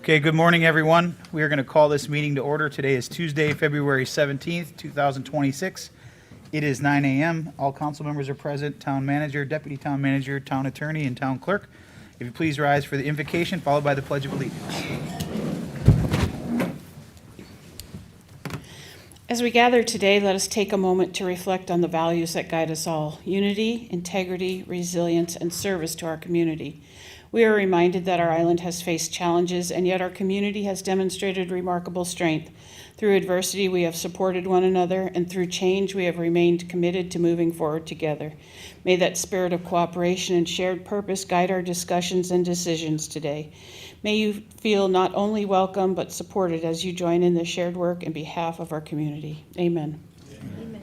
Okay, good morning, everyone. We are going to call this meeting to order. Today is Tuesday, February 17th, 2026. It is 9 a.m. All council members are present, town manager, deputy town manager, town attorney, and town clerk. If you please rise for the invocation, followed by the Pledge of Allegiance. As we gather today, let us take a moment to reflect on the values that guide us all: unity, integrity, resilience, and service to our community. We are reminded that our island has faced challenges, and yet our community has demonstrated remarkable strength. Through adversity, we have supported one another, and through change, we have remained committed to moving forward together. May that spirit of cooperation and shared purpose guide our discussions and decisions today. May you feel not only welcome, but supported as you join in the shared work in behalf of our community. Amen. Amen.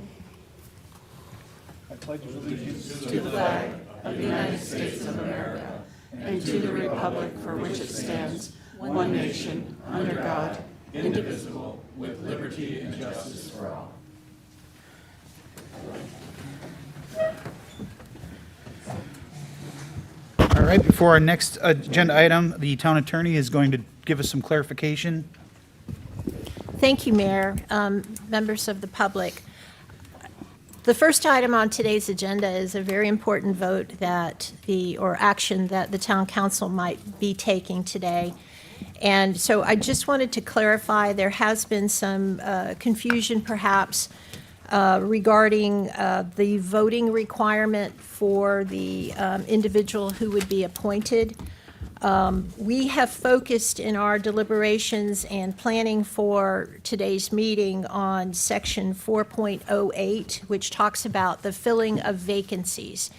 I pledge allegiance to the flag of the United States of America and to the republic for which it stands, one nation, under God, indivisible, with liberty and justice for all. All right, before our next agenda item, the town attorney is going to give us some clarification. Thank you, Mayor. Members of the public. The first item on today's agenda is a very important vote or action that the town council might be taking today. And so I just wanted to clarify, there has been some confusion perhaps regarding the voting requirement for the individual who would be appointed. We have focused in our deliberations and planning for today's meeting on section 4.08, which talks about the filling of vacancies.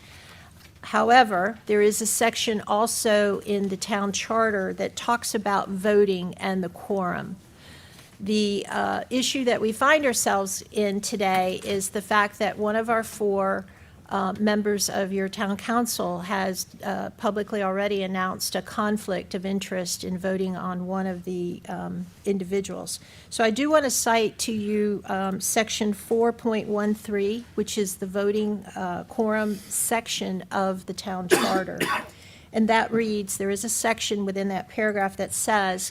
However, there is a section also in the town charter that talks about voting and the quorum. The issue that we find ourselves in today is the fact that one of our four members of your town council has publicly already announced a conflict of interest in voting on one of the individuals. So I do want to cite to you section 4.13, which is the voting quorum section of the town charter. And that reads, there is a section within that paragraph that says,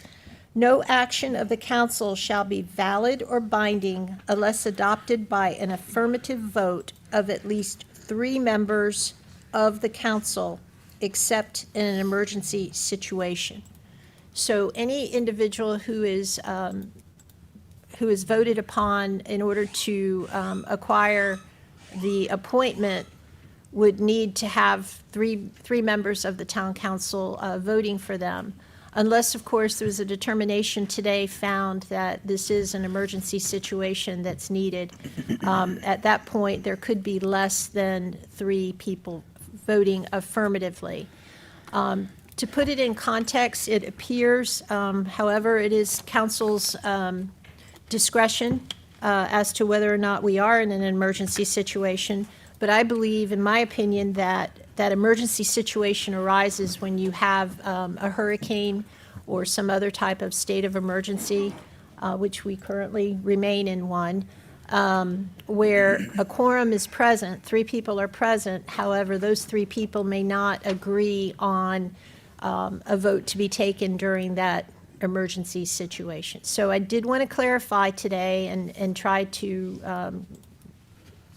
"No action of the council shall be valid or binding unless adopted by an affirmative vote of at least 3 members of the council, except in an emergency situation." So any individual who is voted upon in order to acquire the appointment would need to have three members of the town council voting for them. Unless, of course, there's a determination today found that this is an emergency situation that's needed. At that point, there could be less than 3 people voting affirmatively. To put it in context, it appears, however, it is council's discretion as to whether or not we are in an emergency situation. But I believe, in my opinion, that emergency situation arises when you have a hurricane or some other type of state of emergency, which we currently remain in one, where a quorum is present, 3 people are present. However, those 3 people may not agree on a vote to be taken during that emergency situation. So I did want to clarify today and try to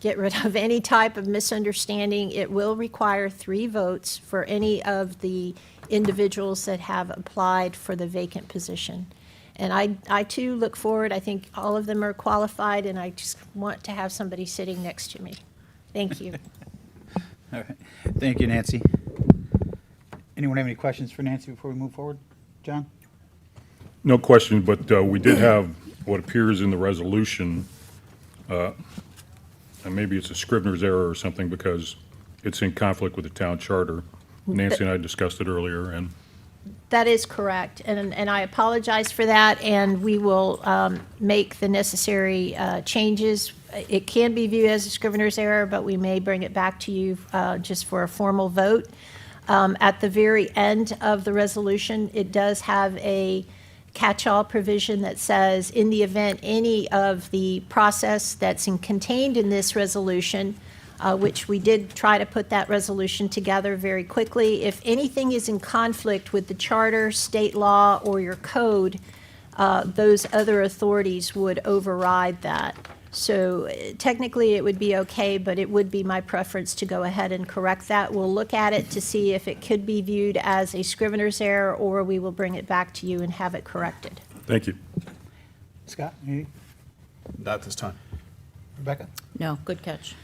get rid of any type of misunderstanding. It will require 3 votes for any of the individuals that have applied for the vacant position. And I too look forward. I think all of them are qualified, and I just want to have somebody sitting next to me. Thank you. All right. Thank you, Nancy. Anyone have any questions for Nancy before we move forward? John? No question, but we did have what appears in the resolution, and maybe it's a Scrivener's error or something, because it's in conflict with the town charter. Nancy and I discussed it earlier, and That is correct, and I apologize for that, and we will make the necessary changes. It can be viewed as a Scrivener's error, but we may bring it back to you just for a formal vote. At the very end of the resolution, it does have a catch-all provision that says, in the event any of the process that's contained in this resolution which we did try to put that resolution together very quickly. If anything is in conflict with the charter, state law, or your code, those other authorities would override that. So technically, it would be okay, but it would be my preference to go ahead and correct that. We'll look at it to see if it could be viewed as a scrivener's error, or we will bring it back to you and have it corrected. Thank you. Scott, anything? Not this time. Rebecca? No, good catch.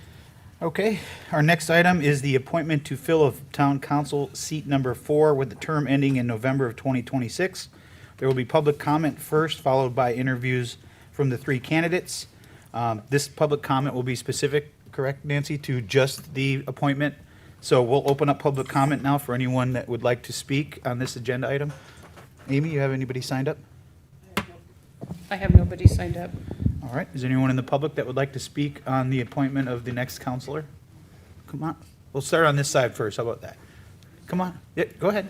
Okay, our next item is the appointment to fill of town council seat number 4 with the term ending in November of 2026. There will be public comment first, followed by interviews from the 3 candidates. This public comment will be specific, correct, Nancy, to just the appointment? So we'll open up public comment now for anyone that would like to speak on this agenda item. Amy, you have anybody signed up? I have nobody signed up. All right, is there anyone in the public that would like to speak on the appointment of the next counselor? Come on, we'll start on this side first, how about that? Come on, yeah, go ahead.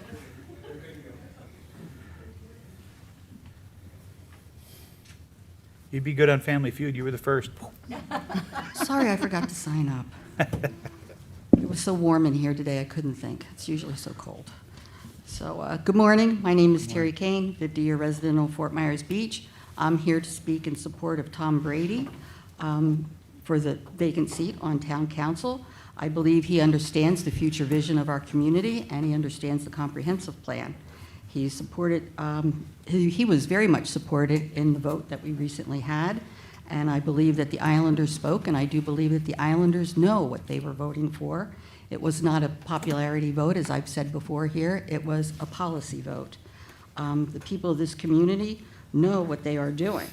You'd be good on Family Feud, you were the first. Sorry, I forgot to sign up. It was so warm in here today, I couldn't think. It's usually so cold. So, good morning. My name is Terry Kane, 50-year resident of Fort Myers Beach. I'm here to speak in support of Tom Brady for the vacant seat on town council. I believe he understands the future vision of our community, and he understands the comprehensive plan. He supported, he was very much supported in the vote that we recently had, and I believe that the Islanders spoke, and I do believe that the Islanders know what they were voting for. It was not a popularity vote, as I've said before here. It was a policy vote. The people of this community know what they are doing.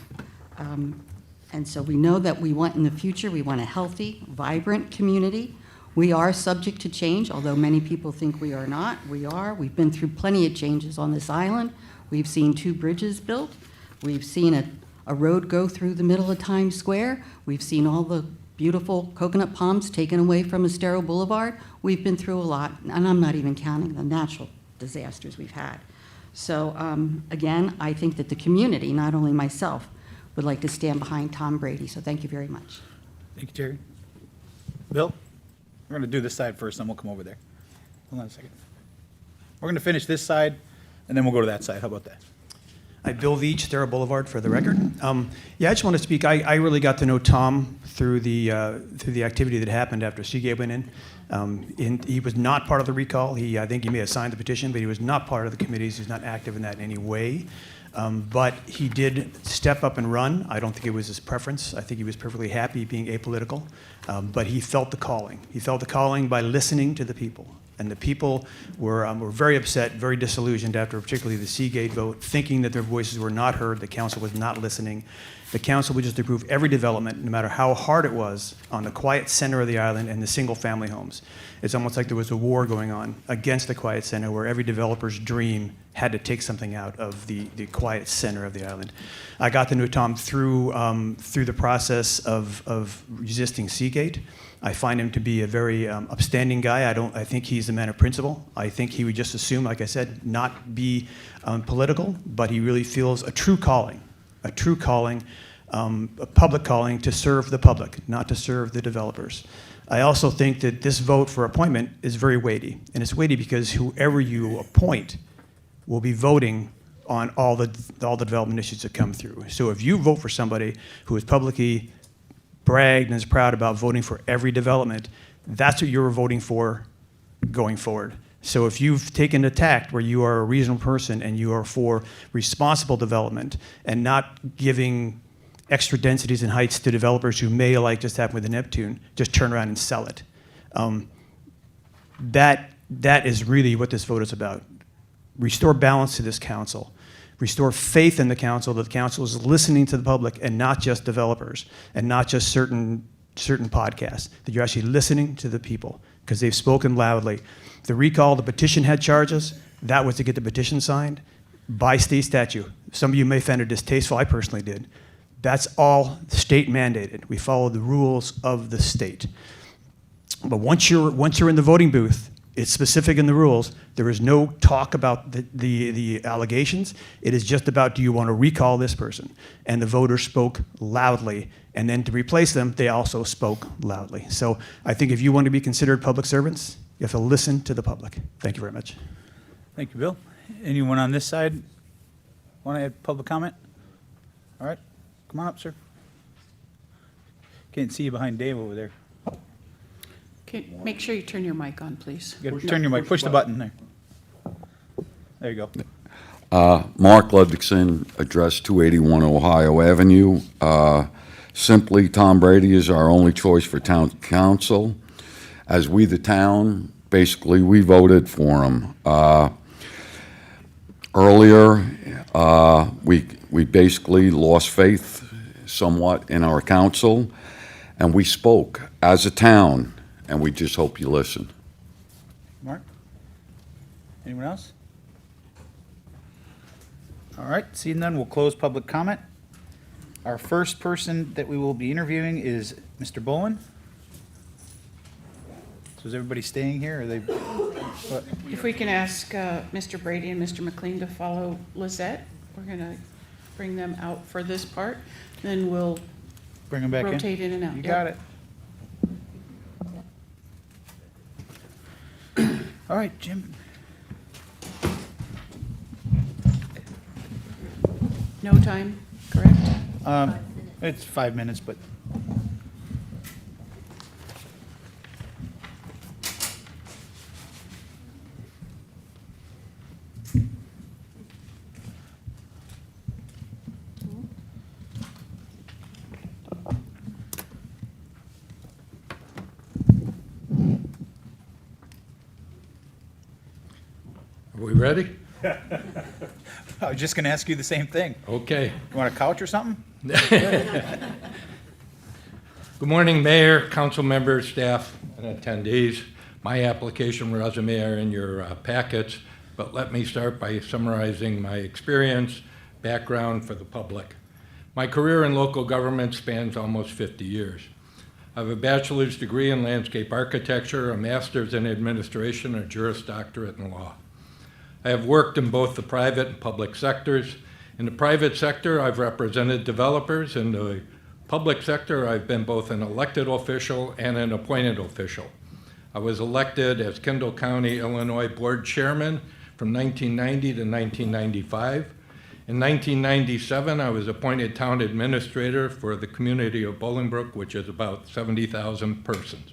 And so we know that we want in the future, we want a healthy, vibrant community. We are subject to change, although many people think we are not. We are. We've been through plenty of changes on this island. We've seen 2 bridges built. We've seen a road go through the middle of Times Square. We've seen all the beautiful coconut palms taken away from Estero Boulevard. We've been through a lot, and I'm not even counting the natural disasters we've had. So again, I think that the community, not only myself, would like to stand behind Tom Brady. So thank you very much. Thank you, Terry. Bill, we're gonna do this side first, then we'll come over there. Hold on a second. We're gonna finish this side, and then we'll go to that side. How about that? Hi, Bill Veach, Estero Boulevard, for the record. Yeah, I just want to speak. I really got to know Tom through the activity that happened after Seagate went in. He was not part of the recall. I think he may have signed the petition, but he was not part of the committees. He's not active in that in any way. But he did step up and run. I don't think it was his preference. I think he was perfectly happy being apolitical. But he felt the calling. He felt the calling by listening to the people. And the people were very upset, very disillusioned after particularly the Seagate vote, thinking that their voices were not heard, the council was not listening. The council would just approve every development, no matter how hard it was, on the quiet center of the island and the single-family homes. It's almost like there was a war going on against the quiet center, where every developer's dream had to take something out of the quiet center of the island. I got to know Tom through the process of resisting Seagate. I find him to be a very upstanding guy. I think he's a man of principle. I think he would just assume, like I said, not be political, but he really feels a true calling, a public calling to serve the public, not to serve the developers. I also think that this vote for appointment is very weighty, and it's weighty because whoever you appoint will be voting on all the development issues that come through. So if you vote for somebody who is publicly bragged and is proud about voting for every development, that's what you're voting for going forward. So if you've taken a tact where you are a reasonable person and you are for responsible development and not giving extra densities and heights to developers who may, like just happened with the Neptune, just turn around and sell it. That is really what this vote is about. Restore balance to this council. Restore faith in the council, that the council is listening to the public and not just developers and not just certain podcasts, that you're actually listening to the people because they've spoken loudly. The recall, the petition had charges. That was to get the petition signed by state statute. Some of you may find it distasteful. I personally did. That's all state mandated. We follow the rules of the state. But once you're in the voting booth, It's specific in the rules. There is no talk about the allegations. It is just about, do you want to recall this person? And the voters spoke loudly. And then to replace them, they also spoke loudly. So I think if you want to be considered public servants, you have to listen to the public. Thank you very much. Thank you, Bill. Anyone on this side want to add public comment? All right, come on up, sir. Can't see you behind Dave over there. Okay, make sure you turn your mic on, please. You gotta turn your mic, push the button there. There you go. Mark Ludvigson, address 281 Ohio Avenue. Simply, Tom Brady is our only choice for town council. As we, the town, basically, we voted for him. Earlier, we basically lost faith somewhat in our council, and we spoke as a town, and we just hope you listen. Mark? Anyone else? All right, seeing none, we'll close public comment. Our first person that we will be interviewing is Mr. Bolin. So is everybody staying here, or are they? What? If we can ask Mr. Brady and Mr. McLean to follow Lizette, we're going to bring them out for this part, then we'll Bring them back in? rotate in and out. You Yep. got it. All right, Jim. No time, correct? It's 5 minutes, but Are we ready? I was just going to ask you the same thing. Okay. You want a couch or something? Good morning, Mayor, council members, staff, and attendees. My application resume are in your packets, but let me start by summarizing my experience, background for the public. My career in local government spans almost 50 years. I have a bachelor's degree in landscape architecture, a master's in administration, and a Juris Doctorate in law. I have worked in both the private and public sectors. In the private sector, I've represented developers. In the public sector, I've been both an elected official and an appointed official. I was elected as Kendall County, Illinois Board Chairman from 1990 to 1995. In 1997, I was appointed Town Administrator for the community of Bolingbrook, which is about 70,000 persons.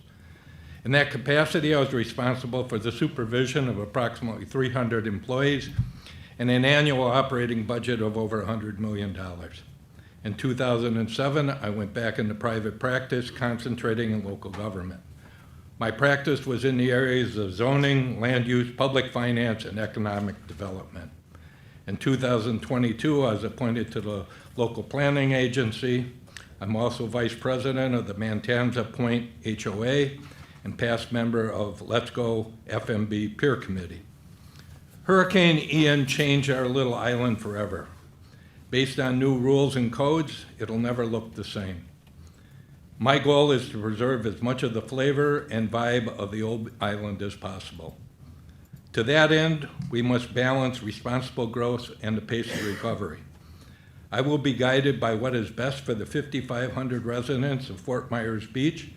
In that capacity, I was responsible for the supervision of approximately 300 employees and an annual operating budget of over $100 million. In 2007, I went back into private practice, concentrating in local government. My practice was in the areas of zoning, land use, public finance, and economic development. In 2022, I was appointed to the local planning agency. I'm also vice president of the Mantanza Point HOA and past member of Let's Go FMB Peer Committee. Hurricane Ian changed our little island forever. Based on new rules and codes, it'll never look the same. My goal is to preserve as much of the flavor and vibe of the old island as possible. To that end, we must balance responsible growth and the pace of recovery. I will be guided by what is best for the 5,500 residents of Fort Myers Beach,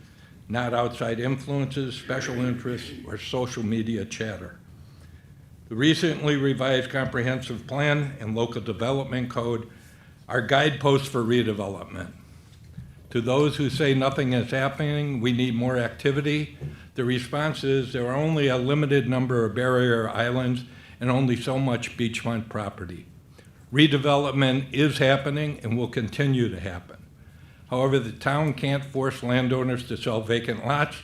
not outside influences, special interests, or social media chatter. The recently revised comprehensive plan and local development code are guideposts for redevelopment. To those who say nothing is happening, we need more activity, the response is there are only a limited number of barrier islands and only so much beachfront property. Redevelopment is happening and will continue to happen. However, the town can't force landowners to sell vacant lots,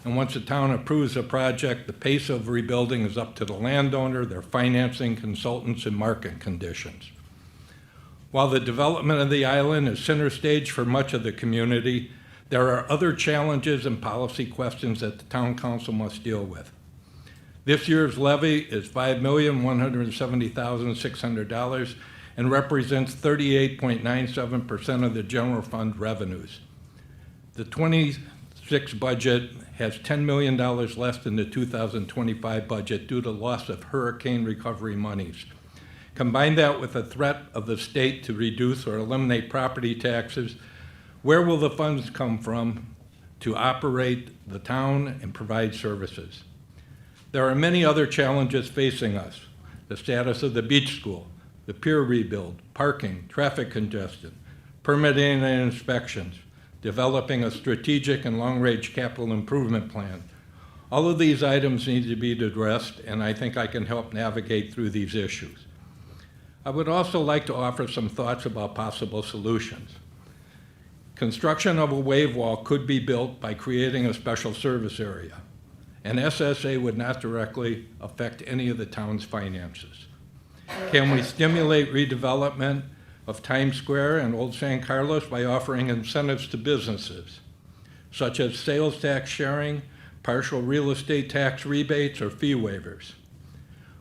and once the town approves a project, the pace of rebuilding is up to the landowner, their financing, consultants, and market conditions. While the development of the island is center stage for much of the community, there are other challenges and policy questions that the town council must deal with. This year's levy is $5,170,600 and represents 38.97% of the general fund revenues. The 26 budget has $10 million less in the 2025 budget due to loss of hurricane recovery monies. Combine that with the threat of the state to reduce or eliminate property taxes, where will the funds come from to operate the town and provide services? There are many other challenges facing us: the status of the beach school, the pier rebuild, parking, traffic congestion, permitting and inspections, developing a strategic and long-range capital improvement plan. All of these items need to be addressed, and I think I can help navigate through these issues. I would also like to offer some thoughts about possible solutions. Construction of a wave wall could be built by creating a special service area. An SSA would not directly affect any of the town's finances. Can we stimulate redevelopment of Times Square and Old San Carlos by offering incentives to businesses, such as sales tax sharing, partial real estate tax rebates, or fee waivers?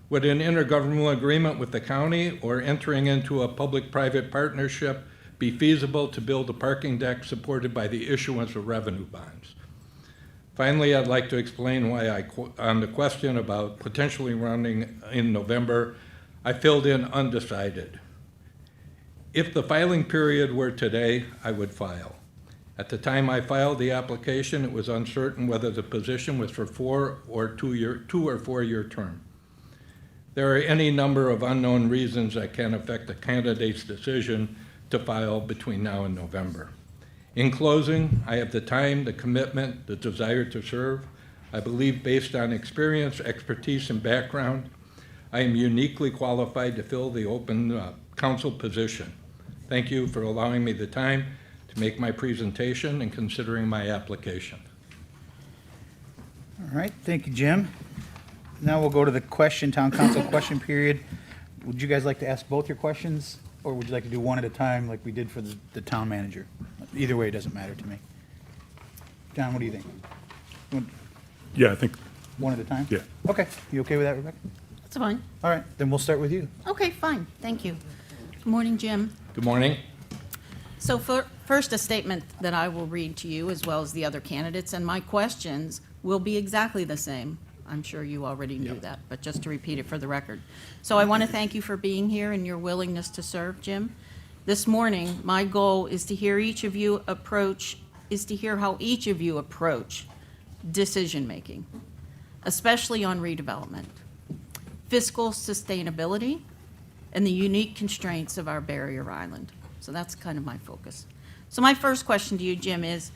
Would an intergovernmental agreement with the county or entering into a public-private partnership be feasible to build a parking deck supported by the issuance of revenue bonds? Finally, I'd like to explain why on the question about potentially running in November, I filled in undecided. If the filing period were today, I would file. At the time I filed the application, it was uncertain whether the position was for 2 or 4 year term. There are any number of unknown reasons that can affect a candidate's decision to file between now and November. In closing, I have the time, the commitment, the desire to serve. I believe, based on experience, expertise, and background, I am uniquely qualified to fill the open council position. Thank you for allowing me the time to make my presentation and considering my application. All right, thank you, Jim. Now we'll go to the town council question period. Would you guys like to ask both your questions, or would you like to do one at a time like we did for the town manager? Either way, it doesn't matter to me. John, what do you think? You want Yeah, I think, one at a time? yeah. Okay, you okay with that, Rebecca? That's fine. All right, then we'll start with you. Okay, fine, thank you. Good morning, Jim. Good morning. So first, a statement that I will read to you as well as the other candidates, and my questions will be exactly the same. I'm sure you already knew that, but just to repeat it for the record. So I want to thank you for being here and your willingness to serve, Jim. This morning, my goal is to hear how each of you approach decision-making, especially on redevelopment, fiscal sustainability, and the unique constraints of our barrier island. So that's kind of my focus. So my first question to you, Jim, is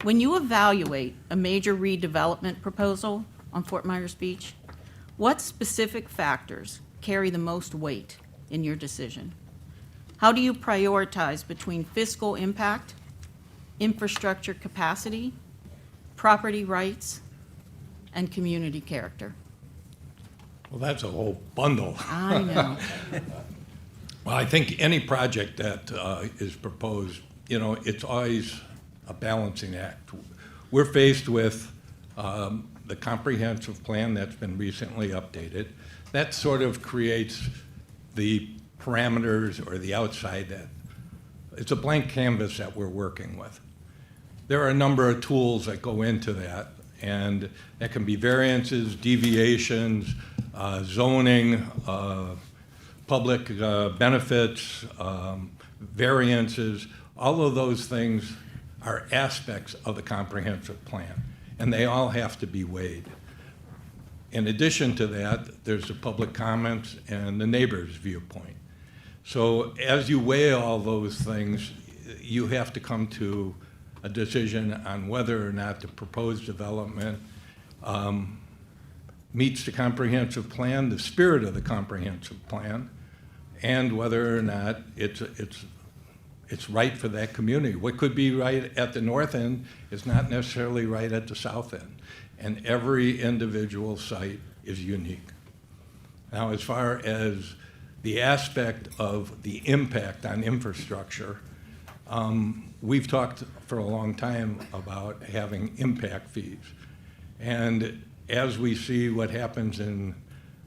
when you evaluate a major redevelopment proposal on Fort Myers Beach, what specific factors carry the most weight in your decision? How do you prioritize between fiscal impact, infrastructure capacity, property rights, and community character? Well, that's a whole bundle. I know. Well, I think any project that is proposed, it's always a balancing act. We're faced with the comprehensive plan that's been recently updated. That sort of creates the parameters or the outside that it's a blank canvas that we're working with. There are a number of tools that go into that, and that can be variances, deviations, zoning, public benefits, variances. All of those things are aspects of the comprehensive plan, and they all have to be weighed. In addition to that, there's the public comments and the neighbor's viewpoint. So as you weigh all those things, you have to come to a decision on whether or not the proposed development meets the comprehensive plan, the spirit of the comprehensive plan, and whether or not it's right for that community. What could be right at the north end is not necessarily right at the south end, and every individual site is unique. Now, as far as the aspect of the impact on infrastructure, we've talked for a long time about having impact fees. And as we see what happens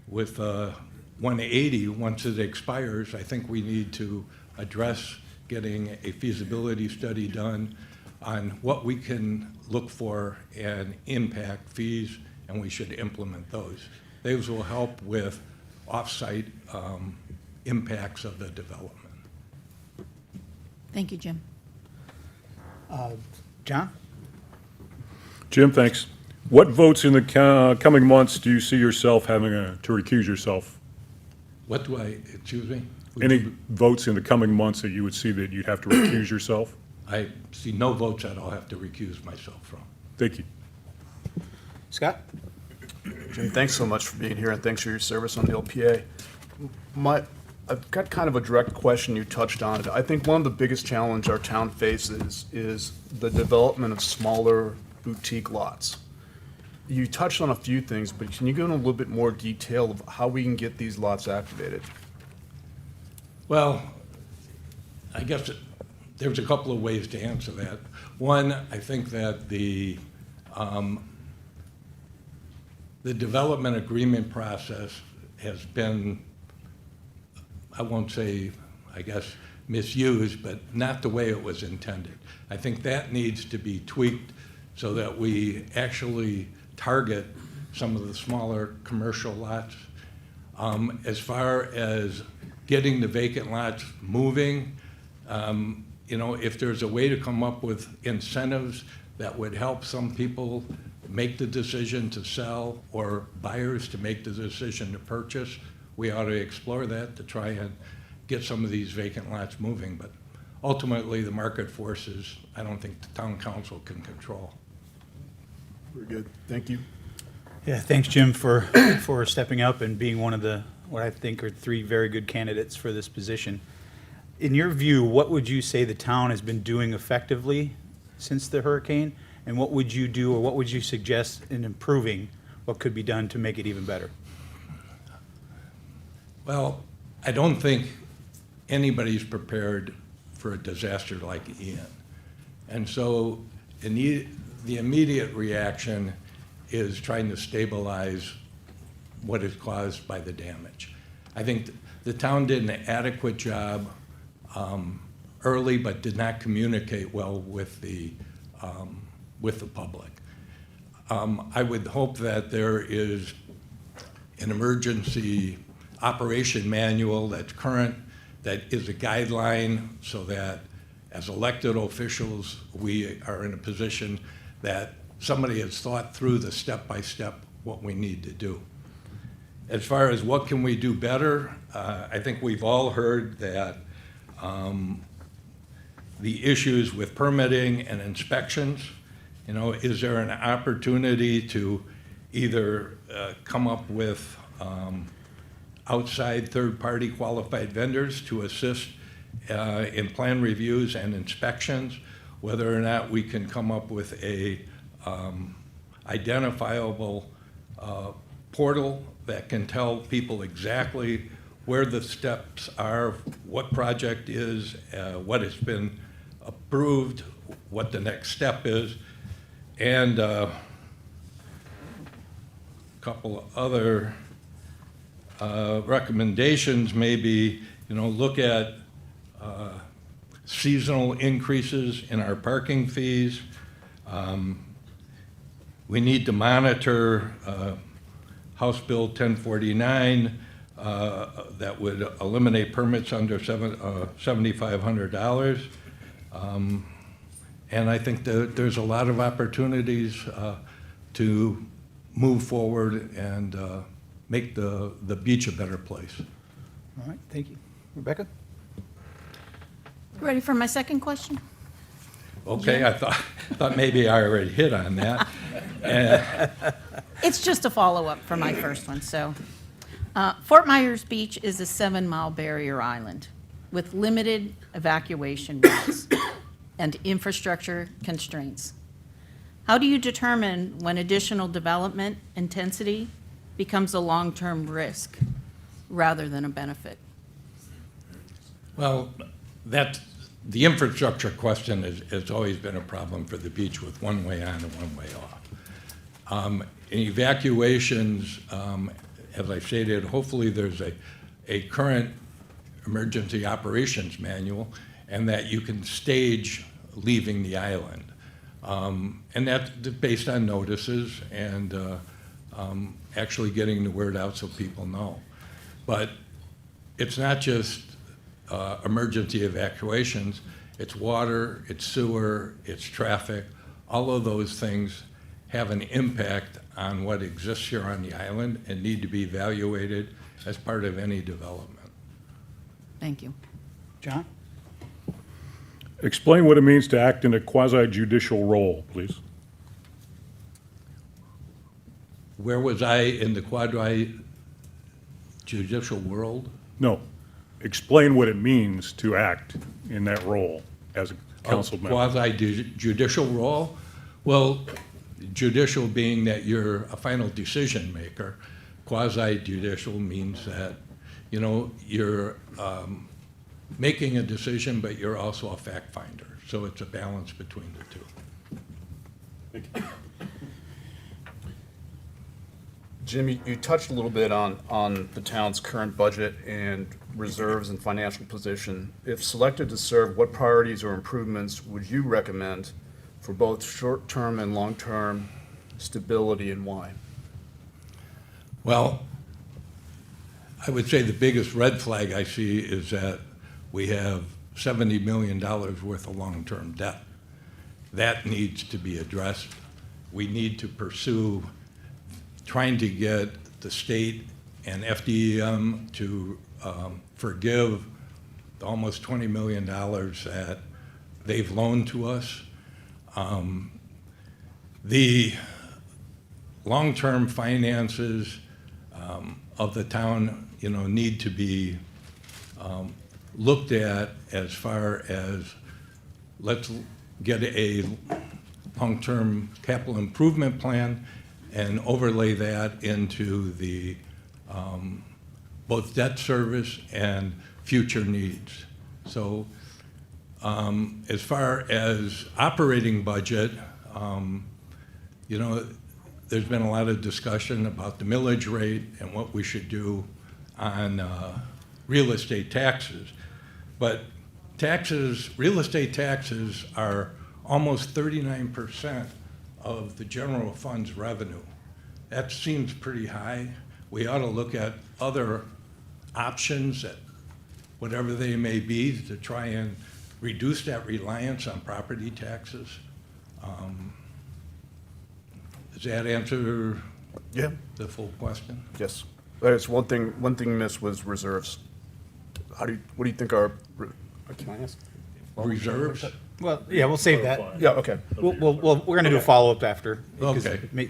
with 180, once it expires, I think we need to address getting a feasibility study done, on what we can look for and impact fees, and we should implement those. Those will help with off-site impacts of the development. Thank you, Jim. John? Jim, thanks. What votes in the coming months do you see yourself having to recuse yourself? What do I, excuse me? Any votes in the coming months that you would see that you'd have to recuse yourself? I see no votes that I'll have to recuse myself from. Thank you. Scott? Jim, thanks so much for being here, and thanks for your service on the LPA. I've got kind of a direct question. You touched on it. I think one of the biggest challenge our town faces is the development of smaller boutique lots. You touched on a few things, but can you go into a little bit more detail of how we can get these lots activated? Well, I guess there's a couple of ways to answer that. One, I think that the development agreement process has been, I won't say, I guess, misused, but not the way it was intended. I think that needs to be tweaked so that we actually target some of the smaller commercial lots. As far as getting the vacant lots moving, if there's a way to come up with incentives that would help some people make the decision to sell or buyers to make the decision to purchase, we ought to explore that to try and get some of these vacant lots moving. But ultimately, the market forces, I don't think the town council can control. Very good. Thank you. Yeah, thanks, Jim, for stepping up and being one of the, what I think are 3 very good candidates for this position. In your view, what would you say the town has been doing effectively since the hurricane? And what would you do, or what would you suggest in improving what could be done to make it even better? Well, I don't think anybody's prepared for a disaster like Ian. And so the immediate reaction is trying to stabilize what is caused by the damage. I think the town did an adequate job early, but did not communicate well with the public. I would hope that there is an emergency operation manual that's current, that is a guideline, so that as elected officials, we are in a position that somebody has thought through the step-by-step what we need to do. As far as what can we do better, I think we've all heard that the issues with permitting and inspections, is there an opportunity to either come up with outside third-party qualified vendors to assist in plan reviews and inspections, whether or not we can come up with a identifiable portal that can tell people exactly where the steps are, what project is, what has been approved, what the next step is, and a couple of other recommendations, maybe, look at seasonal increases in our parking fees. We need to monitor House Bill 1049 that would eliminate permits under $7,500. And I think that there's a lot of opportunities to move forward and make the beach a better place. All right, thank you. Rebecca? Ready for my second question? Okay, I thought maybe I already hit on that. It's just a follow-up for my first one. So, Fort Myers Beach is a 7-mile barrier island with limited evacuation routes and infrastructure constraints. How do you determine when additional development intensity becomes a long-term risk rather than a benefit? Well, the infrastructure question has always been a problem for the beach, with one way on and one way off. In evacuations, as I stated, hopefully there's a current emergency operations manual, and that you can stage leaving the island. And that's based on notices and actually getting the word out so people know. But it's not just emergency evacuations, it's water, it's sewer, it's traffic. All of those things have an impact on what exists here on the island and need to be evaluated as part of any development. Thank you. John? Explain what it means to act in a quasi-judicial role, please. Where was I in the quasi-judicial world? No. Explain what it means to act in that role as a council member. Quasi-judicial role? Well, judicial being that you're a final decision maker. Quasi-judicial means that, you know, you're making a decision, but you're also a fact finder. So it's a balance between the two. Jim, you touched a little bit on the town's current budget and reserves and financial position. If selected to serve, what priorities or improvements would you recommend for both short-term and long-term stability, and why? Well, I would say the biggest red flag I see is that we have $70 million worth of long-term debt. That needs to be addressed. We need to pursue trying to get the state and FDEM to forgive the almost $20 million that they've loaned to us. The long-term finances of the town, you know, need to be looked at as far as let's get a long-term capital improvement plan and overlay that into the both debt service and future needs. So as far as operating budget, you know, there's been a lot of discussion about the millage rate and what we should do on real estate taxes. But taxes, real estate taxes are almost 39% of the general fund's revenue. That seems pretty high. We ought to look at other options, that whatever they may be, to try and reduce that reliance on property taxes. Does that answer Yeah. the full question? Yes. There's one thing missed was reserves. What do you think are, can I ask? Reserves? Well, yeah, we'll save that. Yeah, okay. We're going to do a follow-up after. because Okay.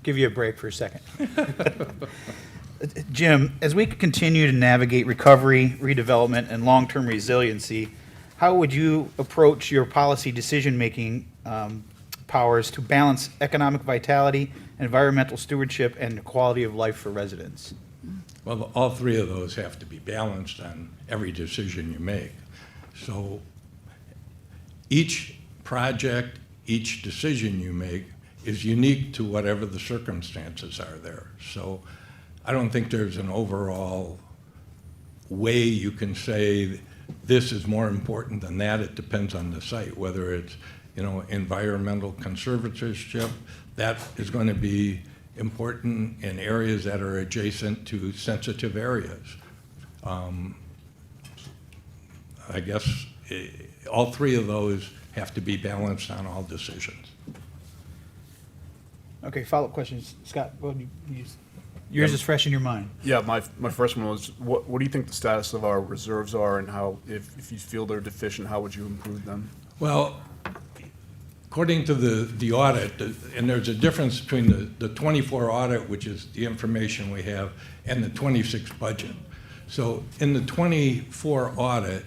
Give you a break for a second. Jim, as we continue to navigate recovery, redevelopment, and long-term resiliency, how would you approach your policy decision-making powers to balance economic vitality, environmental stewardship, and quality of life for residents? Well, all three of those have to be balanced on every decision you make. So each project, each decision you make is unique to whatever the circumstances are there. So I don't think there's an overall way you can say this is more important than that. It depends on the site, whether it's, you know, environmental conservatorship, that is going to be important in areas that are adjacent to sensitive areas. I guess all three of those have to be balanced on all decisions. Okay, follow-up questions. Scott, yours is fresh in your mind. Yeah, my first one was, what do you think the status of our reserves are, and how, if you feel they're deficient, how would you improve them? Well, according to the audit, and there's a difference between the 24 audit, which is the information we have, and the 26 budget. So in the 24 audit,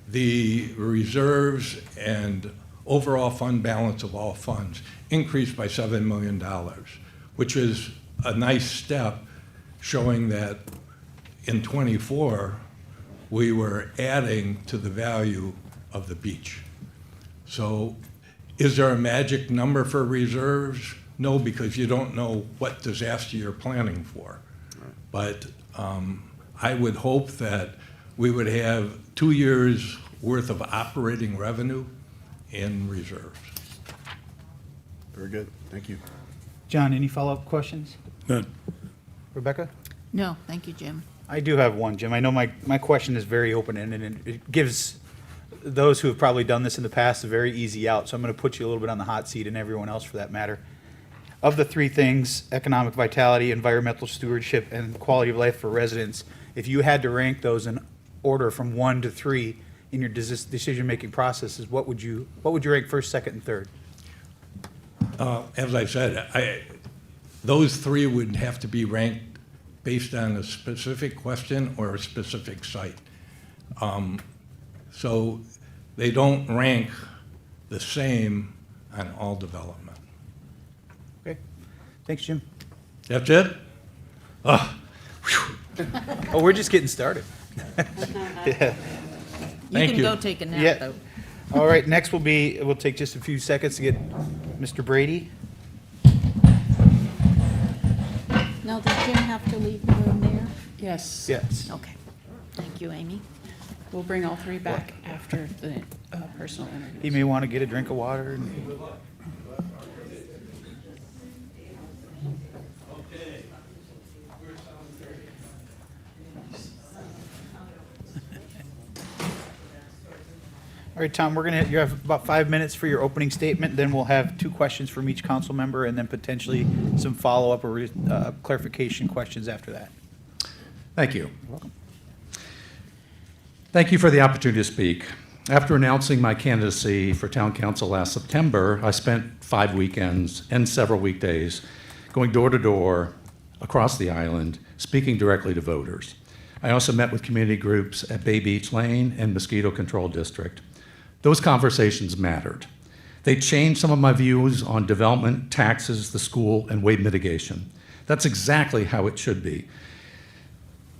the reserves and overall fund balance of all funds increased by $7 million, which is a nice step showing that in 24, we were adding to the value of the beach. So is there a magic number for reserves? No, because you don't know what disaster you're planning for. But I would hope that we would have 2 years' worth of operating revenue in reserves. Very good. Thank you. John, any follow-up questions? None. Rebecca? No, thank you, Jim. I do have one, Jim. I know my question is very open-ended, and it gives those who have probably done this in the past a very easy out. So I'm going to put you a little bit on the hot seat, and everyone else for that matter. Of the three things, economic vitality, environmental stewardship, and quality of life for residents, if you had to rank those in order from 1 to 3 in your decision-making processes, what would you rank first, second, and third? As I said, those three would have to be ranked based on a specific question or a specific site. So they don't rank the same on all development. Okay. Thanks, Jim. That's it? Oh, we're just getting started. Yeah. Thank You you. can go take a nap, Yeah. though. All right, next we'll take just a few seconds to get Mr. Brady. Now, does Jim have to leave the room there? Yes. Yes. Okay. Thank you, Amy. We'll bring all three back after the personal He interviews. may want to get a drink of water. And all right, Tom, you have about 5 minutes for your opening statement, then we'll have 2 questions from each council member, and then potentially some follow-up or clarification questions after that. Thank you. You're welcome. Thank you for the opportunity to speak. After announcing my candidacy for town council last September, I spent 5 weekends and several weekdays going door to door across the island, speaking directly to voters. I also met with community groups at Bay Beach Lane and Mosquito Control District. Those conversations mattered. They changed some of my views on development, taxes, the school, and wave mitigation. That's exactly how it should be.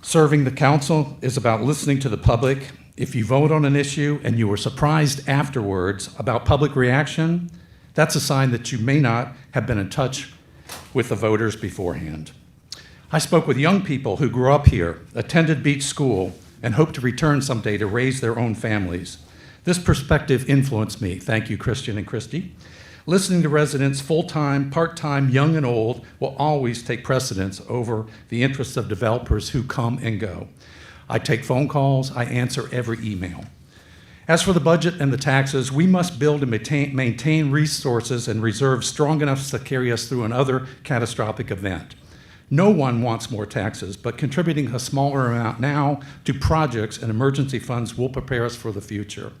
Serving the council is about listening to the public. If you vote on an issue and you were surprised afterwards about public reaction, that's a sign that you may not have been in touch with the voters beforehand. I spoke with young people who grew up here, attended Beach School, and hope to return someday to raise their own families. This perspective influenced me. Thank you, Christian and Christy. Listening to residents, full-time, part-time, young and old, will always take precedence over the interests of developers who come and go. I take phone calls, I answer every email. As for the budget and the taxes, we must build and maintain resources and reserves strong enough to carry us through another catastrophic event. No one wants more taxes, but contributing a smaller amount now to projects and emergency funds will prepare us for the future.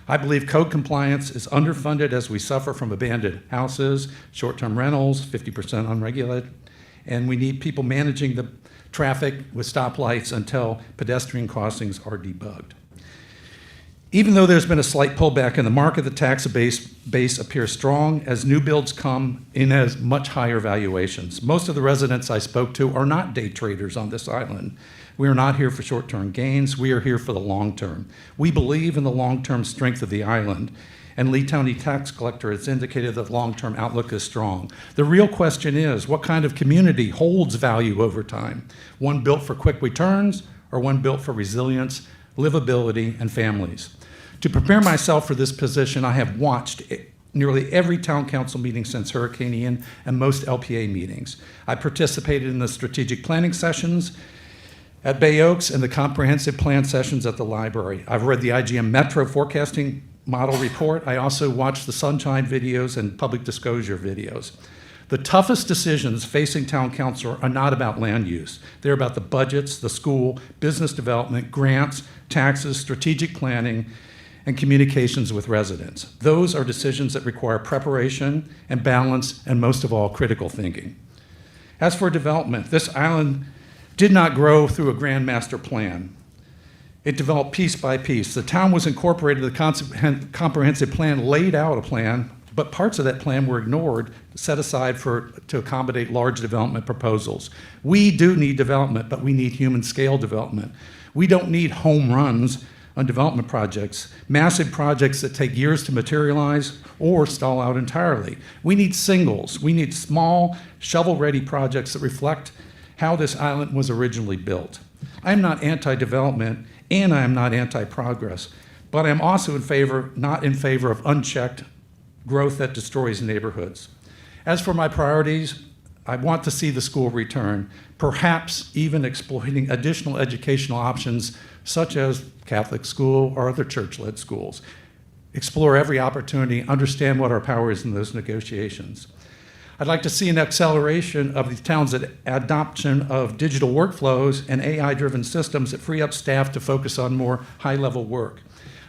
I believe code compliance is underfunded as we suffer from abandoned houses, short-term rentals, 50% unregulated, and we need people managing the traffic with stoplights until pedestrian crossings are debugged. Even though there's been a slight pullback in the market, the tax base appears strong as new builds come in as much higher valuations. Most of the residents I spoke to are not day traders on this island. We are not here for short-term gains. We are here for the long term. We believe in the long-term strength of the island, and Lee County Tax Collector has indicated that the long-term outlook is strong. The real question is, what kind of community holds value over time? One built for quick returns or one built for resilience, livability, and families? To prepare myself for this position, I have watched nearly every town council meeting since Hurricane Ian and most LPA meetings. I participated in the strategic planning sessions at Bay Oaks and the comprehensive plan sessions at the library. I've read the IGM Metro forecasting model report. I also watched the Sunshine videos and public disclosure videos. The toughest decisions facing town council are not about land use. They're about the budgets, the school, business development, grants, taxes, strategic planning, and communications with residents. Those are decisions that require preparation and balance, and most of all, critical thinking. As for development, this island did not grow through a grand master plan. It developed piece by piece. The town was incorporated, the comprehensive plan laid out a plan, but parts of that plan were ignored, set aside to accommodate large development proposals. We do need development, but we need human scale development. We don't need home runs on development projects, massive projects that take years to materialize or stall out entirely. We need singles. We need small, shovel-ready projects that reflect how this island was originally built. I'm not anti-development and I am not anti-progress, but I'm also not in favor of unchecked growth that destroys neighborhoods. As for my priorities, I want to see the school return, perhaps even exploiting additional educational options such as Catholic school or other church-led schools. Explore every opportunity, understand what our power is in those negotiations. I'd like to see an acceleration of the town's adoption of digital workflows and AI-driven systems that free up staff to focus on more high-level work.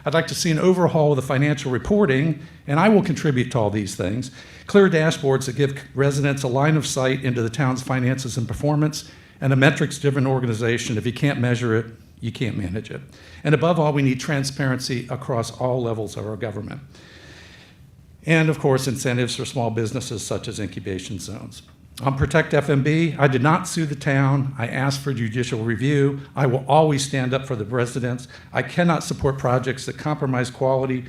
I'd like to see an overhaul of the financial reporting, and I will contribute to all these things. Clear dashboards that give residents a line of sight into the town's finances and performance, and a metrics-driven organization. If you can't measure it, you can't manage it. And above all, we need transparency across all levels of our government. And of course, incentives for small businesses such as incubation zones. On Protect FMB, I did not sue the town. I asked for judicial review. I will always stand up for the residents. I cannot support projects that compromise quality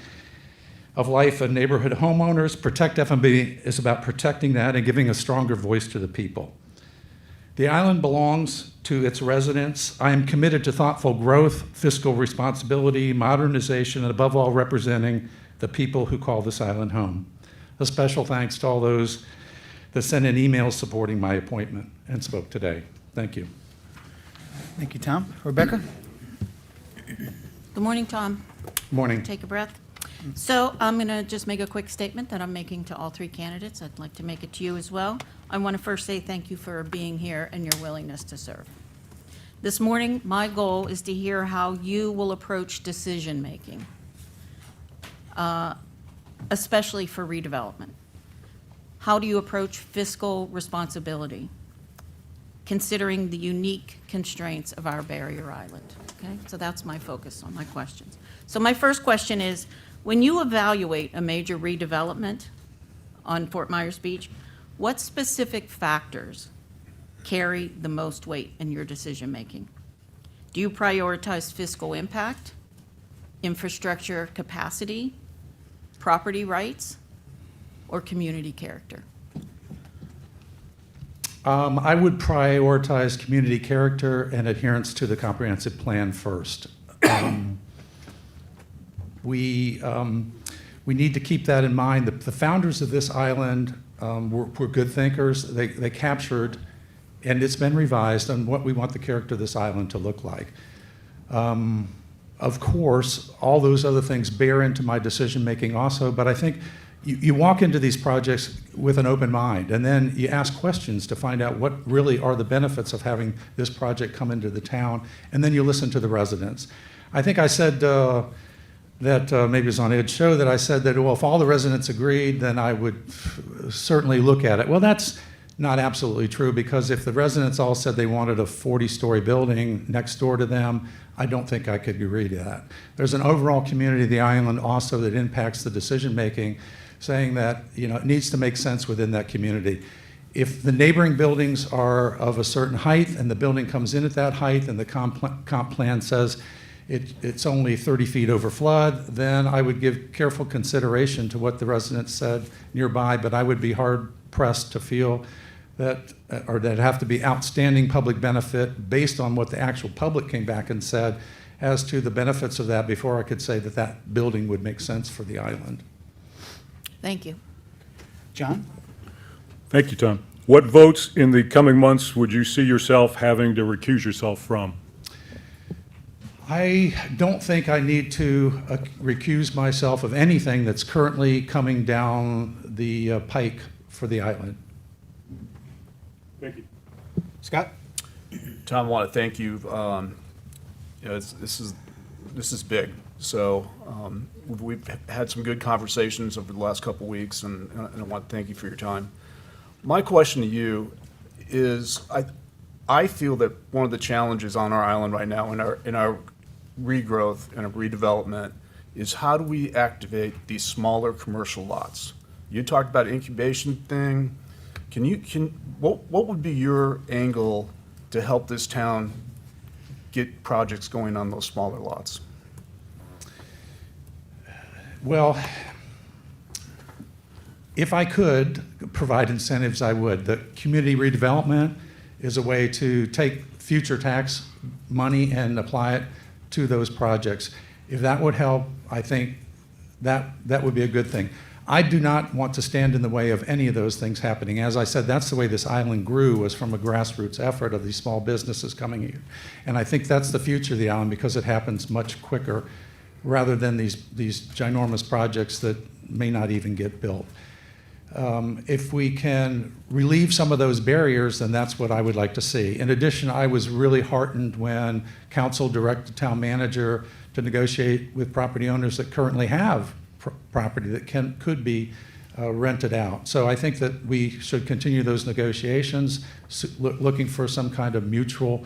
of life of neighborhood homeowners. Protect FMB is about protecting that and giving a stronger voice to the people. The island belongs to its residents. I am committed to thoughtful growth, fiscal responsibility, modernization, and above all, representing the people who call this island home. A special thanks to all those that sent in emails supporting my appointment and spoke today. Thank you. Thank you, Tom. Rebecca? Good morning, Tom. Morning. Take a breath. So I'm going to just make a quick statement that I'm making to all three candidates. I'd like to make it to you as well. I want to first say thank you for being here and your willingness to serve. This morning, my goal is to hear how you will approach decision-making, especially for redevelopment. How do you approach fiscal responsibility, considering the unique constraints of our barrier island? Okay, so that's my focus on my questions. So my first question is, when you evaluate a major redevelopment on Fort Myers Beach, what specific factors carry the most weight in your decision-making? Do you prioritize fiscal impact, infrastructure capacity, property rights, or community character? I would prioritize community character and adherence to the comprehensive plan first. We need to keep that in mind. The founders of this island were good thinkers. They captured, and it's been revised, on what we want the character of this island to look like. Of course, all those other things bear into my decision-making also, but I think you walk into these projects with an open mind, and then you ask questions to find out what really are the benefits of having this project come into the town, and then you listen to the residents. I think I said that maybe it was on Ed's show that I said that, well, if all the residents agreed, then I would certainly look at it. Well, that's not absolutely true, because if the residents all said they wanted a 40-story building next door to them, I don't think I could agree to that. There's an overall community of the island also that impacts the decision-making, saying that, it needs to make sense within that community. If the neighboring buildings are of a certain height and the building comes in at that height and the comp plan says it's only 30 feet over flood, then I would give careful consideration to what the residents said nearby, but I would be hard-pressed to feel that, or that have to be outstanding public benefit based on what the actual public came back and said as to the benefits of that before I could say that that building would make sense for the island. Thank you. John? Thank you, Tom. What votes in the coming months would you see yourself having to recuse yourself from? I don't think I need to recuse myself of anything that's currently coming down the pike for the island. Thank you. Scott? Tom, I want to thank you. This is big. So we've had some good conversations over the last couple of weeks, and I want to thank you for your time. My question to you is, I feel that one of the challenges on our island right now in our regrowth and our redevelopment is, how do we activate these smaller commercial lots? You talked about incubation thing. What would be your angle to help this town get projects going on those smaller lots? Well, if I could provide incentives, I would. The community redevelopment is a way to take future tax money and apply it to those projects. If that would help, I think that would be a good thing. I do not want to stand in the way of any of those things happening. As I said, that's the way this island grew, was from a grassroots effort of these small businesses coming here. And I think that's the future of the island because it happens much quicker rather than these ginormous projects that may not even get built. If we can relieve some of those barriers, then that's what I would like to see. In addition, I was really heartened when council directed town manager to negotiate with property owners that currently have property that could be rented out. So I think that we should continue those negotiations, looking for some kind of mutual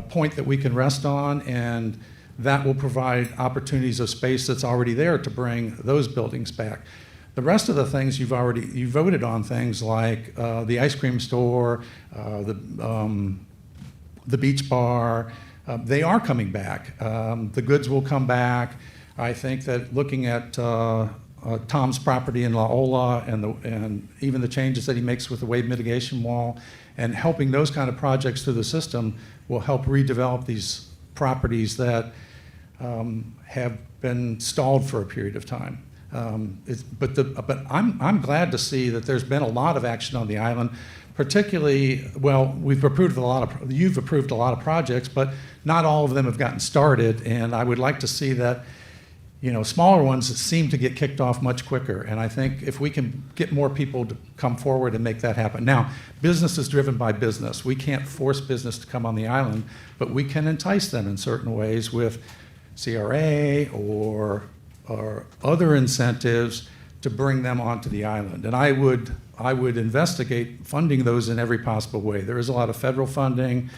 point that we can rest on, and that will provide opportunities of space that's already there to bring those buildings back. The rest of the things you voted on, things like the ice cream store, the beach bar, they are coming back. The goods will come back. I think that looking at Tom's property in La Ola and even the changes that he makes with the wave mitigation wall and helping those kind of projects through the system will help redevelop these properties that have been stalled for a period of time. But I'm glad to see that there's been a lot of action on the island, particularly, well, you've approved a lot of projects, but not all of them have gotten started, and I would like to see that, smaller ones seem to get kicked off much quicker, and I think if we can get more people to come forward and make that happen. Now, business is driven by business. We can't force business to come on the island, but we can entice them in certain ways with CRA or other incentives to bring them onto the island. And I would investigate funding those in every possible way. There is a lot of federal funding,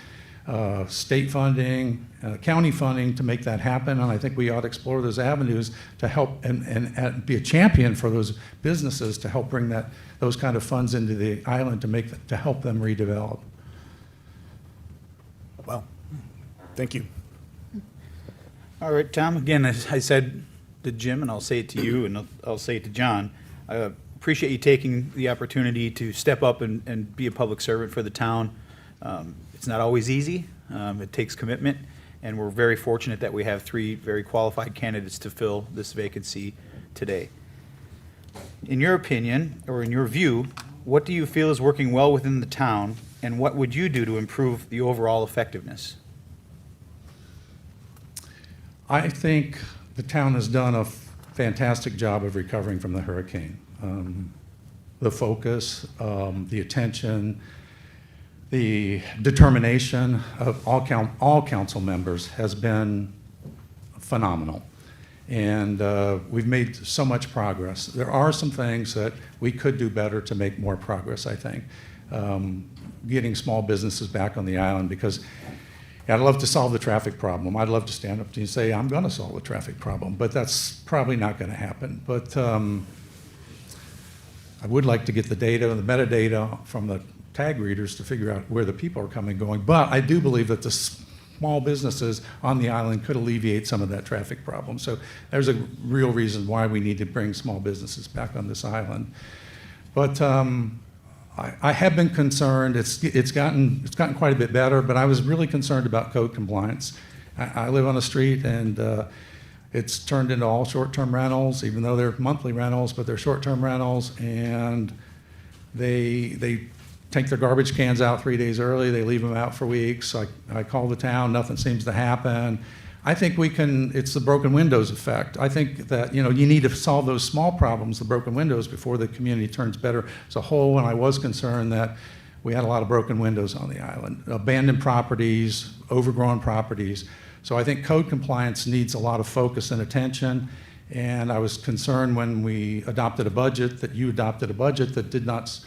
state funding, county funding to make that happen, and I think we ought to explore those avenues to help and be a champion for those businesses to help bring those kind of funds into the island to help them redevelop. Well, thank you. All right, Tom, again, as I said to Jim, and I'll say it to you, and I'll say it to John, I appreciate you taking the opportunity to step up and be a public servant for the town. It's not always easy. It takes commitment, and we're very fortunate that we have 3 very qualified candidates to fill this vacancy today. In your opinion, or in your view, what do you feel is working well within the town, and what would you do to improve the overall effectiveness? I think the town has done a fantastic job of recovering from the hurricane. The focus, the attention, the determination of all council members has been phenomenal. And we've made so much progress. There are some things that we could do better to make more progress, I think. Getting small businesses back on the island, because I'd love to solve the traffic problem. I'd love to stand up to you and say, I'm going to solve the traffic problem, but that's probably not going to happen. But I would like to get the data and the metadata from the tag readers to figure out where the people are coming and going. But I do believe that the small businesses on the island could alleviate some of that traffic problem. So there's a real reason why we need to bring small businesses back on this island. But I have been concerned. It's gotten quite a bit better, but I was really concerned about code compliance. I live on a street, and it's turned into all short-term rentals, even though they're monthly rentals, but they're short-term rentals, and they take their garbage cans out 3 days early. They leave them out for weeks. I call the town. Nothing seems to happen. I think it's the broken windows effect. I think that, you need to solve those small problems, the broken windows, before the community turns better as a whole. And I was concerned that we had a lot of broken windows on the island, abandoned properties, overgrown properties. So I think code compliance needs a lot of focus and attention. And I was concerned when we adopted a budget, that you adopted a budget that did not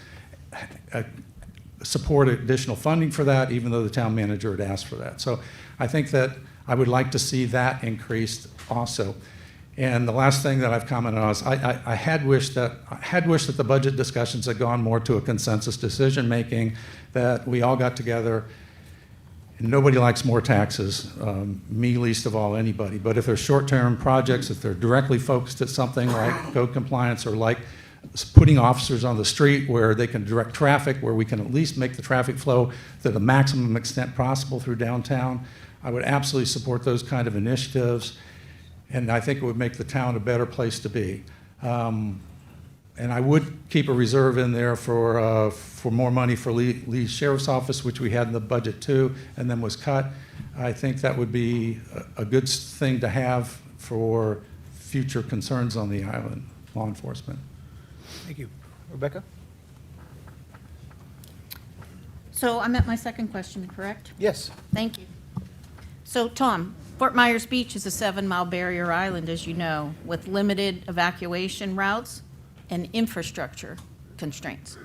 support additional funding for that, even though the town manager had asked for that. So I think that I would like to see that increased also. And the last thing that I've commented on is I had wished that the budget discussions had gone more to a consensus decision making, that we all got together. And nobody likes more taxes, me least of all, anybody. But if they're short-term projects, if they're directly focused at something like code compliance, or like putting officers on the street where they can direct traffic, where we can at least make the traffic flow to the maximum extent possible through downtown, I would absolutely support those kind of initiatives, and I think it would make the town a better place to be. And I would keep a reserve in there for more money for Lee Sheriff's Office, which we had in the budget too, and then was cut. I think that would be a good thing to have for future concerns on the island, law enforcement. Thank you. Rebecca? So I'm at my second question, correct? Yes. Thank you. So, Tom, Fort Myers Beach is a 7-mile barrier island, as you know, with limited evacuation routes and infrastructure constraints.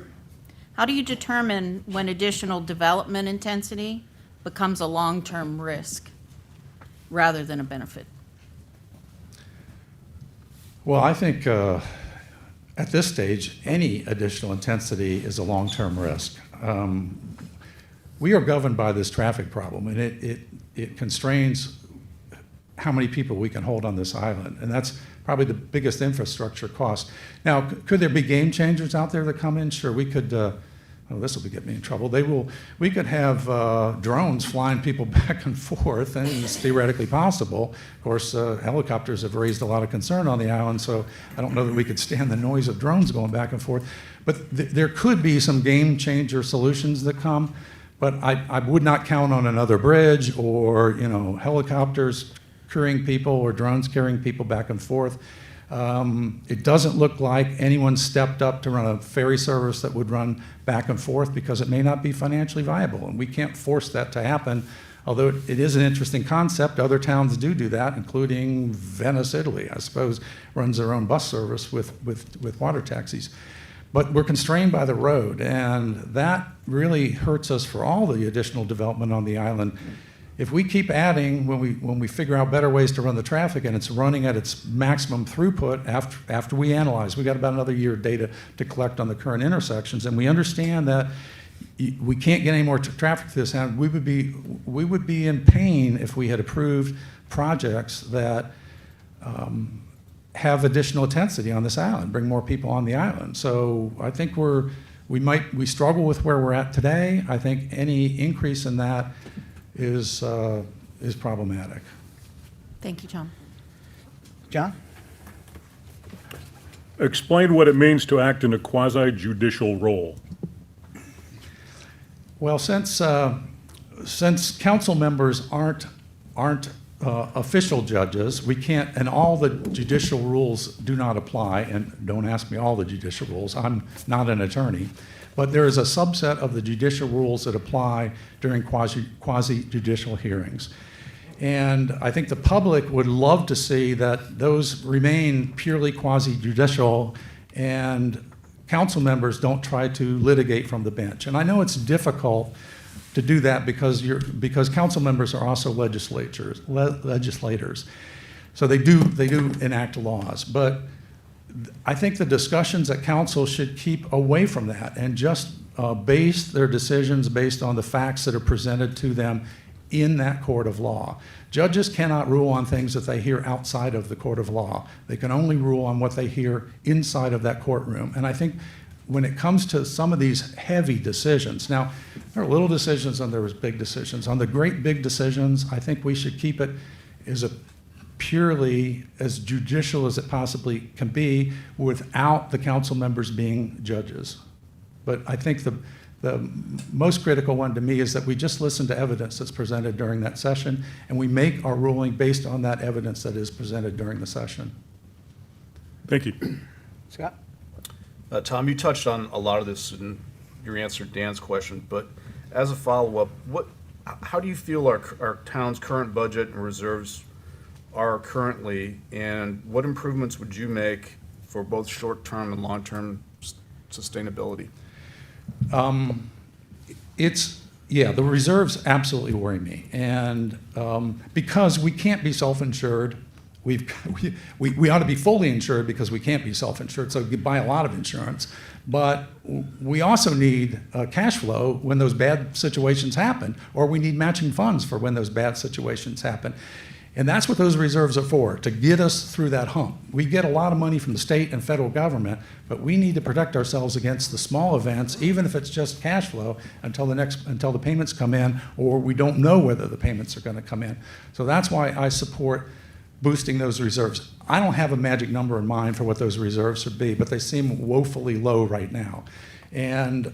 How do you determine when additional development intensity becomes a long-term risk rather than a benefit? Well, I think at this stage, any additional intensity is a long-term risk. We are governed by this traffic problem, and it constrains how many people we can hold on this island, and that's probably the biggest infrastructure cost. Now, could there be game changers out there that come in? Sure, we could. This will get me in trouble. We could have drones flying people back and forth, and it's theoretically possible. Of course, helicopters have raised a lot of concern on the island, so I don't know that we could stand the noise of drones going back and forth. But there could be some game changer solutions that come, but I would not count on another bridge or helicopters carrying people or drones carrying people back and forth. It doesn't look like anyone stepped up to run a ferry service that would run back and forth because it may not be financially viable, and we can't force that to happen. Although it is an interesting concept, other towns do that, including Venice, Italy, I suppose, runs their own bus service with water taxis. But we're constrained by the road, and that really hurts us for all the additional development on the island. If we keep adding, when we figure out better ways to run the traffic and it's running at its maximum throughput after we analyze, we got about another year of data to collect on the current intersections, and we understand that we can't get any more traffic to this island. We would be in pain if we had approved projects that have additional intensity on this island, bring more people on the island. So I think we struggle with where we're at today. I think any increase in that is problematic. Thank you, Tom. John? Explain what it means to act in a quasi-judicial role. Well, since council members aren't official judges, we can't, and all the judicial rules do not apply, and don't ask me all the judicial rules, I'm not an attorney, but there is a subset of the judicial rules that apply during quasi-judicial hearings. And I think the public would love to see that those remain purely quasi-judicial and council members don't try to litigate from the bench. And I know it's difficult to do that because council members are also legislators. So they do enact laws. But I think the discussions at council should keep away from that and just base their decisions based on the facts that are presented to them in that court of law. Judges cannot rule on things that they hear outside of the court of law. They can only rule on what they hear inside of that courtroom. And I think when it comes to some of these heavy decisions, now, there are little decisions and there was big decisions. On the great big decisions, I think we should keep it as purely as judicial as it possibly can be without the council members being judges. But I think the most critical one to me is that we just listen to evidence that's presented during that session, and we make our ruling based on that evidence that is presented during the session. Thank you. Scott? Tom, you touched on a lot of this in your answer to Dan's question, but as a follow-up, how do you feel our town's current budget and reserves are currently, and what improvements would you make for both short-term and long-term sustainability? The reserves absolutely worry me, and because we can't be self-insured, we ought to be fully insured because we can't be self-insured, so we buy a lot of insurance. But we also need cash flow when those bad situations happen, or we need matching funds for when those bad situations happen. And that's what those reserves are for, to get us through that hump. We get a lot of money from the state and federal government, but we need to protect ourselves against the small events, even if it's just cash flow, until the payments come in, or we don't know whether the payments are going to come in. So that's why I support boosting those reserves. I don't have a magic number in mind for what those reserves should be, but they seem woefully low right now. And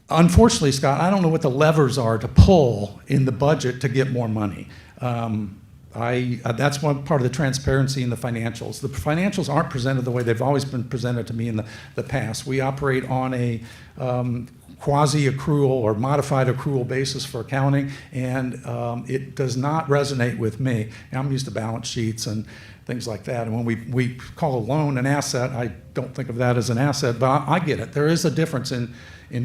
unfortunately, Scott, I don't know what the levers are to pull in the budget to get more money. That's one part of the transparency in the financials. The financials aren't presented the way they've always been presented to me in the past. We operate on a quasi-accrual or modified accrual basis for accounting, and it does not resonate with me. I'm used to balance sheets and things like that, and when we call a loan an asset, I don't think of that as an asset, but I get it. There is a difference in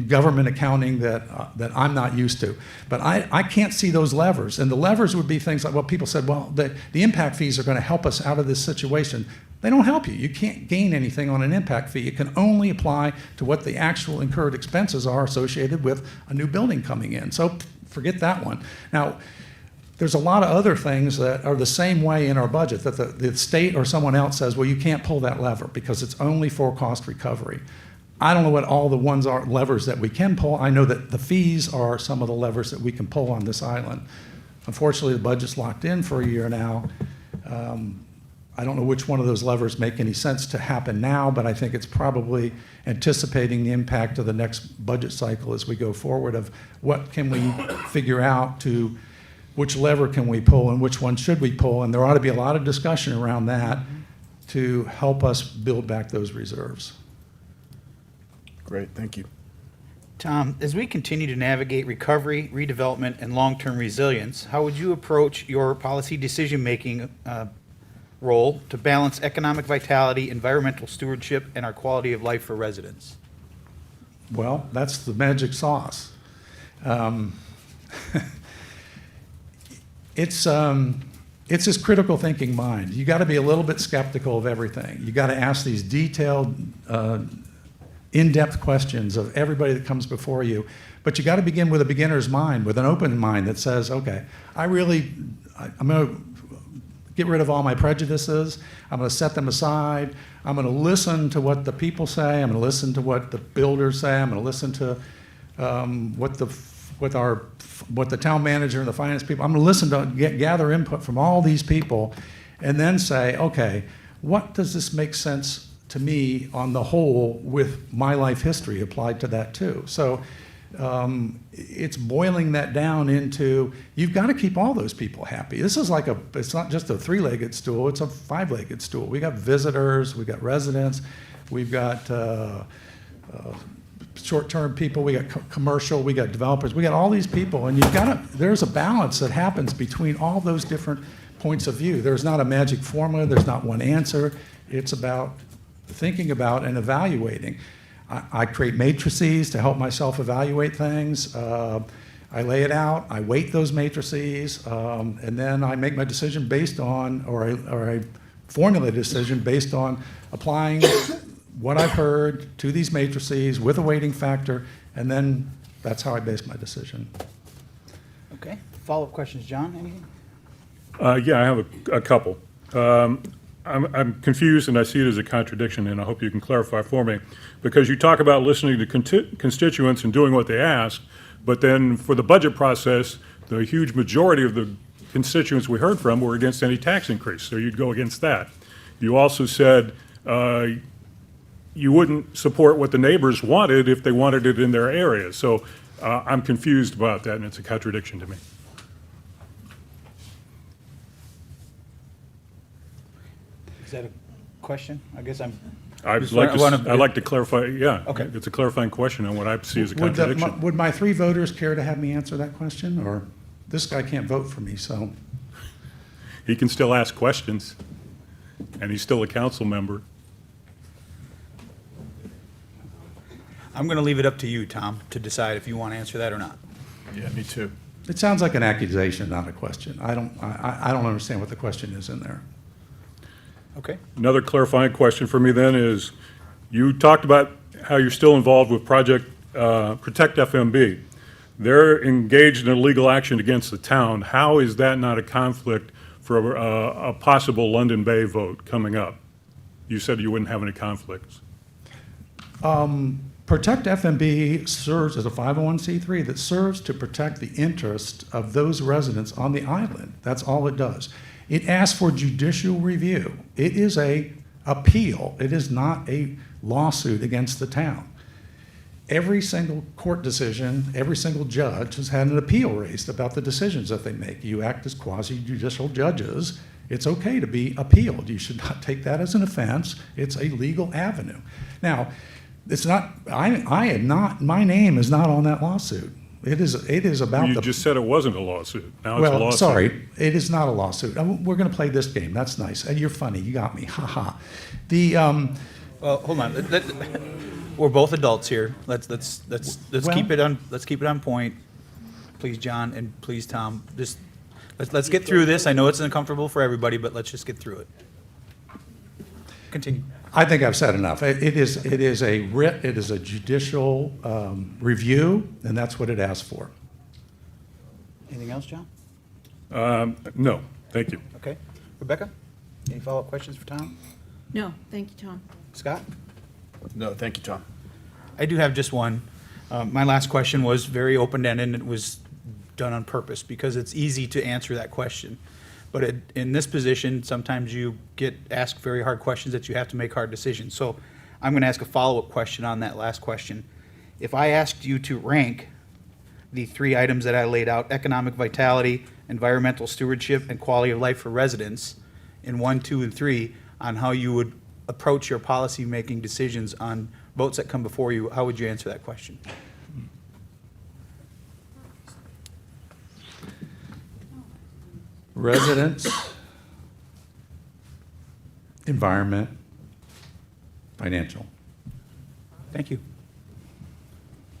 government accounting that I'm not used to. But I can't see those levers, and the levers would be things like, well, people said, well, the impact fees are going to help us out of this situation. They don't help you. You can't gain anything on an impact fee. It can only apply to what the actual incurred expenses are associated with a new building coming in. So forget that one. Now, there's a lot of other things that are the same way in our budget, that the state or someone else says, well, you can't pull that lever because it's only for cost recovery. I don't know what all the ones are, levers that we can pull. I know that the fees are some of the levers that we can pull on this island. Unfortunately, the budget's locked in for a year now. I don't know which one of those levers make any sense to happen now, but I think it's probably anticipating the impact of the next budget cycle as we go forward of what can we figure out to, which lever can we pull and which one should we pull, and there ought to be a lot of discussion around that to help us build back those reserves. Great, thank you. Tom, as we continue to navigate recovery, redevelopment, and long-term resilience, how would you approach your policy decision-making role to balance economic vitality, environmental stewardship, and our quality of life for residents? Well, that's the magic sauce. It's this critical thinking mind. You got to be a little bit skeptical of everything. You got to ask these detailed, in-depth questions of everybody that comes before you. But you got to begin with a beginner's mind, with an open mind that says, okay, I'm going to get rid of all my prejudices. I'm going to set them aside. I'm going to listen to what the people say. I'm going to listen to what the builders say. I'm going to listen to what the town manager and the finance people. I'm going to listen to gather input from all these people, and then say, okay, what does this make sense to me on the whole with my life history applied to that too? So it's boiling that down into, you've got to keep all those people happy. This is like it's not just a three-legged stool, it's a five-legged stool. We got visitors, we got residents, we've got short-term people, we got commercial, we got developers, we got all these people, and there's a balance that happens between all those different points of view. There's not a magic formula, there's not one answer. It's about thinking about and evaluating. I create matrices to help myself evaluate things. I lay it out, I weight those matrices, and then I make my decision based on, or I formulate a decision based on applying what I've heard to these matrices with a weighting factor, and then that's how I base my decision. Okay, follow-up questions, John, anything? Yeah, I have a couple. I'm confused, and I see it as a contradiction, and I hope you can clarify for me, because you talk about listening to constituents and doing what they ask, but then for the budget process, the huge majority of the constituents we heard from were against any tax increase, so you'd go against that. You also said you wouldn't support what the neighbors wanted if they wanted it in their area, so I'm confused about that, and it's a contradiction to me. Is that a question? I guess I'd like to clarify, yeah. Okay. It's a clarifying question on what I see as a contradiction. Would my three voters care to have me answer that question, or this guy can't vote for me, so? He can still ask questions, and he's still a council member. I'm going to leave it up to you, Tom, to decide if you want to answer that or not. Yeah, me too. It sounds like an accusation, not a question. I don't understand what the question is in there. Okay. Another clarifying question for me then is, you talked about how you're still involved with Project Protect FMB. They're engaged in a legal action against the town. How is that not a conflict for a possible London Bay vote coming up? You said you wouldn't have any conflicts. Protect FMB serves as a 501c3 that serves to protect the interest of those residents on the island. That's all it does. It asks for judicial review. It is a appeal. It is not a lawsuit against the town. Every single court decision, every single judge has had an appeal raised about the decisions that they make. You act as quasi-judicial judges. It's okay to be appealed. You should not take that as an offense. It's a legal avenue. Now, it's not, I am not, my name is not on that lawsuit. It is about You the. just said it wasn't a lawsuit. Now it's a Well, lawsuit. sorry, it is not a lawsuit. We're going to play this game. That's nice. And you're funny. You got me. Ha ha. Well, hold on. We're both adults here. Let's Well- keep it on point. Please, John, and please, Tom. Just let's get through this. I know it's uncomfortable for everybody, but let's just get through it. Continue. I think I've said enough. It is a writ. It is a judicial review, and that's what it asks for. Anything else, John? No, thank you. Okay. Rebecca, any follow-up questions for Tom? No, thank you, Tom. Scott? No, thank you, Tom. I do have just one. My last question was very open-ended, and it was done on purpose because it's easy to answer that question. But in this position, sometimes you get asked very hard questions that you have to make hard decisions. So I'm going to ask a follow-up question on that last question. If I asked you to rank the 3 items that I laid out, economic vitality, environmental stewardship, and quality of life for residents, in 1, 2, and 3, on how you would approach your policy-making decisions on votes that come before you, how would you answer that question? Residents, environment, financial. Thank you.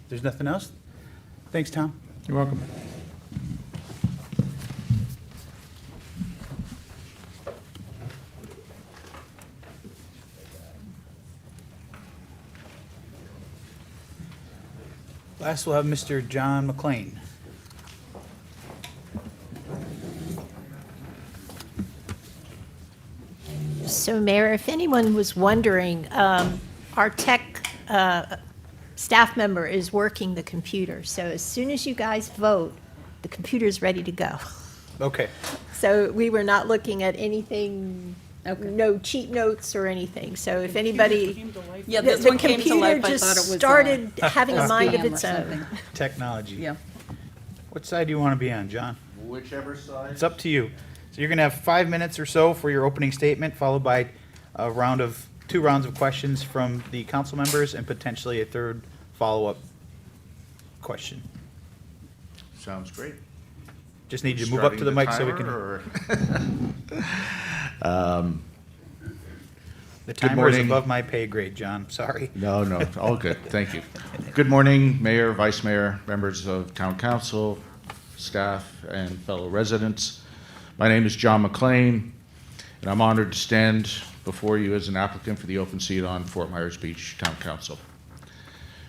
There's nothing else? Thanks, Tom. You're welcome. Last, we'll have Mr. John McLean. So, Mayor, if anyone was wondering, our tech staff member is working the computer. So as soon as you guys vote, the computer's ready to go. Okay. So we were not looking at anything, no cheat notes or anything. So if anybody, Yeah, the this one came to computer life. I just thought it was started having a mind of spam or its own. something. Technology. Yeah. What side do you want to be on, John? Whichever side. It's up to you. So you're going to have 5 minutes or so for your opening statement, followed by two rounds of questions from the council members and potentially a third follow-up question. Sounds great. Just need you to move up to the mic so we can. The timer is morning. above my pay grade, John. Sorry. No, all good, thank you. Good morning, Mayor, Vice Mayor, members of Town Council, staff, and fellow residents. My name is John McLean, and I'm honored to stand before you as an applicant for the open seat on Fort Myers Beach Town Council.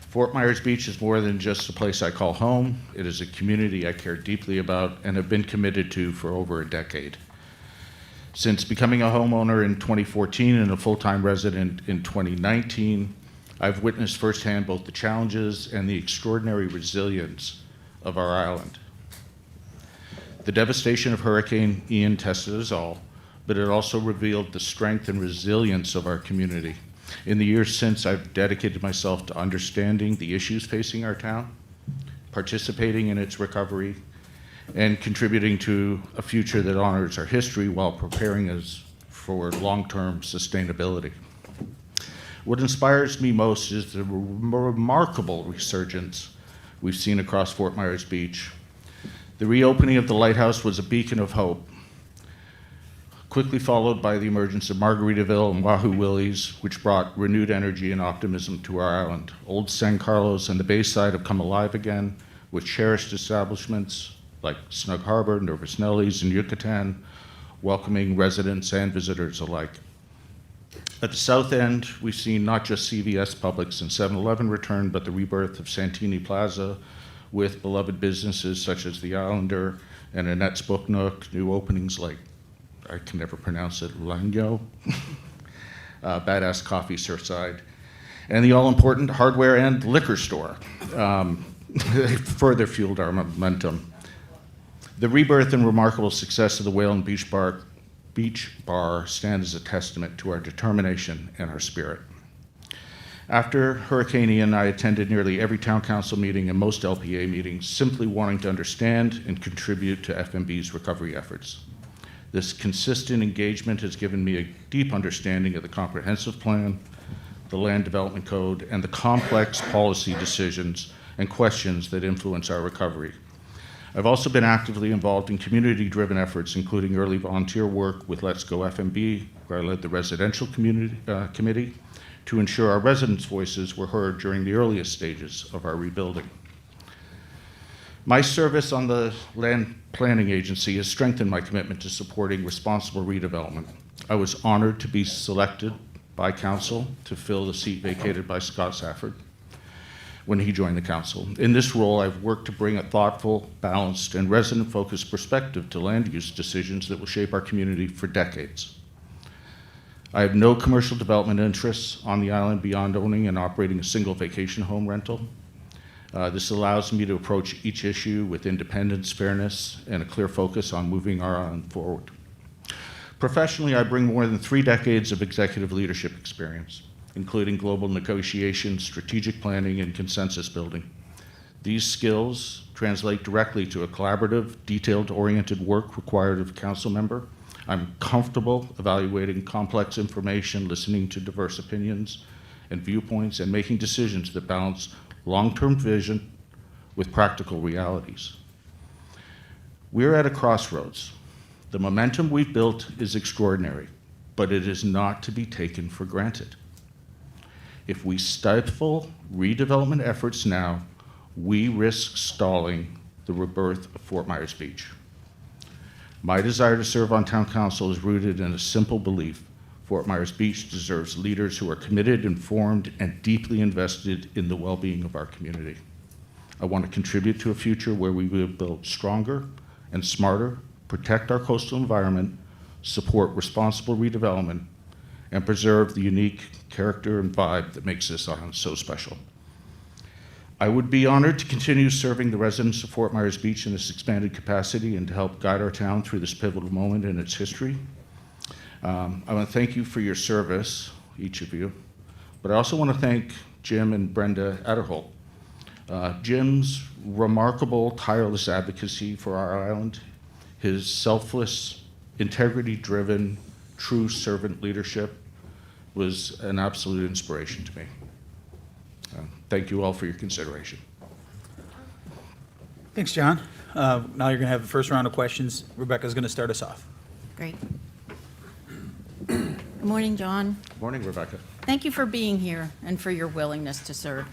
Fort Myers Beach is more than just a place I call home. It is a community I care deeply about and have been committed to for over a decade. Since becoming a homeowner in 2014 and a full-time resident in 2019, I've witnessed firsthand both the challenges and the extraordinary resilience of our island. The devastation of Hurricane Ian tested us all, but it also revealed the strength and resilience of our community. In the years since, I've dedicated myself to understanding the issues facing our town, participating in its recovery, and contributing to a future that honors our history while preparing us for long-term sustainability. What inspires me most is the remarkable resurgence we've seen across Fort Myers Beach. The reopening of the lighthouse was a beacon of hope, quickly followed by the emergence of Margaritaville and Wahoo Willie's, which brought renewed energy and optimism to our island. Old San Carlos and the Bayside have come alive again with cherished establishments like Snug Harbor, Nervous Nellies, and Yucatan, welcoming residents and visitors alike. At the south end, we've seen not just CVS, Publix, and 7-Eleven return, but the rebirth of Santini Plaza with beloved businesses such as The Islander and Annette's Book Nook, new openings like, I can never pronounce it, Lango, Badass Coffee Surfside, and the all-important hardware and liquor store. They further fueled our momentum. The rebirth and remarkable success of the Whale and Beach Bar Beach Bar stand as a testament to our determination and our spirit. After Hurricane Ian, I attended nearly every town council meeting and most LPA meetings, simply wanting to understand and contribute to FMB's recovery efforts. This consistent engagement has given me a deep understanding of the comprehensive plan, the land development code, and the complex policy decisions and questions that influence our recovery. I've also been actively involved in community-driven efforts, including early volunteer work with Let's Go FMB, where I led the residential community committee, to ensure our residents' voices were heard during the earliest stages of our rebuilding. My service on the Land Planning Agency has strengthened my commitment to supporting responsible redevelopment. I was honored to be selected by council to fill the seat vacated by Scott Safford when he joined the council. In this role, I've worked to bring a thoughtful, balanced, and resident-focused perspective to land use decisions that will shape our community for decades. I have no commercial development interests on the island beyond owning and operating a single vacation home rental. This allows me to approach each issue with independence, fairness, and a clear focus on moving our island forward. Professionally, I bring more than 3 decades of executive leadership experience, including global negotiation, strategic planning, and consensus building. These skills translate directly to a collaborative, detailed-oriented work required of a council member. I'm comfortable evaluating complex information, listening to diverse opinions and viewpoints, and making decisions that balance long-term vision with practical realities. We're at a crossroads. The momentum we've built is extraordinary, but it is not to be taken for granted. If we stifle redevelopment efforts now, we risk stalling the rebirth of Fort Myers Beach. My desire to serve on town council is rooted in a simple belief: Fort Myers Beach deserves leaders who are committed, informed, and deeply invested in the well-being of our community. I want to contribute to a future where we will build stronger and smarter, protect our coastal environment, support responsible redevelopment, and preserve the unique character and vibe that makes this island so special. I would be honored to continue serving the residents of Fort Myers Beach in this expanded capacity and to help guide our town through this pivotal moment in its history. I want to thank you for your service, each of you, but I also want to thank Jim and Brenda Adderholt. Jim's remarkable, tireless advocacy for our island, his selfless, integrity-driven, true servant leadership was an absolute inspiration to me. Thank you all for your consideration. Thanks, John. Now you're going to have the first round of questions. Rebecca's going to start us off. Great. Good morning, John. Good morning, Rebecca. Thank you for being here and for your willingness to serve.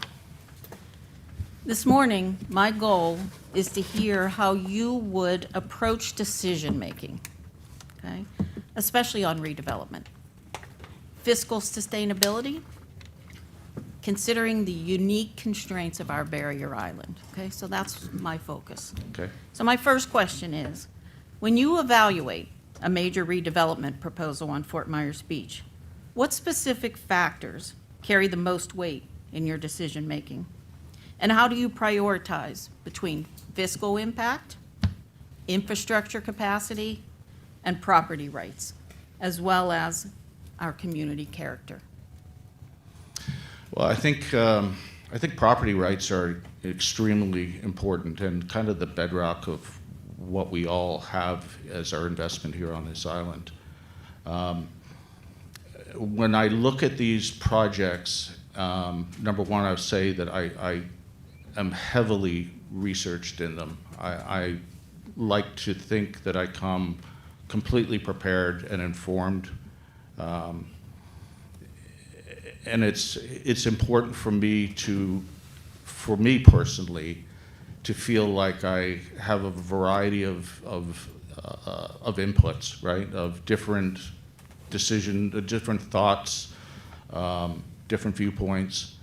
This morning, my goal is to hear how you would approach decision-making, okay, especially on redevelopment. Fiscal sustainability, considering the unique constraints of our barrier island, okay? So that's my focus. Okay. So my first question is, when you evaluate a major redevelopment proposal on Fort Myers Beach, what specific factors carry the most weight in your decision-making? And how do you prioritize between fiscal impact, infrastructure capacity, and property rights, as well as our community character? Well, I think property rights are extremely important and kind of the bedrock of what we all have as our investment here on this island. When I look at these projects, number one, I would say that I am heavily researched in them. I like to think that I come completely prepared and informed. And it's important for me personally, to feel like I have a variety of inputs, right? Of different different thoughts, different viewpoints.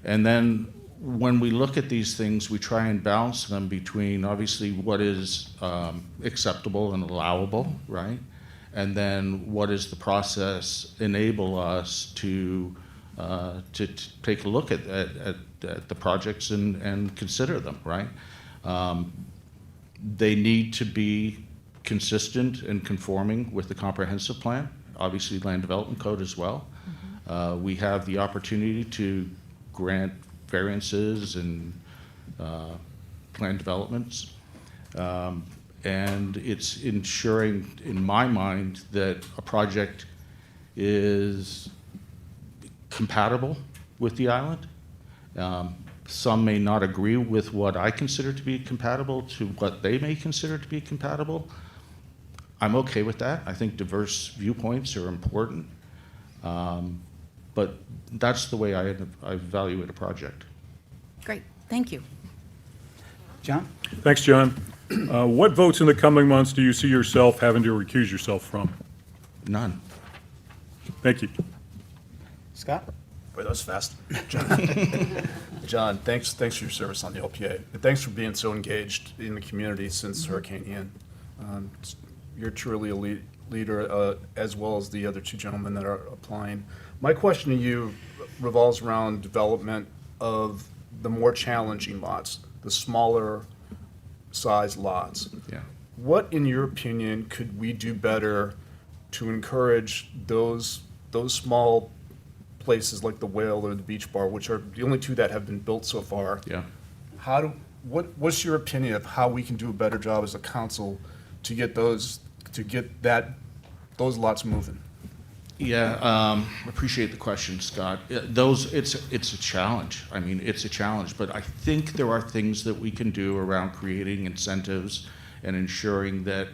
And then when we look at these things, we try and balance them between obviously what is acceptable and allowable, right? And then what does the process enable us to take a look at the projects and consider them, right? They need to be consistent and conforming with the comprehensive plan, obviously land development code as well. We have the opportunity to grant variances and plan developments. And it's ensuring, in my mind, that a project is compatible with the island. Some may not agree with what I consider to be compatible to what they may consider to be compatible. I'm okay with that. I think diverse viewpoints are important. But that's the way I evaluate a project. Great, thank you. John? Thanks, John. What votes in the coming months do you see yourself having to recuse yourself from? None. Thank you. Scott? Boy, that was fast. John, thanks for your service on the LPA. And thanks for being so engaged in the community since Hurricane Ian. You're truly a leader, as well as the other two gentlemen that are applying. My question to you revolves around development of the more challenging lots, the smaller size lots. Yeah. What, in your opinion, could we do better to encourage those small places like the Whale or the Beach Bar, which are the only two that have been built so far? Yeah. What's your opinion of how we can do a better job as a council to get those lots moving? Yeah, appreciate the question, Scott. It's a challenge. I mean, it's a challenge, but I think there are things that we can do around creating incentives and ensuring that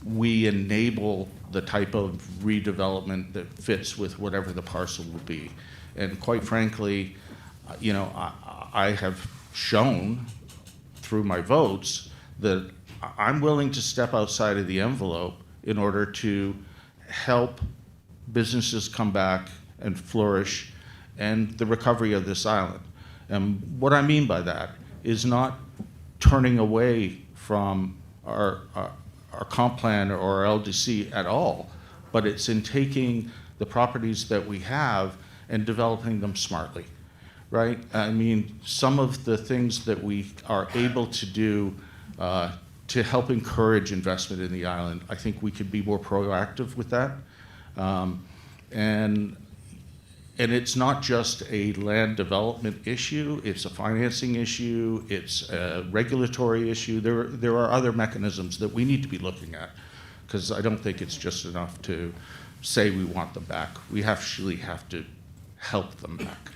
we enable the type of redevelopment that fits with whatever the parcel will be. And quite frankly, you know, I have shown through my votes that I'm willing to step outside of the envelope in order to help businesses come back and flourish and the recovery of this island. And what I mean by that is not turning away from our comp plan or our LDC at all, but it's in taking the properties that we have and developing them smartly, right? I mean, some of the things that we are able to do to help encourage investment in the island, I think we could be more proactive with that. And it's not just a land development issue, it's a financing issue, it's a regulatory issue. There are other mechanisms that we need to be looking at, because I don't think it's just enough to say we want them back. We actually have to help them back.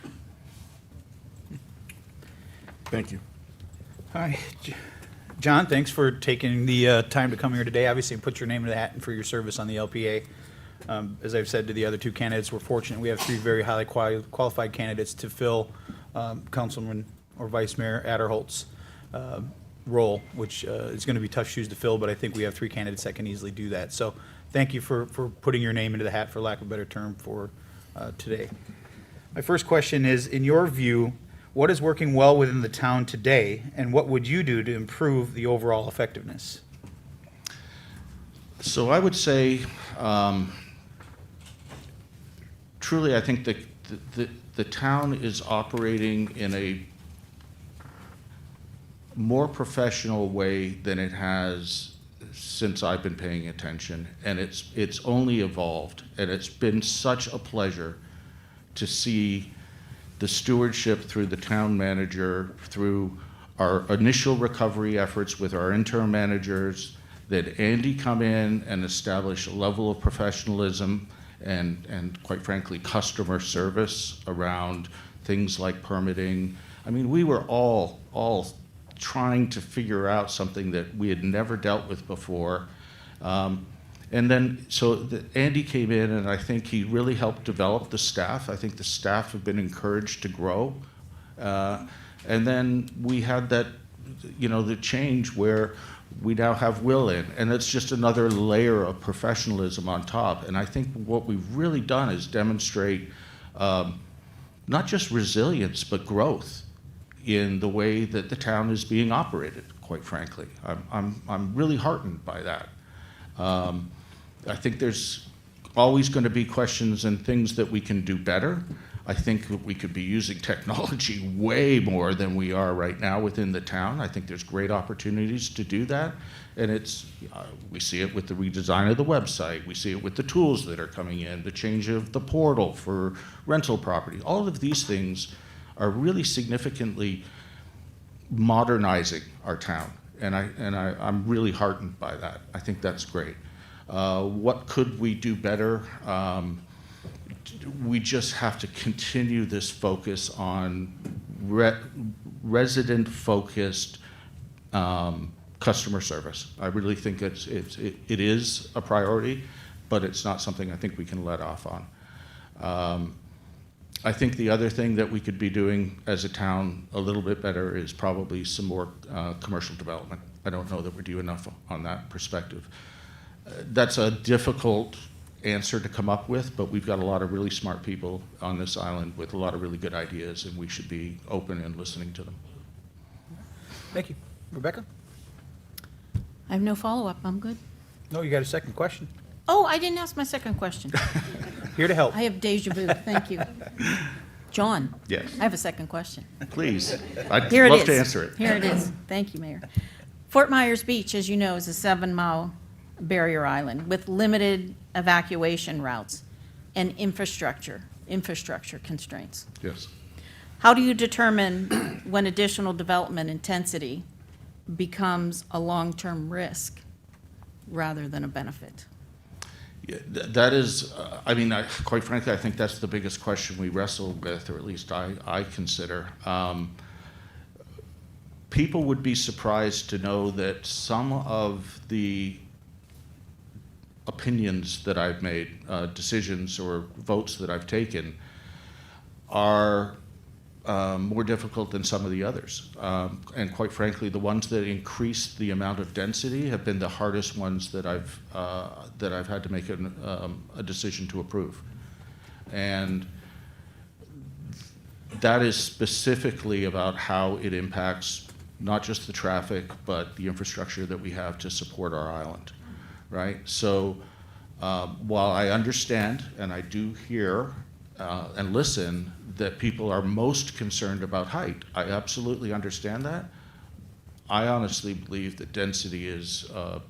Thank you. Hi, John, thanks for taking the time to come here today. Obviously, put your name in the hat and for your service on the LPA. As I've said to the other two candidates, we're fortunate we have three very highly qualified candidates to fill Councilman or Vice Mayor Adderholt's role, which is going to be tough shoes to fill, but I think we have three candidates that can easily do that. So thank you for putting your name into the hat, for lack of a better term, for today. My first question is, in your view, what is working well within the town today, and what would you do to improve the overall effectiveness? So I would say, truly, I think that the town is operating in a more professional way than it has since I've been paying attention, and it's only evolved, and it's been such a pleasure to see the stewardship through the town manager, through our initial recovery efforts with our interim managers, that Andy come in and establish a level of professionalism and quite frankly, customer service around things like permitting. I mean, we were all trying to figure out something that we had never dealt with before. And then, Andy came in, and I think he really helped develop the staff. I think the staff have been encouraged to grow. And then we had that, the change where we now have Will in, and it's just another layer of professionalism on top. And I think what we've really done is demonstrate not just resilience, but growth in the way that the town is being operated, quite frankly. I'm really heartened by that. I think there's always going to be questions and things that we can do better. I think that we could be using technology way more than we are right now within the town. I think there's great opportunities to do that. And we see it with the redesign of the website. We see it with the tools that are coming in, the change of the portal for rental property. All of these things are really significantly modernizing our town. And I'm really heartened by that. I think that's great. What could we do better? We just have to continue this focus on resident-focused customer service. I really think it is a priority, but it's not something I think we can let off on. I think the other thing that we could be doing as a town a little bit better is probably some more commercial development. I don't know that we're doing enough on that perspective. That's a difficult answer to come up with, but we've got a lot of really smart people on this island with a lot of really good ideas, and we should be open and listening to them. Thank you. Rebecca? I have no follow-up. I'm good. No, you got a second question. Oh, I didn't ask my second question. Here to help. I have deja vu. Thank you. John? Yes. I have a second question. Please. I'd Here it love is. to answer it. Here it is. Thank you, Mayor. Fort Myers Beach, as you know, is a 7-mile barrier island with limited evacuation routes and infrastructure constraints. Yes. How do you determine when additional development intensity becomes a long-term risk rather than a benefit? Yeah, that is, quite frankly, I think that's the biggest question we wrestle with, or at least I consider. People would be surprised to know that some of the opinions that I've made, decisions or votes that I've taken, are more difficult than some of the others. And quite frankly, the ones that increase the amount of density have been the hardest ones that I've had to make a decision to approve. And that is specifically about how it impacts not just the traffic, but the infrastructure that we have to support our island, right? So while I understand, and I do hear and listen, that people are most concerned about height, I absolutely understand that. I honestly believe that density is a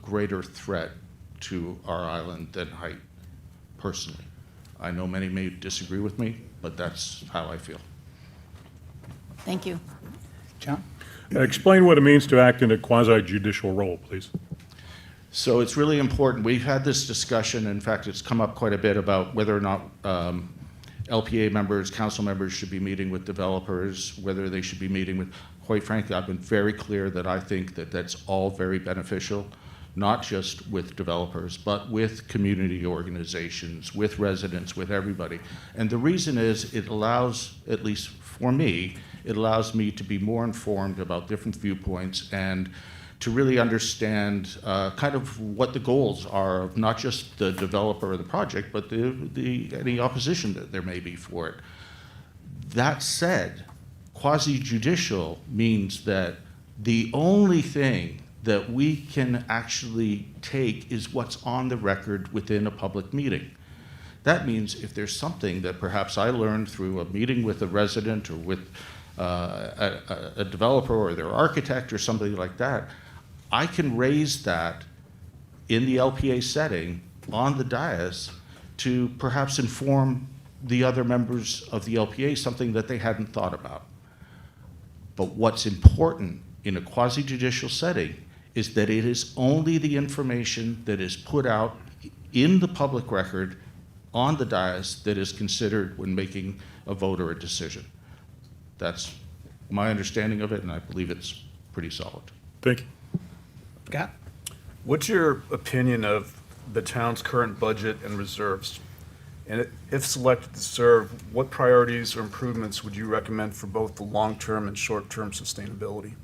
greater threat to our island than height, personally. I know many may disagree with me, but that's how I feel. Thank you. John? Explain what it means to act in a quasi-judicial role, please. So it's really important. We've had this discussion. In fact, it's come up quite a bit about whether or not LPA members, council members should be meeting with developers, whether they should be meeting with, quite frankly, I've been very clear that I think that that's all very beneficial, not just with developers, but with community organizations, with residents, with everybody. And the reason is it allows, at least for me, it allows me to be more informed about different viewpoints and to really understand kind of what the goals are of not just the developer of the project, but any opposition that there may be for it. That said, quasi-judicial means that the only thing that we can actually take is what's on the record within a public meeting. That means if there's something that perhaps I learned through a meeting with a resident or with a developer or their architect or somebody like that, I can raise that in the LPA setting on the dais to perhaps inform the other members of the LPA something that they hadn't thought about. But what's important in a quasi-judicial setting is that it is only the information that is put out in the public record on the dais that is considered when making a vote or a decision. That's my understanding of it, and I believe it's pretty solid. Thank you. Scott? What's your opinion of the town's current budget and reserves? And if selected to serve, what priorities or improvements would you recommend for both the long-term and short-term sustainability?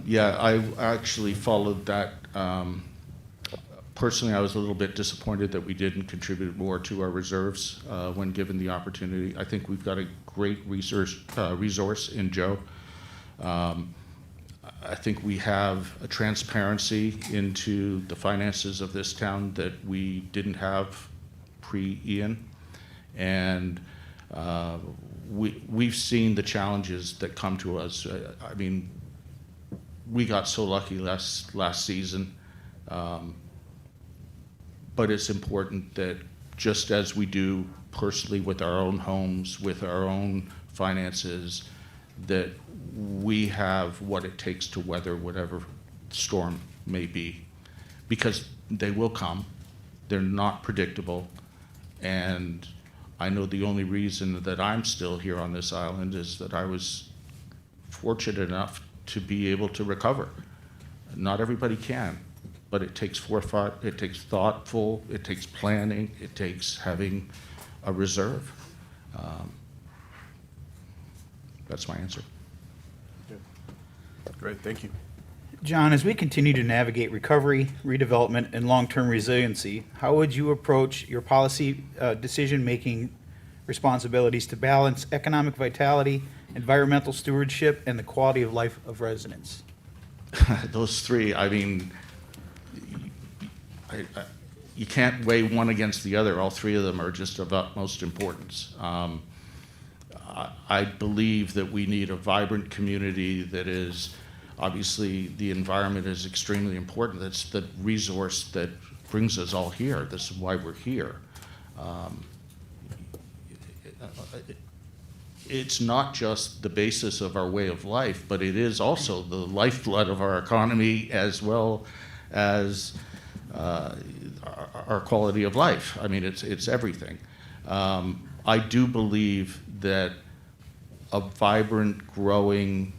Yeah, I actually followed that. Personally, I was a little bit disappointed that we didn't contribute more to our reserves when given the opportunity. I think we've got a great resource in Joe. I think we have a transparency into the finances of this town that we didn't have pre-Ian. And we've seen the challenges that come to us. I mean, we got so lucky last season, but it's important that just as we do personally with our own homes, with our own finances, that we have what it takes to weather whatever storm may be, because they will come. They're not predictable, and I know the only reason that I'm still here on this island is that I was fortunate enough to be able to recover. Not everybody can, but it takes forethought, it takes thoughtful, it takes planning, it takes having a reserve. That's my answer. Great, thank you. John, as we continue to navigate recovery, redevelopment, and long-term resiliency, how would you approach your policy decision-making responsibilities to balance economic vitality, environmental stewardship, and the quality of life of residents? Those three, I mean, you can't weigh one against the other. All three of them are just of utmost importance. I believe that we need a vibrant community that is, obviously, the environment is extremely important. That's the resource that brings us all here. This is why we're here. It's not just the basis of our way of life, but it is also the lifeblood of our economy as well as our quality of life. I mean, it's everything. I do believe that a vibrant, growing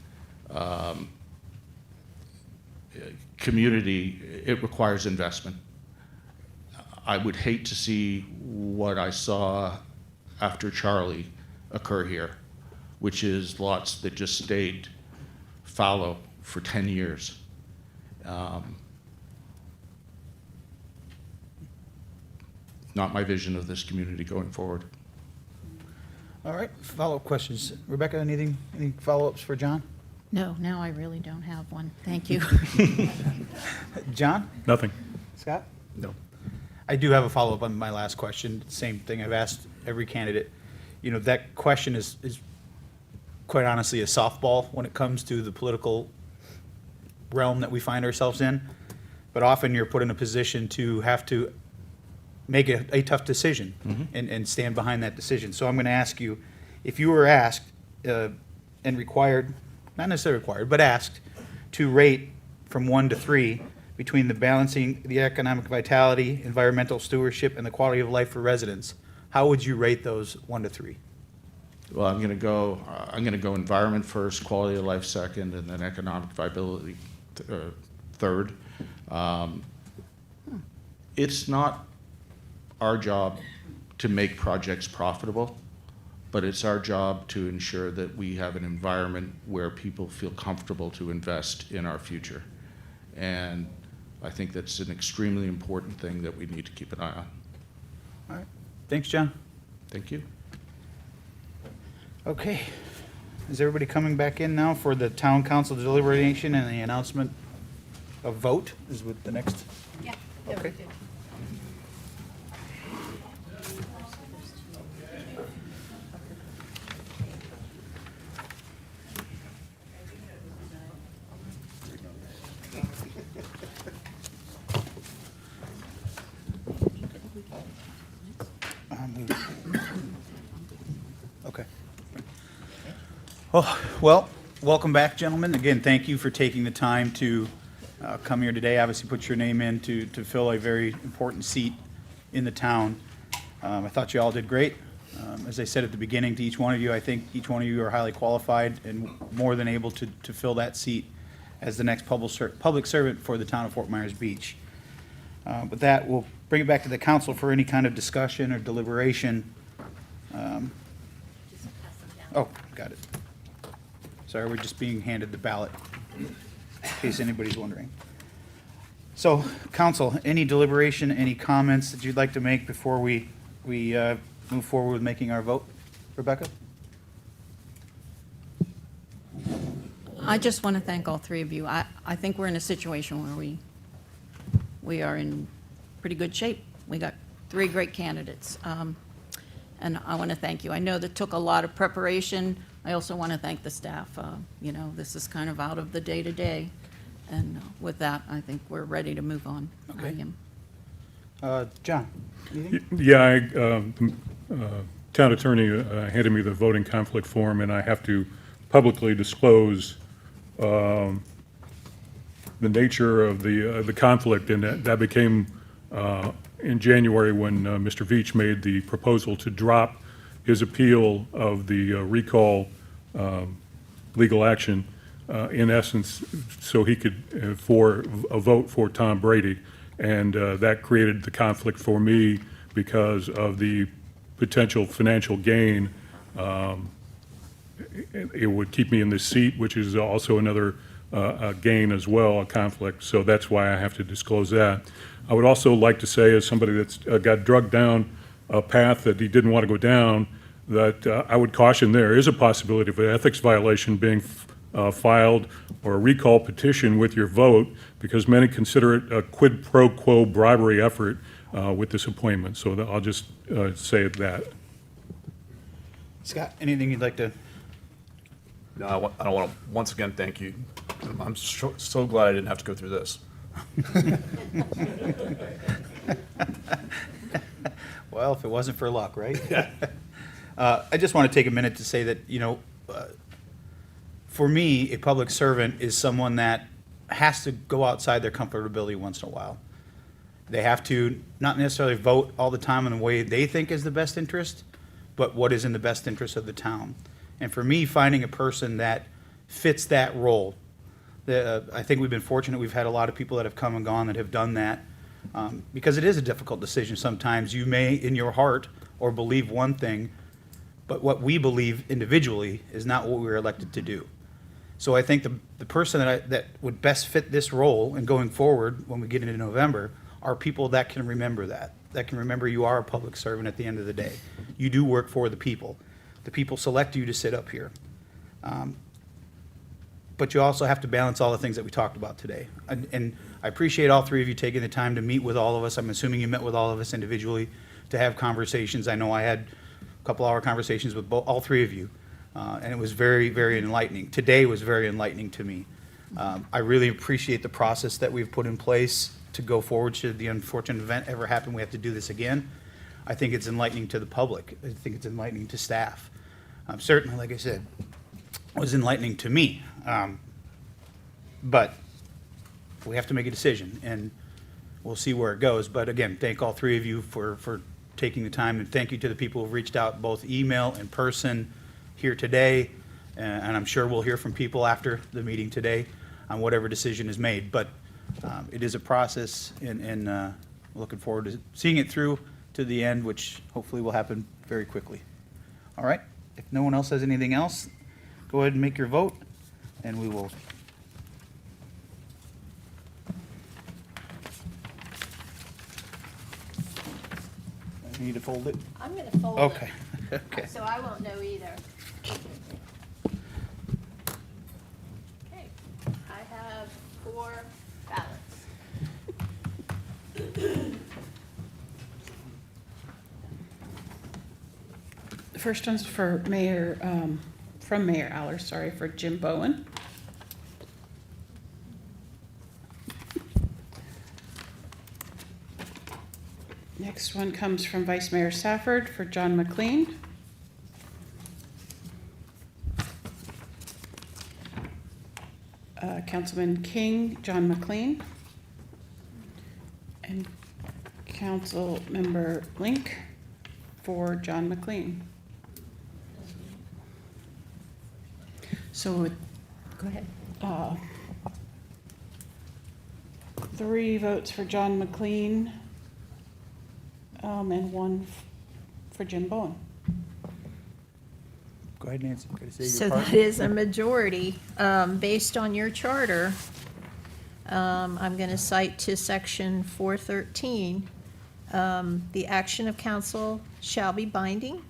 community, it requires investment. I would hate to see what I saw after Charlie occur here, which is lots that just stayed fallow for 10 years. Not my vision of this community going forward. All right, follow-up questions. Rebecca, any follow-ups for John? No, now I really don't have one. Thank you. John? Nothing. Scott? No. I do have a follow-up on my last question. Same thing I've asked every candidate. You know, that question is quite honestly a softball when it comes to the political realm that we find ourselves in. But often you're put in a position to have to make a tough decision and stand behind that decision. So I'm going to ask you, if you were asked and required, not necessarily required, but asked to rate from 1 to 3 between the balancing the economic vitality, environmental stewardship, and the quality of life for residents, how would you rate those 1 to 3? Well, I'm going to go environment first, quality of life second, and then economic viability third. It's not our job to make projects profitable, but it's our job to ensure that we have an environment where people feel comfortable to invest in our future. And I think that's an extremely important thing that we need to keep an eye on. All right. Thanks, John. Thank you. Okay. Is everybody coming back in now for the town council deliberation and the announcement of vote? Is with the next? Yeah. Okay. Okay. Oh, well, welcome back, gentlemen. Again, thank you for taking the time to come here today. Obviously, put your name in to fill a very important seat in the town. I thought you all did great. As I said at the beginning to each one of you, I think each one of you are highly qualified and more than able to fill that seat as the next public servant for the town of Fort Myers Beach. With that, we'll bring it back to the council for any kind of discussion or deliberation. Oh, got it. Sorry, we're just being handed the ballot, in case anybody's wondering. So, council, any deliberation, any comments that you'd like to make before we move forward with making our vote? Rebecca? I just want to thank all three of you. I think we're in a situation where we are in pretty good shape. We got three great candidates. and I want to thank you. I know that took a lot of preparation. I also want to thank the staff. You know, this is kind of out of the day-to-day, and with that, I think we're ready to move on. I Okay. am. John? anything? Yeah, town attorney handed me the voting conflict form, and I have to publicly disclose the nature of the conflict, and that became in January when Mr. Veach made the proposal to drop his appeal of the recall legal action, in essence, so he could, for a vote for Tom Brady. And that created the conflict for me because of the potential financial gain. It would keep me in this seat, which is also another a gain as well, a conflict. So that's why I have to disclose that. I would also like to say, as somebody that's got drugged down a path that he didn't want to go down, that I would caution there is a possibility of an ethics violation being filed or a recall petition with your vote, because many consider it a quid pro quo bribery effort with this appointment. So I'll just say that. Scott, anything you'd like to? No, I don't want to, once again, thank you. I'm so glad I didn't have to go through this. Well, if it wasn't for luck, right? I just want to take a minute to say that, for me, a public servant is someone that has to go outside their comfortability once in a while. They have to not necessarily vote all the time in the way they think is the best interest, but what is in the best interest of the town. And for me, finding a person that fits that role, I think we've been fortunate. We've had a lot of people that have come and gone that have done that, because it is a difficult decision. Sometimes you may, in your heart, or believe one thing, but what we believe individually is not what we were elected to do. So I think the person that would best fit this role and going forward when we get into November are people that can remember that can remember you are a public servant at the end of the day. You do work for the people. The people select you to sit up here. But you also have to balance all the things that we talked about today. And I appreciate all three of you taking the time to meet with all of us. I'm assuming you met with all of us individually to have conversations. I know I had a couple hour conversations with all three of you, and it was very, very enlightening. Today was very enlightening to me. I really appreciate the process that we've put in place to go forward should the unfortunate event ever happen. We have to do this again. I think it's enlightening to the public. I think it's enlightening to staff. Certainly, like I said, it was enlightening to me. But we have to make a decision, and we'll see where it goes. But again, thank all three of you for taking the time, and thank you to the people who've reached out, both email and person here today. And I'm sure we'll hear from people after the meeting today on whatever decision is made. But it is a process, and looking forward to seeing it through to the end, which hopefully will happen very quickly. All right, if no one else has anything else, go ahead and make your vote, and we will. I need to fold it? I'm going to fold it. Okay, okay. So I won't know either. Okay, I have 4 ballots. The first one's for Mayor, from Mayor Aller, sorry, for Jim Bowen. Next one comes from Vice Mayor Safford for John McLean. Councilman King, John McLean. And Councilmember Link for John McLean. So Go ahead. 3 votes for John McLean, and 1 for Jim Bowen. Go ahead, Nancy. Got to say So your part. that is a majority. Based on your charter, I'm going to cite to section 413, the action of council shall be binding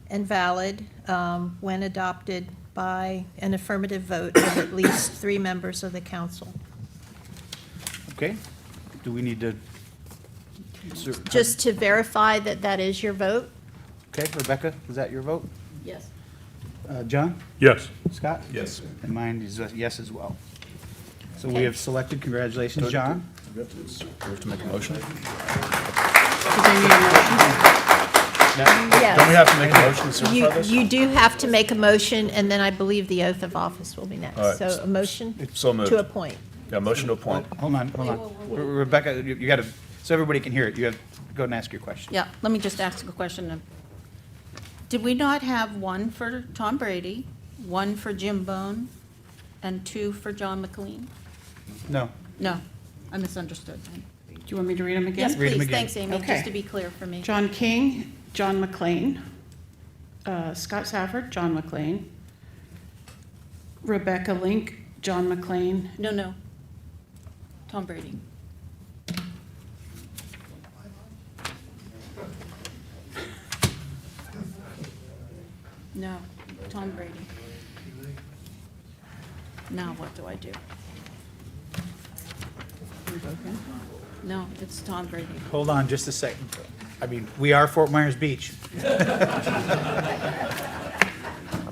and valid when adopted by an affirmative vote of at least 3 members of the council. Okay, do we need to? Just to verify that that is your vote? Okay, Rebecca, is that your vote? Yes. John? Yes. Scott? Yes. And mine is a yes as well. So we have selected, congratulations, John. We have to make a motion? Do they need a motion? Yes. Don't we have to make a motion to certify You, this? you do have to make a motion, and then I believe the oath of office will be next. All right. So a motion So moved. to appoint. Yeah, motion to appoint. Hold on. Rebecca, you got to, so everybody can hear it, you have, go and ask your question. Yeah, let me just ask a question. Did we not have one for Tom Brady, one for Jim Bone, and two for John McLean? No. No, I misunderstood. Do you want me to read them again? Yes, Read 'em please, again. thanks, Amy, Okay. just to be clear for me. John King, John McLean, Scott Safford, John McLean, Rebecca Link, John McLean, No, Tom Brady. No, Tom Brady. Now what do I do? No, it's Tom Brady. Hold on just a second. I mean, we are Fort Myers Beach.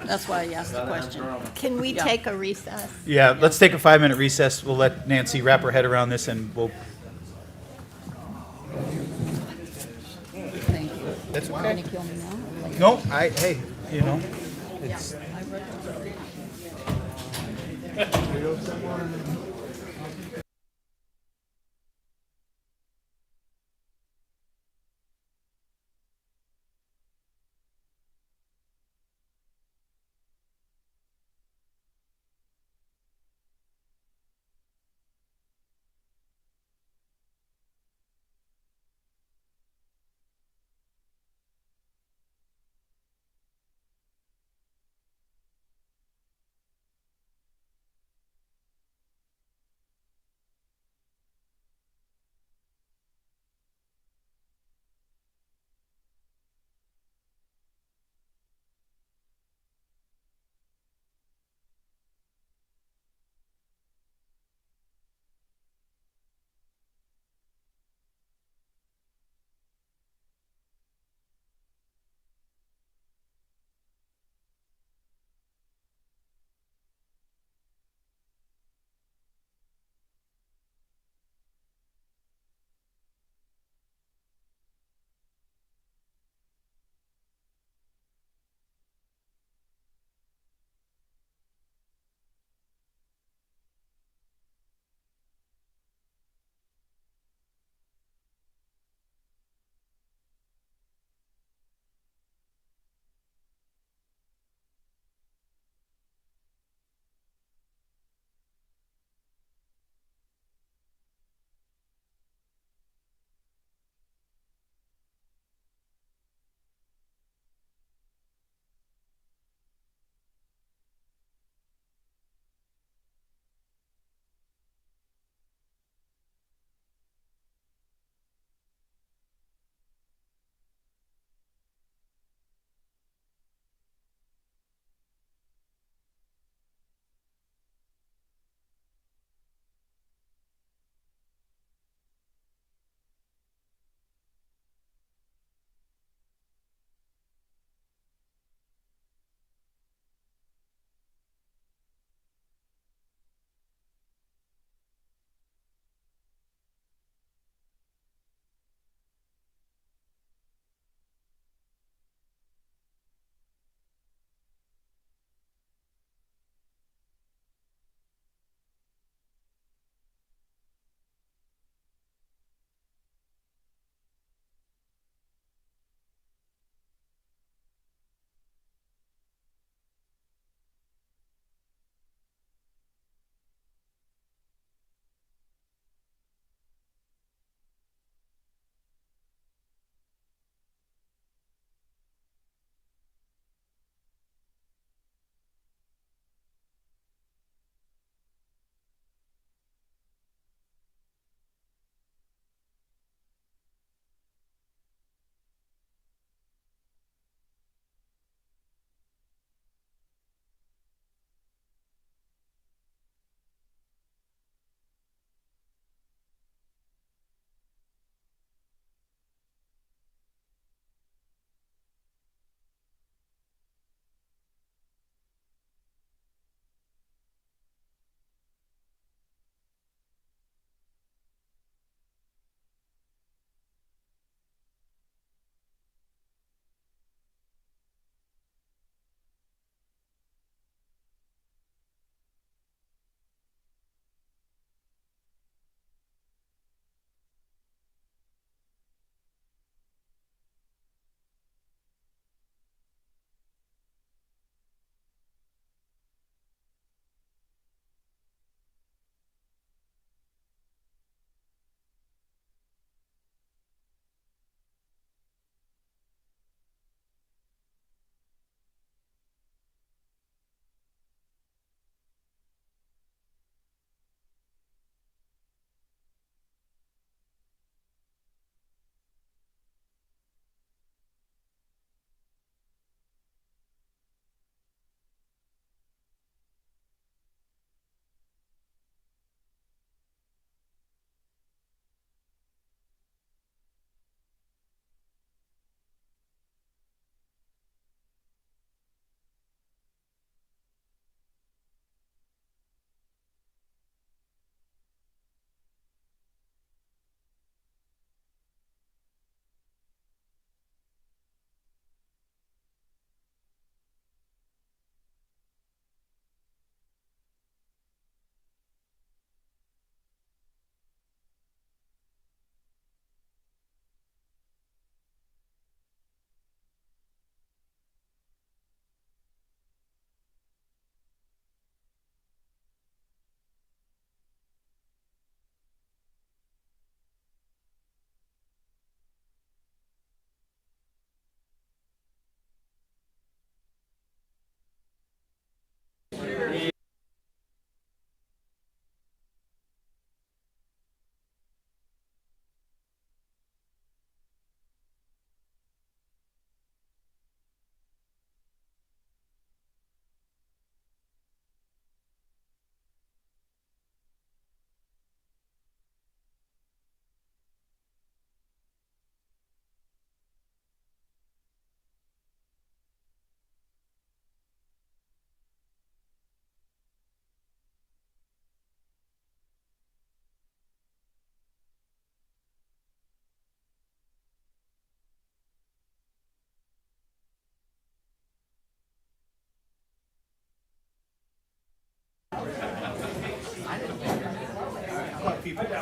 That's why I asked the question. Can we Yeah. take a recess? Yeah, let's take a 5-minute recess. We'll let Nancy wrap her head around this and we'll, Thank you. that's Want okay. to kill me now? No, hey, you know, it's, I read the-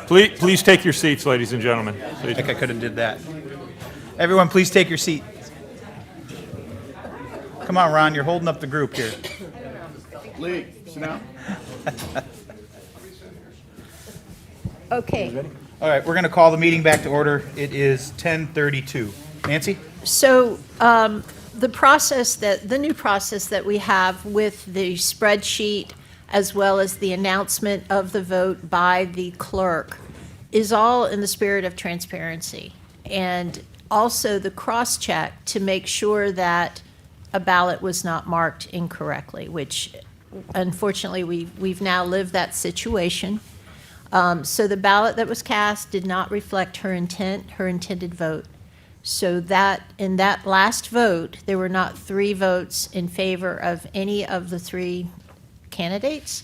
Please take your seats, ladies and gentlemen. I think I could have did that. Everyone, please take your seat. Come on, Ron, you're holding up the group here. Lee, sit down. Okay, All right, we're going to call the meeting back to order. It is 10:32. Nancy? so the new process that we have with the spreadsheet as well as the announcement of the vote by the clerk is all in the spirit of transparency. And also the cross-check to make sure that a ballot was not marked incorrectly, which unfortunately we've now lived that situation. So the ballot that was cast did not reflect her intent, her intended vote. So that, in that last vote, there were not 3 votes in favor of any of the 3 candidates.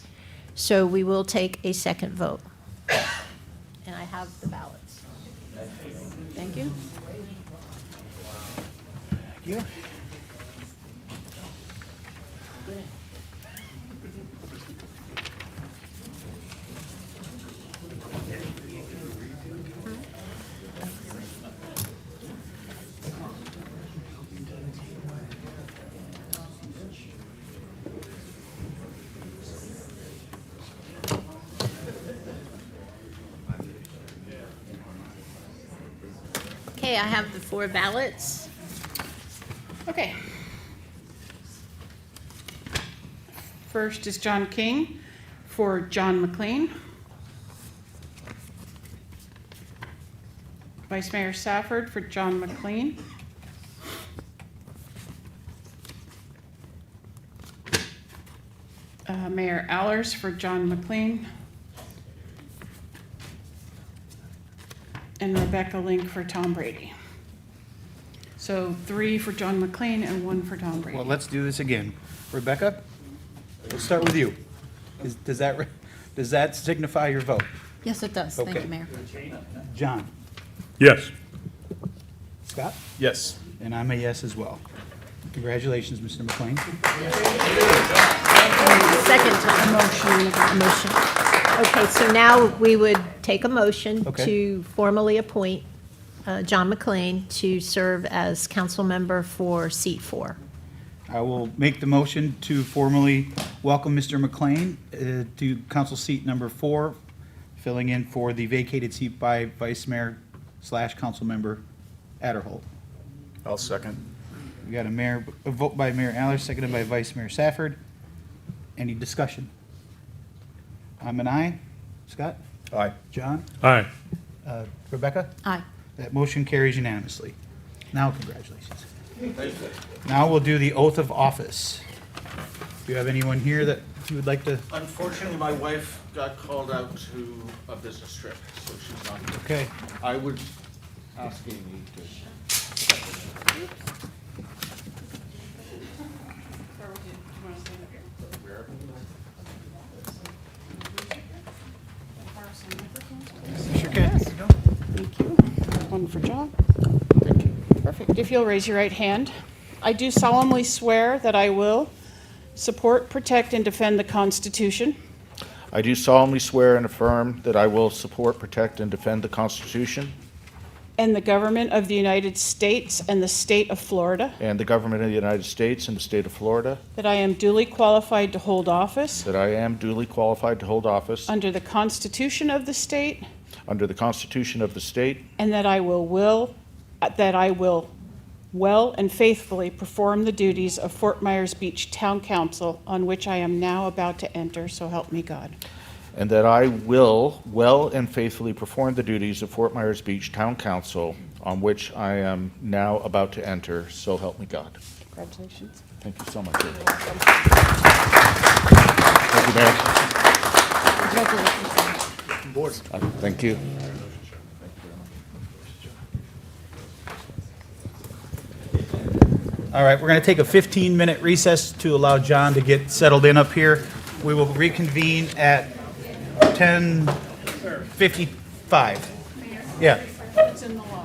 So we will take a second vote. And I have the ballots. Thank you. Okay, I have the 4 ballots. Okay. First is John King for John McLean. Vice Mayor Safford for John McLean. Mayor Allers for John McLean. And Rebecca Link for Tom Brady. So 3 for John McLean and 1 for Tom Brady. Well, let's do this again. Rebecca, we'll start with you. Does that signify your vote? Yes, it does. Thank Okay. you, Mayor. John? Yes. Scott? Yes. And I'm a yes as well. Congratulations, Mr. McLean. Second time. Motion. Okay, so now we would take a motion Okay. to formally appoint John McLean to serve as council member for seat 4. I will make the motion to formally welcome Mr. McLean to council seat number 4, filling in for the vacated seat by Vice Mayor / Council Member Adderholt. I'll second. We got a vote by Mayor Aller, seconded by Vice Mayor Safford. Any discussion? I'm an aye. Scott? Aye. John? Aye. Rebecca? Aye. That motion carries unanimously. Now, congratulations. Now we'll do the oath of office. Do you have anyone here that you would like to? Unfortunately, my wife got called out to a business trip, so she's not here. Okay. I would ask Amy to. Sure can. Thank you. One for John. Perfect. If you'll raise your right hand. I do solemnly swear that I will support, protect, and defend the Constitution I do solemnly swear and affirm that I will support, protect, and defend the Constitution and the government of the United States and the state of Florida, and the government of the United States and the state of Florida, that I am duly qualified to hold office that I am duly qualified to hold office under the Constitution of the state, under the Constitution of the state, and that I will well and faithfully perform the duties of Fort Myers Beach Town Council on which I am now about to enter, so help me God. and that I will well and faithfully perform the duties of Fort Myers Beach Town Council on which I am now about to enter, so help me God. Congratulations. Thank you so much. Thank you, Mayor. Thank you. All right, we're going to take a 15-minute recess to allow John to get settled in up here. We will reconvene at 10:55. Yeah. It's in the law.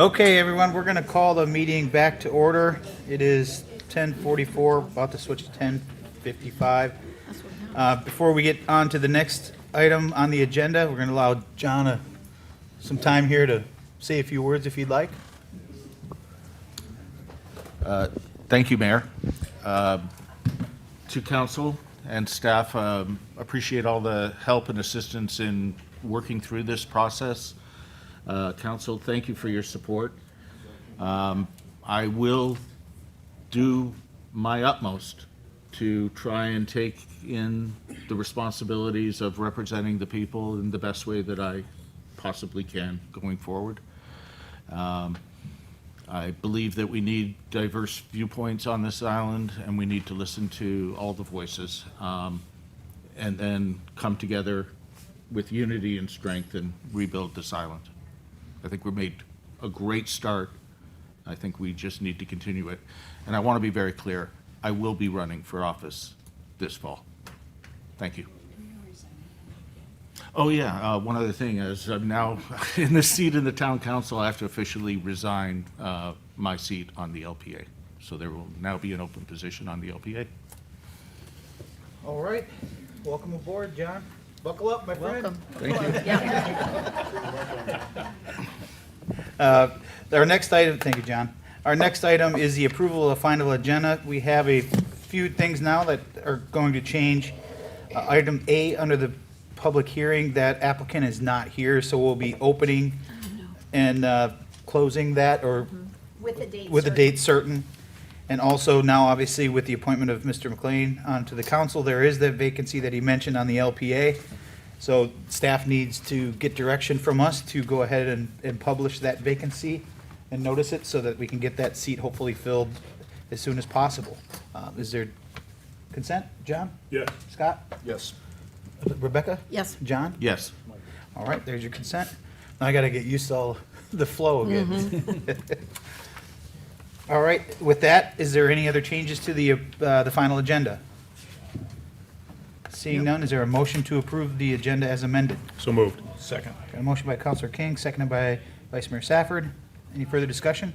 Okay, everyone, we're going to call the meeting back to order. It is 10:44, about to switch to 10:55. Before we get on to the next item on the agenda, we're going to allow John some time here to say a few words if you'd like. Thank you, Mayor. To council and staff, appreciate all the help and assistance in working through this process. Council, thank you for your support. I will do my utmost to try and take in the responsibilities of representing the people in the best way that I possibly can going forward. I believe that we need diverse viewpoints on this island, and we need to listen to all the voices, and then come together with unity and strength and rebuild this island. I think we made a great start. I think we just need to continue it. And I want to be very clear, I will be running for office this fall. Thank you. Oh, yeah, one other thing is I'm now in the seat in the town council. I have to officially resign my seat on the LPA. So there will now be an open position on the LPA. All right, welcome aboard, John. Buckle up, my friend. Welcome. Thank you. Our next item, thank you, John. Our next item is the approval of the final agenda. We have a few things now that are going to change. Item A under the public hearing, that applicant is not here, so we'll be opening and closing that, or With a date with a certain. date certain. And also now, obviously, with the appointment of Mr. McLean onto the council, there is that vacancy that he mentioned on the LPA. So staff needs to get direction from us to go ahead and publish that vacancy and notice it so that we can get that seat hopefully filled as soon as possible. Is there consent? John? Yes. Scott? Yes. Rebecca? Yes. John? Yes. All right, there's your consent. Now I got to get used to all the flow again. All right, with that, is there any other changes to the final agenda? Seeing none, is there a motion to approve the agenda as amended? So moved. Second. Got a motion by Counselor King, seconded by Vice Mayor Safford. Any further discussion?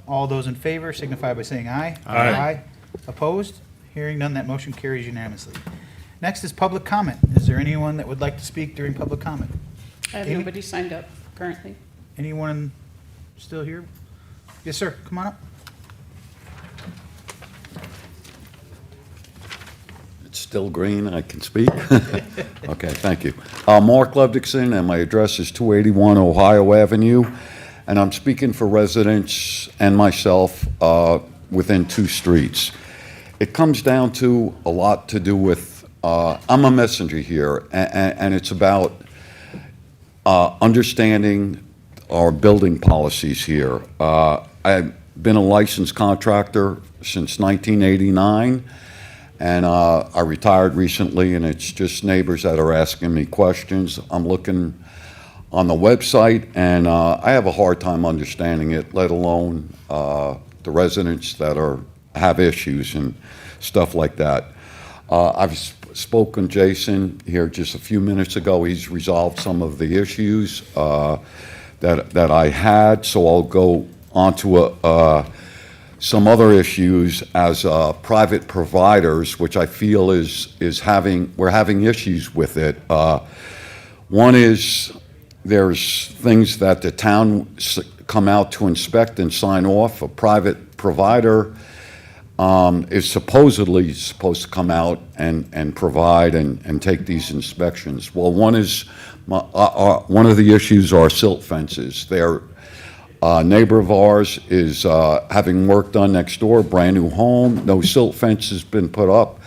All those in favor signify by saying aye. Aye. Opposed? Hearing none, that motion carries unanimously. Next is public comment. Is there anyone that would like to speak during public comment? I have Amy? nobody signed up currently. Anyone still here? Yes, sir, come on up. It's still green, I can speak? Okay, thank you. Mark Ludvigson, and my address is 281 Ohio Avenue, and I'm speaking for residents and myself within 2 streets. It comes down to a lot to do with, I'm a messenger here, and it's about understanding our building policies here. I've been a licensed contractor since 1989, and I retired recently, and it's just neighbors that are asking me questions. I'm looking on the website, and I have a hard time understanding it, let alone the residents that have issues and stuff like that. I've spoken to Jason here just a few minutes ago. He's resolved some of the issues that I had, so I'll go on to some other issues as private providers, which I feel we're having issues with it. One is there's things that the town come out to inspect and sign off. A private provider is supposedly supposed to come out and provide and take these inspections. Well, one of the issues are silt fences. They're neighbor of ours is having work done next door, brand new home, no silt fence has been put up.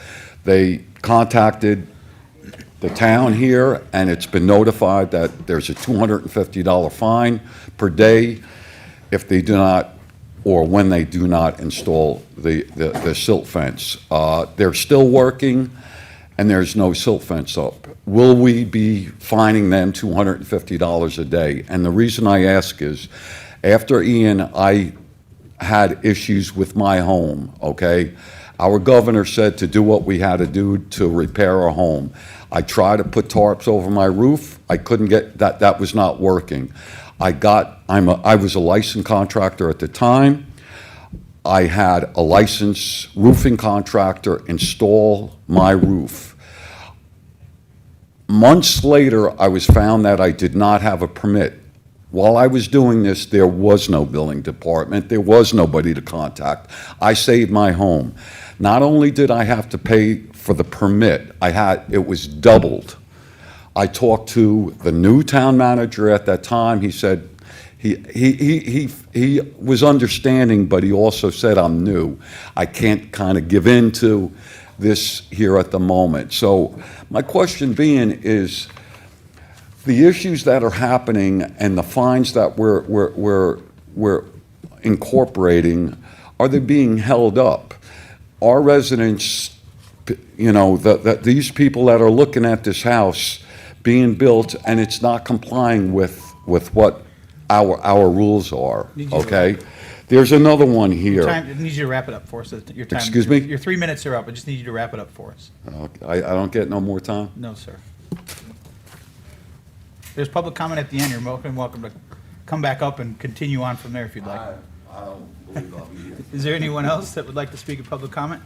They contacted the town here, and it's been notified that there's a $250 fine per day if they do not, or when they do not install the silt fence. They're still working, and there's no silt fence up. Will we be fining them $250 a day? And the reason I ask is, after Ian, I had issues with my home, okay? Our governor said to do what we had to do to repair our home. I tried to put tarps over my roof. I couldn't get, that was not working. I was a licensed contractor at the time. I had a licensed roofing contractor install my roof. Months later, I was found that I did not have a permit. While I was doing this, there was no building department. There was nobody to contact. I saved my home. Not only did I have to pay for the permit, it was doubled. I talked to the new town manager at that time. He said, he was understanding, but he also said, I'm new. I can't kind of give in to this here at the moment. So my question being is, the issues that are happening and the fines that we're incorporating, are they being held up? Our residents, you know, these people that are looking at this house being built and it's not complying with what our rules are, okay? There's another one here. I need you to wrap it up for us. Your time. Excuse me? Your 3 minutes are up. I just need you to wrap it up for us. I don't get no more time? No, sir. There's public comment at the end. You're welcome to come back up and continue on from there if you'd like. I don't believe I'll be here. Is there anyone else that would like to speak at public comment?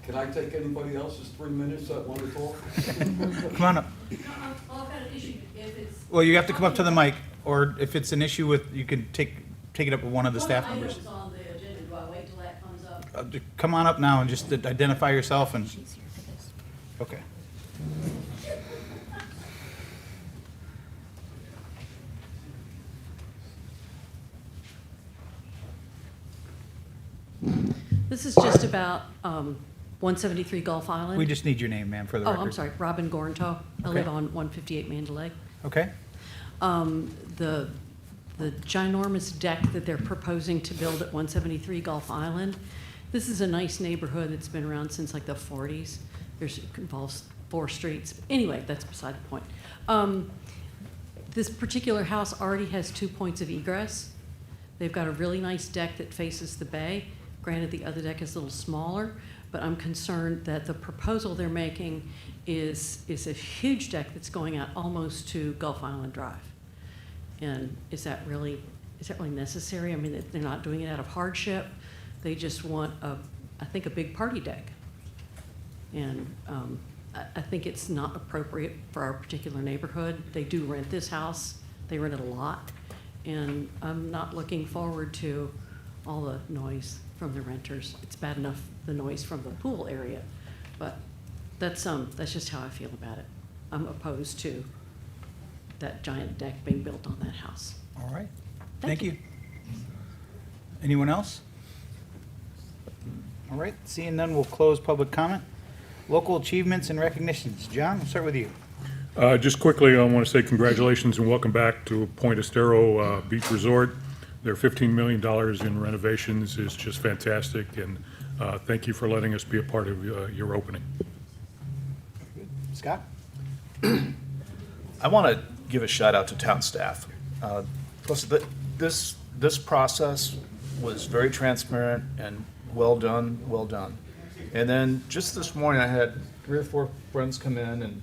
Can I take anybody else's 3 minutes that want to talk? Come on up. Well, you have to come up to the mic, or if it's an issue with, you can take it up with one of the staff members. on the agenda, do I wait till that comes up? Come on up now and just identify yourself and, okay. This is just about 173 Gulf Island. We just need your name, ma'am, for the Oh, record. I'm sorry, Robin Gorental. I Okay. live on 158 Mandalay. Okay, The ginormous deck that they're proposing to build at 173 Gulf Island, this is a nice neighborhood that's been around since like the 40s. It involves 4 streets. Anyway, that's beside the point. This particular house already has 2 points of egress. They've got a really nice deck that faces the bay. Granted, the other deck is a little smaller, but I'm concerned that the proposal they're making is a huge deck that's going out almost to Gulf Island Drive. And is that really necessary? I mean, they're not doing it out of hardship. They just want I think a big party deck. And I think it's not appropriate for our particular neighborhood. They do rent this house. They rent it a lot. And I'm not looking forward to all the noise from the renters. It's bad enough, the noise from the pool area, but that's just how I feel about it. I'm opposed to that giant deck being built on that house. all right. Thank Thank you. Anyone else? All right, seeing none, we'll close public comment. Local achievements and recognitions. John, we'll start with you. Just quickly, I want to say congratulations and welcome back to Point Estero Beach Resort. Their $15 million in renovations is just fantastic, and thank you for letting us be a part of your opening. Scott? I want to give a shout out to town staff. This process was very transparent and well done, well done. And then just this morning, I had 3 or 4 friends come in and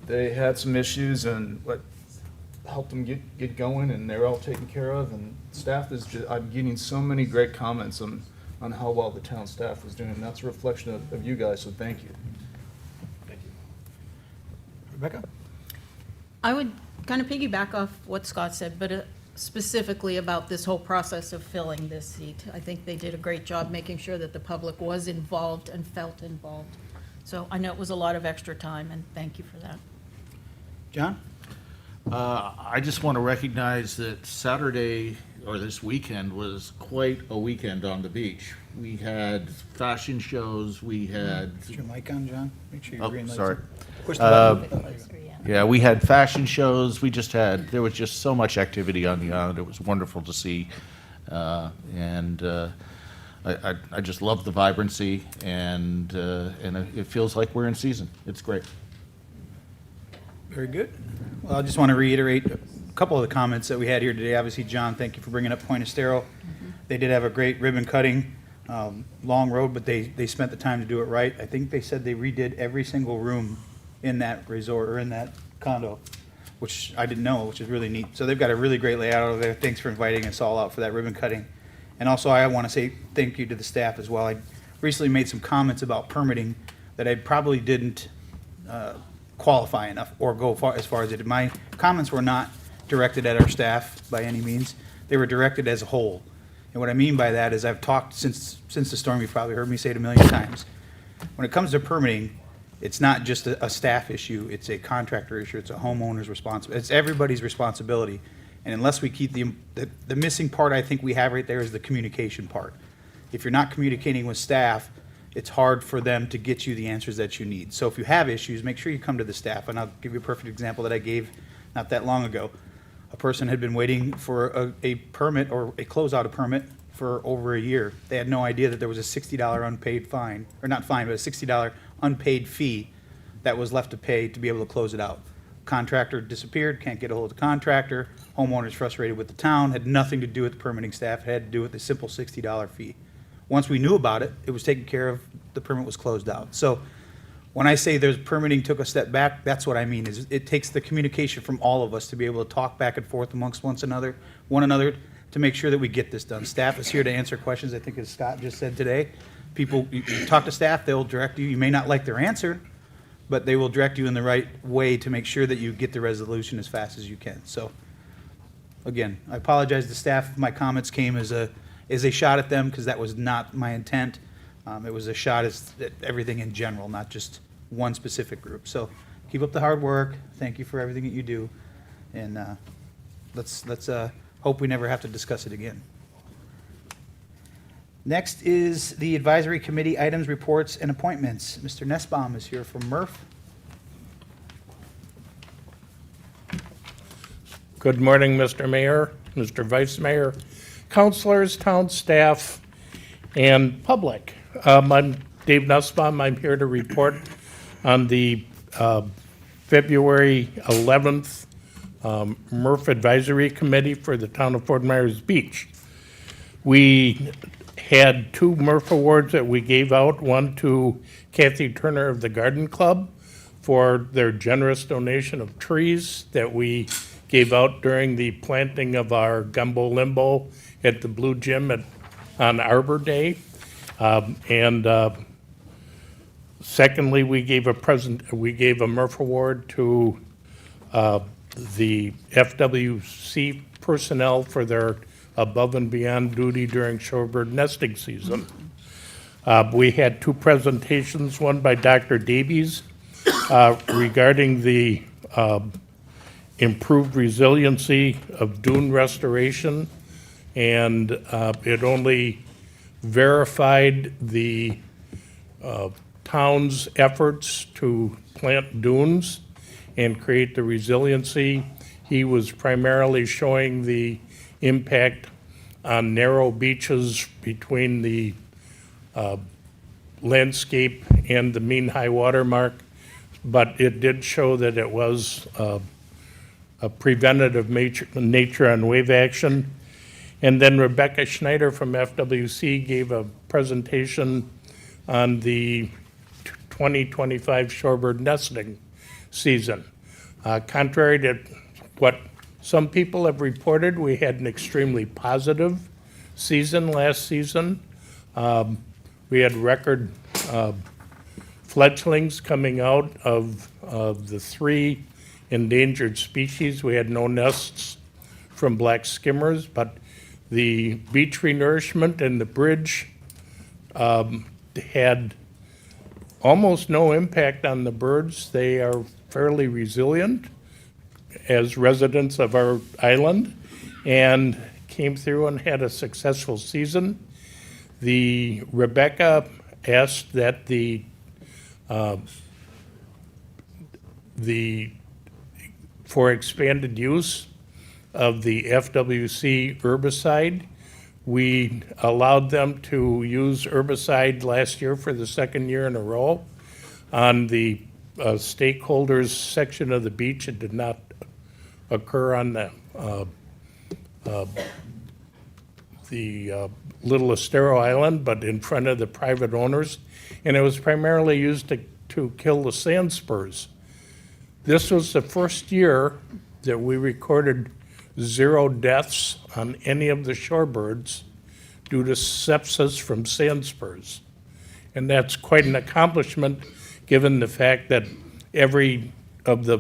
they had some issues and helped them get going, and they're all taken care of. And staff is just, I'm getting so many great comments on how well the town staff was doing. And that's a reflection of you guys, so thank you. Thank you. Rebecca? I would kind of piggyback off what Scott said, but specifically about this whole process of filling this seat. I think they did a great job making sure that the public was involved and felt involved. So I know it was a lot of extra time, and thank you for that. John? I just want to recognize that Saturday, or this weekend, was quite a weekend on the beach. We had fashion shows, we had... Is your mic on, John? Make sure your Oh, green light's sorry. on. Push the button. Yeah, we had fashion shows, there was just so much activity on the island, it was wonderful to see. I just love the vibrancy, and it feels like we're in season. It's great. Very good. Well, I just want to reiterate a couple of the comments that we had here today. Obviously, John, thank you for bringing up Point Estero. They did have a great ribbon cutting, long road, but they spent the time to do it right. I think they said they redid every single room in that resort or in that condo. which I didn't know, which is really neat. So they've got a really great layout over there. Thanks for inviting us all out for that ribbon cutting. And also, I want to say thank you to the staff as well. I recently made some comments about permitting that I probably didn't qualify enough or go as far as it did. My comments were not directed at our staff by any means. They were directed as a whole. And what I mean by that is I've talked since the storm, you've probably heard me say it a million times. When it comes to permitting, it's not just a staff issue, it's a contractor issue, it's a homeowner's responsibility, it's everybody's responsibility. And unless we keep the missing part I think we have right there is the communication part. If you're not communicating with staff, it's hard for them to get you the answers that you need. So if you have issues, make sure you come to the staff. And I'll give you a perfect example that I gave not that long ago. A person had been waiting for a permit or a closeout permit for over a year. They had no idea that there was a $60 unpaid fine, or not fine, but a $60 unpaid fee that was left to pay to be able to close it out. Contractor disappeared, can't get a hold of the contractor. Homeowners frustrated with the town, had nothing to do with the permitting staff, had to do with the simple $60 fee. Once we knew about it, it was taken care of, the permit was closed out. So when I say there's permitting took a step back, that's what I mean, is it takes the communication from all of us to be able to talk back and forth amongst one another, to make sure that we get this done. Staff is here to answer questions, I think as Scott just said today. People, you talk to staff, they'll direct you, you may not like their answer, but they will direct you in the right way to make sure that you get the resolution as fast as you can. So, again, I apologize to staff, my comments came as a shot at them, because that was not my intent. It was a shot at everything in general, not just one specific group. So keep up the hard work. Thank you for everything that you do. And let's hope we never have to discuss it again. Next is the advisory committee items, reports, and appointments. Mr. Nussbaum is here from MRF. Good morning, Mr. Mayor, Mr. Vice Mayor, councilors, town staff, and public. I'm Dave Nussbaum. I'm here to report on the February 11th MRF Advisory Committee for the town of Fort Myers Beach. We had 2 MRF awards that we gave out, one to Kathy Turner of the Garden Club for their generous donation of trees that we gave out during the planting of our Gumbo Limbo at the Blue Gym on Arbor Day. Secondly, we gave a MRF award to the FWC personnel for their above and beyond duty during shorebird nesting season. We had 2 presentations, one by Dr. Davies regarding the improved resiliency of dune restoration, and it only verified the town's efforts to plant dunes and create the resiliency. He was primarily showing the impact on narrow beaches between the landscape and the mean high water mark, but it did show that it was a preventative nature on wave action. And then Rebecca Schneider from FWC gave a presentation on the 2025 shorebird nesting season. Contrary to what some people have reported, we had an extremely positive season last season. We had record fledglings coming out of the 3 endangered species. We had no nests from black skimmers, but the beach renourishment and the bridge had almost no impact on the birds. They are fairly resilient as residents of our island and came through and had a successful season. Rebecca asked that for expanded use of the FWC herbicide. We allowed them to use herbicide last year for the 2nd year in a row. On the stakeholders section of the beach, it did not occur on the Little Estero Island, but in front of the private owners. And it was primarily used to kill the sand spurs. This was the first year that we recorded 0 deaths on any of the shorebirds due to sepsis from sand spurs. And that's quite an accomplishment, given the fact that every of the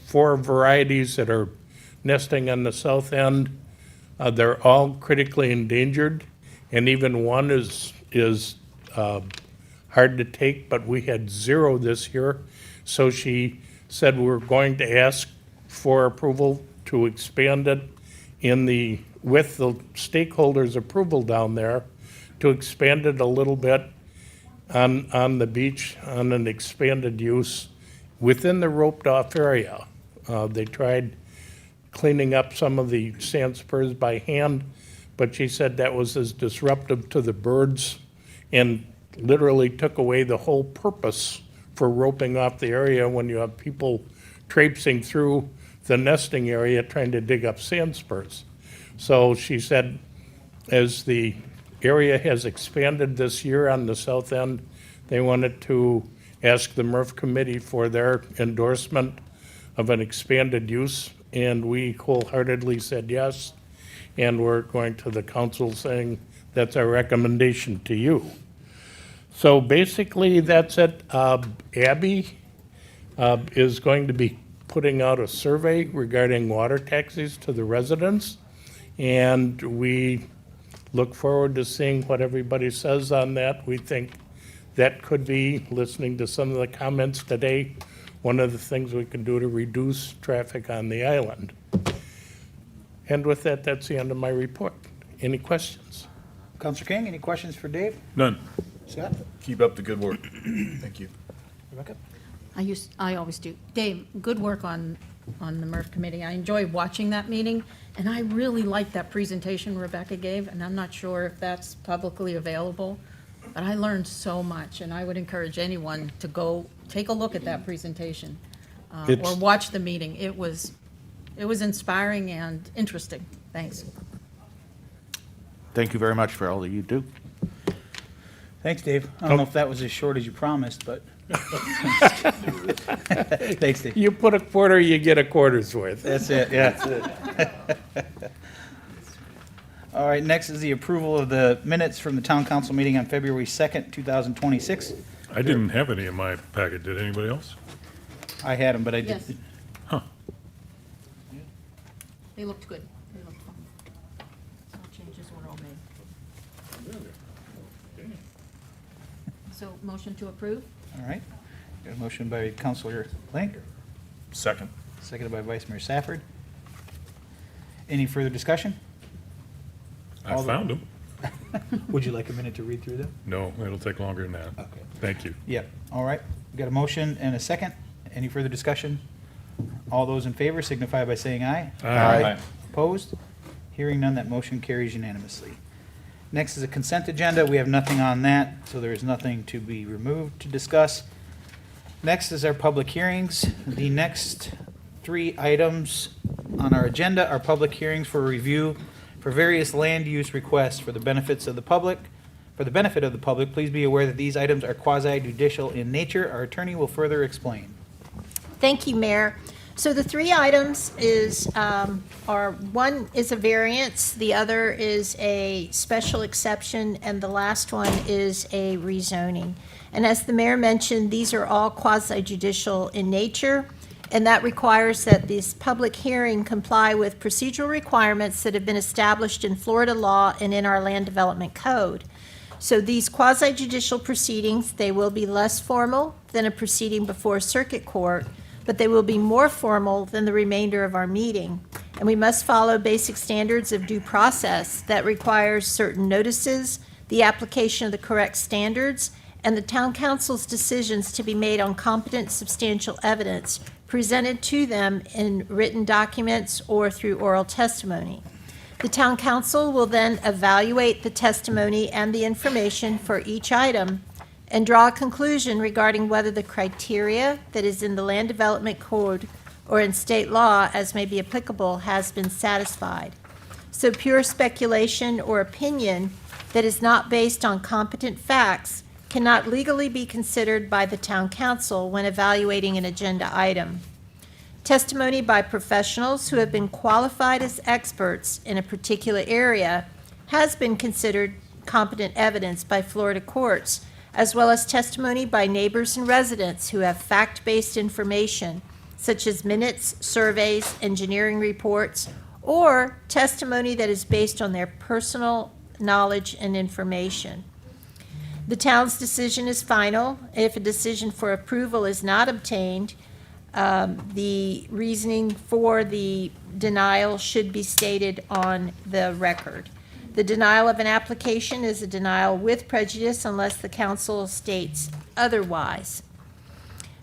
4 varieties that are nesting on the south end, they're all critically endangered, and even one is hard to take, but we had 0 this year. So she said we're going to ask for approval to expand it with the stakeholders' approval down there, to expand it a little bit on the beach on an expanded use within the roped-off area. They tried cleaning up some of the sand spurs by hand, but she said that was as disruptive to the birds and literally took away the whole purpose for roping off the area when you have people traipsing through the nesting area trying to dig up sand spurs. So she said, as the area has expanded this year on the south end, they wanted to ask the MRF committee for their endorsement of an expanded use, and we wholeheartedly said yes. And we're going to the council saying that's our recommendation to you. So basically, that's it. Abby is going to be putting out a survey regarding water taxis to the residents, and we look forward to seeing what everybody says on that. We think that could be, listening to some of the comments today, one of the things we can do to reduce traffic on the island. And with that, that's the end of my report. Any questions? Counselor King, any questions for Dave? None. Scott? Keep up the good work. Thank you. Rebecca? I always do. Dave, good work on the MRF committee. I enjoy watching that meeting, and I really liked that presentation Rebecca gave, and I'm not sure if that's publicly available, but I learned so much, and I would encourage anyone to go take a look at that presentation or watch the meeting. It was inspiring and interesting. Thanks. Thank you very much for all that you do. Thanks, Dave. I don't know if that was as short as you promised, but. Thanks, Dave. You put a quarter, you get a quarter's worth. That's it, yeah. That's it. All right, next is the approval of the minutes from the town council meeting on February 2nd, 2026. I didn't have any in my packet. Did anybody else? I had them, but I Yes. did. Huh. They looked good. They looked fun. All changes were all made. So motion to approve? All right. Got a motion by Counselor Link, Second. seconded by Vice Mayor Safford. Any further discussion? I found them. Would you like a minute to read through them? No, it'll take longer than that. Okay. Thank you. Yep, all right. We got a motion and a second. Any further discussion? All those in favor signify by saying aye. Aye. Opposed? Hearing none, that motion carries unanimously. Next is a consent agenda. We have nothing on that, so there is nothing to be removed to discuss. Next is our public hearings. The next 3 items on our agenda are public hearings for review for various land use requests for the benefits of the public. For the benefit of the public, please be aware that these items are quasi-judicial in nature. Our attorney will further explain. Thank you, Mayor. So the 3 items are one is a variance, the other is a special exception, and the last one is a rezoning. And as the mayor mentioned, these are all quasi-judicial in nature, and that requires that this public hearing comply with procedural requirements that have been established in Florida law and in our land development code. So these quasi-judicial proceedings, they will be less formal than a proceeding before circuit court, but they will be more formal than the remainder of our meeting. And we must follow basic standards of due process that requires certain notices, the application of the correct standards, and the town council's decisions to be made on competent substantial evidence presented to them in written documents or through oral testimony. The town council will then evaluate the testimony and the information for each item and draw a conclusion regarding whether the criteria that is in the land development code or in state law, as may be applicable, has been satisfied. So pure speculation or opinion that is not based on competent facts cannot legally be considered by the town council when evaluating an agenda item. Testimony by professionals who have been qualified as experts in a particular area has been considered competent evidence by Florida courts, as well as testimony by neighbors and residents who have fact-based information, such as minutes, surveys, engineering reports, or testimony that is based on their personal knowledge and information. The town's decision is final. If a decision for approval is not obtained, the reasoning for the denial should be stated on the record. The denial of an application is a denial with prejudice unless the council states otherwise.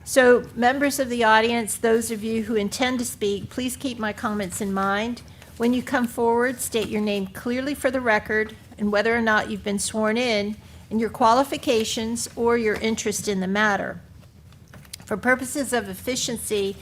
So, members of the audience, those of you who intend to speak, please keep my comments in mind. When you come forward, state your name clearly for the record and whether or not you've been sworn in, and your qualifications or your interest in the matter. For purposes of efficiency,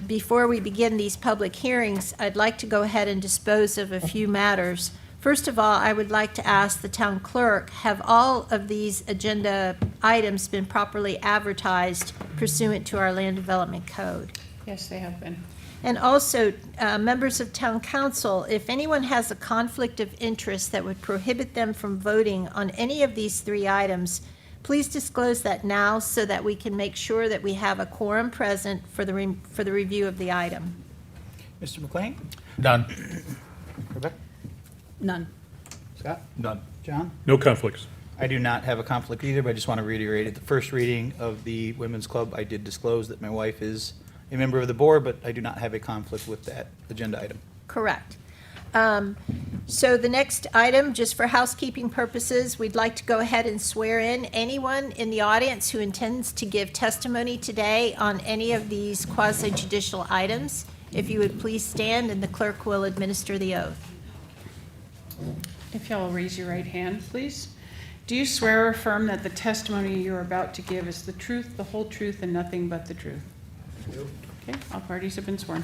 before we begin these public hearings, I'd like to go ahead and dispose of a few matters. First of all, I would like to ask the town clerk, have all of these agenda items been properly advertised pursuant to our land development code? Yes, they have been. And also, members of town council, if anyone has a conflict of interest that would prohibit them from voting on any of these three items, please disclose that now so that we can make sure that we have a quorum present for the review of the item. Mr. McLean? None. Rebecca? None. Scott? None. John? No conflicts. I do not have a conflict either, but I just want to reiterate, at the first reading of the Women's Club, I did disclose that my wife is a member of the board, but I do not have a conflict with that agenda item. Correct. So the next item, just for housekeeping purposes, we'd like to go ahead and swear in anyone in the audience who intends to give testimony today on any of these quasi-judicial items. If you would please stand, and the clerk will administer the oath. If y'all will raise your right hand, please. Do you swear or affirm that the testimony you're about to give is the truth, the whole truth, and nothing but the truth? Okay, all parties have been sworn.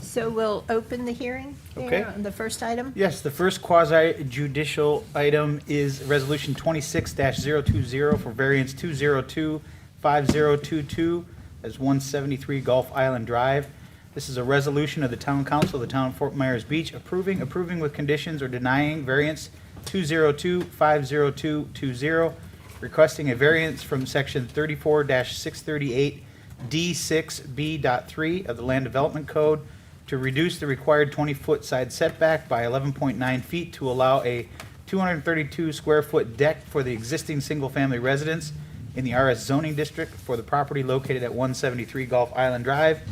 So we'll open the hearing Okay. there on the first item. Yes, the first quasi-judicial item is Resolution 26-020 for variance 202-5022 as 173 Gulf Island Drive. This is a resolution of the Town Council of the Town of Fort Myers Beach approving with conditions or denying variance 202-50220, requesting a variance from Section 34-638 D6B.3 of the Land Development Code to reduce the required 20-foot side setback by 11.9 feet to allow a 232-square-foot deck for the existing single-family residence in the RS zoning district for the property located at 173 Gulf Island Drive,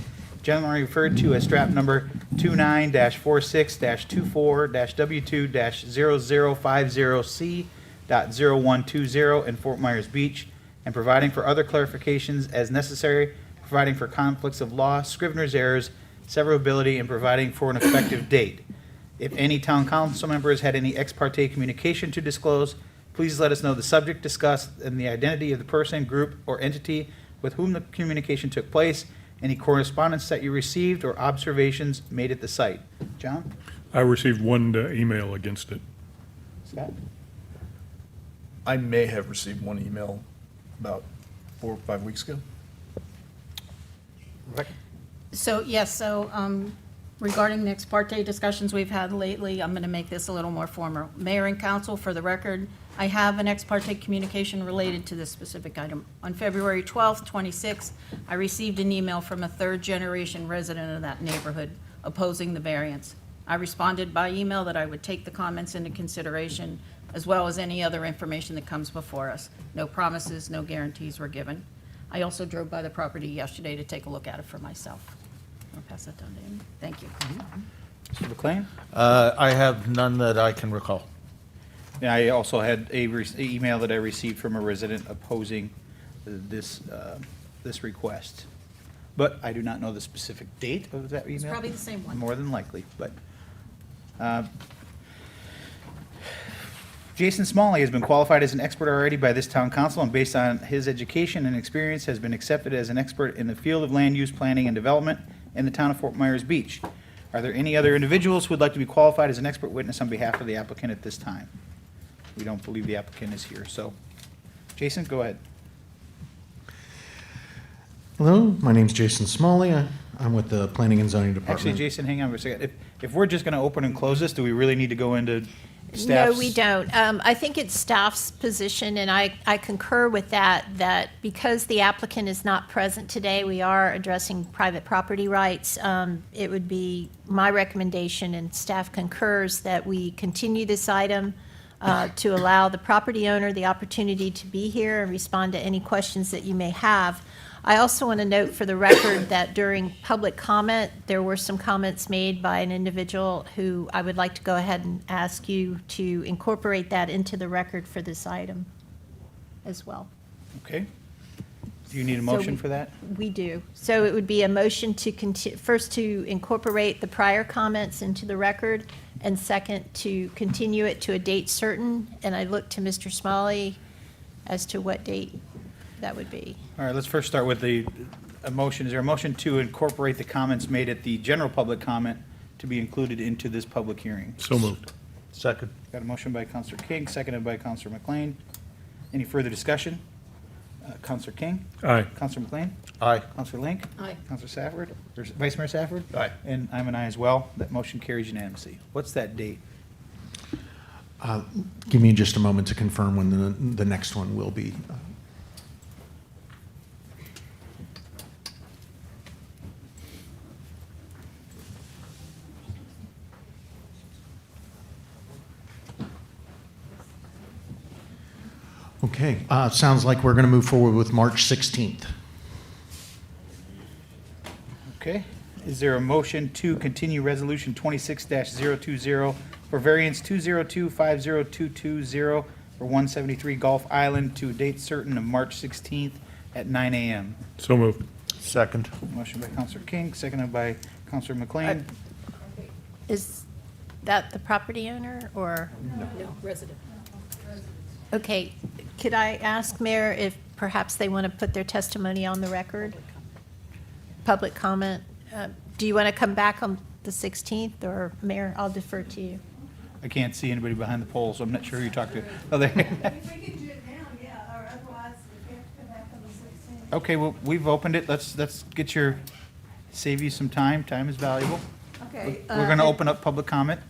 generally referred to as strap number 29-46-24-W2-0050C.0120 in Fort Myers Beach, and providing for other clarifications as necessary, providing for conflicts of law, scrivener's errors, severability, and providing for an effective date. If any town council member has had any ex parte communication to disclose, please let us know the subject discussed and the identity of the person, group, or entity with whom the communication took place, any correspondence that you received, or observations made at the site. John? I received one email against it. Scott? I may have received one email about 4 or 5 weeks ago. Rebecca? So, yes, regarding the ex parte discussions we've had lately, I'm going to make this a little more formal. Mayor and council, for the record, I have an ex parte communication related to this specific item. On February 12th, 26th, I received an email from a third-generation resident of that neighborhood opposing the variance. I responded by email that I would take the comments into consideration, as well as any other information that comes before us. No promises, no guarantees were given. I also drove by the property yesterday to take a look at it for myself. I'll pass that down to Amy. Thank you. Mr. McLean? I have none that I can recall. Yeah, I also had a email that I received from a resident opposing this request. But I do not know the specific date of that email. It's probably the same one. More than likely, but. Jason Smalley has been qualified as an expert already by this town council, and based on his education and experience, has been accepted as an expert in the field of land use planning and development in the town of Fort Myers Beach. Are there any other individuals who would like to be qualified as an expert witness on behalf of the applicant at this time? We don't believe the applicant is here, so. Jason, go ahead. Hello, my name's Jason Smalley. I'm with the Planning and Zoning Department. Actually, Jason, hang on for a second. If we're just going to open and close this, do we really need to go into staff's? No, we don't. I think it's staff's position, and I concur with that because the applicant is not present today, we are addressing private property rights. It would be my recommendation, and staff concurs, that we continue this item to allow the property owner the opportunity to be here and respond to any questions that you may have. I also want to note for the record that during public comment, there were some comments made by an individual who I would like to go ahead and ask you to incorporate that into the record for this item as well. Okay. Do you need a motion So for that? We do. So it would be a motion to first to incorporate the prior comments into the record, and second, to continue it to a date certain. And I look to Mr. Smalley as to what date that would be. All right, let's first start with a motion. Is there a motion to incorporate the comments made at the general public comment to be included into this public hearing? So moved. Second. Got a motion by Counselor King, seconded by Counselor McLean. Any further discussion? Counselor King? Aye. Counselor McLean? Aye. Counselor Link? Aye. Counselor Safford? Or Vice Mayor Safford? Aye. And I'm an aye as well. That motion carries unanimously. What's that date? Give me just a moment to confirm when the next one will be. Okay, sounds like we're going to move forward with March 16th. Okay. Is there a motion to continue Resolution 26-020 for variance 202-50220 for 173 Gulf Island to a date certain of March 16th at 9 a.m.? So moved. Second. Motion by Counselor King, seconded by Counselor McLean. Is that the property owner or? No, resident. Okay, could I ask, Mayor, if perhaps they want to put their testimony on the record? Public comment. Do you want to come back on the 16th, or Mayor, I'll defer to you. I can't see anybody behind the pole, so I'm not sure who you talked to. Oh, there. If we can do it now, yeah, or otherwise, if we have to come back on the 16th. Okay, well, we've opened it. Let's get save you some time. Time is valuable. Okay. We're going to open up public comment.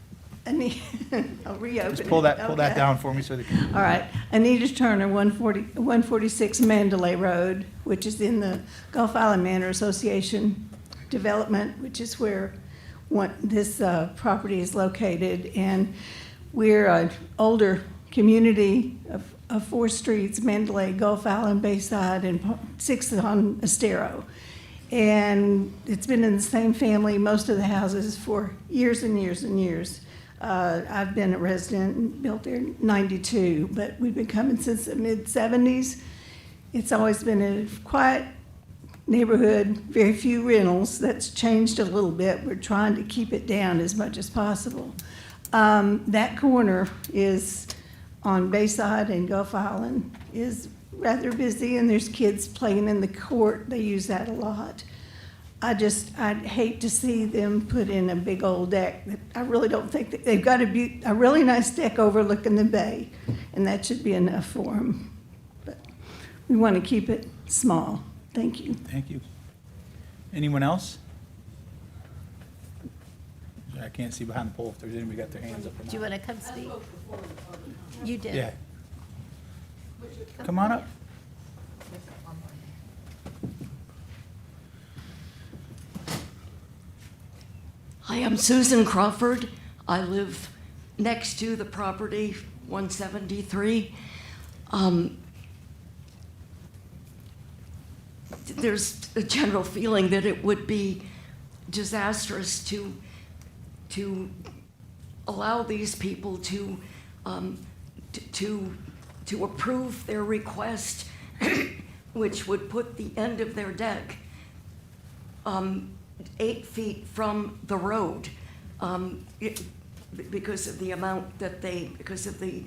I'll reopen it. Just pull that Okay. down for me so they can. All right. Anita Turner, 146 Mandalay Road, which is in the Gulf Island Manor Association development, which is where this property is located. And we're an older community of 4 streets, Mandalay, Gulf Island, Bayside, and 6th on Estero. And it's been in the same family, most of the houses, for years and years and years. I've been a resident and built there in 92, but we've been coming since the mid-70s. It's always been a quiet neighborhood, very few rentals. That's changed a little bit. We're trying to keep it down as much as possible. That corner is on Bayside and Gulf Island is rather busy, and there's kids playing in the court. They use that a lot. I'd hate to see them put in a big old deck. I really don't think that they've got a really nice deck overlooking the bay, and that should be enough for them. But we want to keep it small. Thank you. Thank you. Anyone else? I can't see behind the pole if there's anybody got their hands up or not. Do you want to come speak? You did. Yeah. Come on up. Hi, I'm Susan Crawford. I live next to the property, 173. There's a general feeling that it would be disastrous to allow these people to approve their request, which would put the end of their deck 8 feet from the road, because of the amount that because of the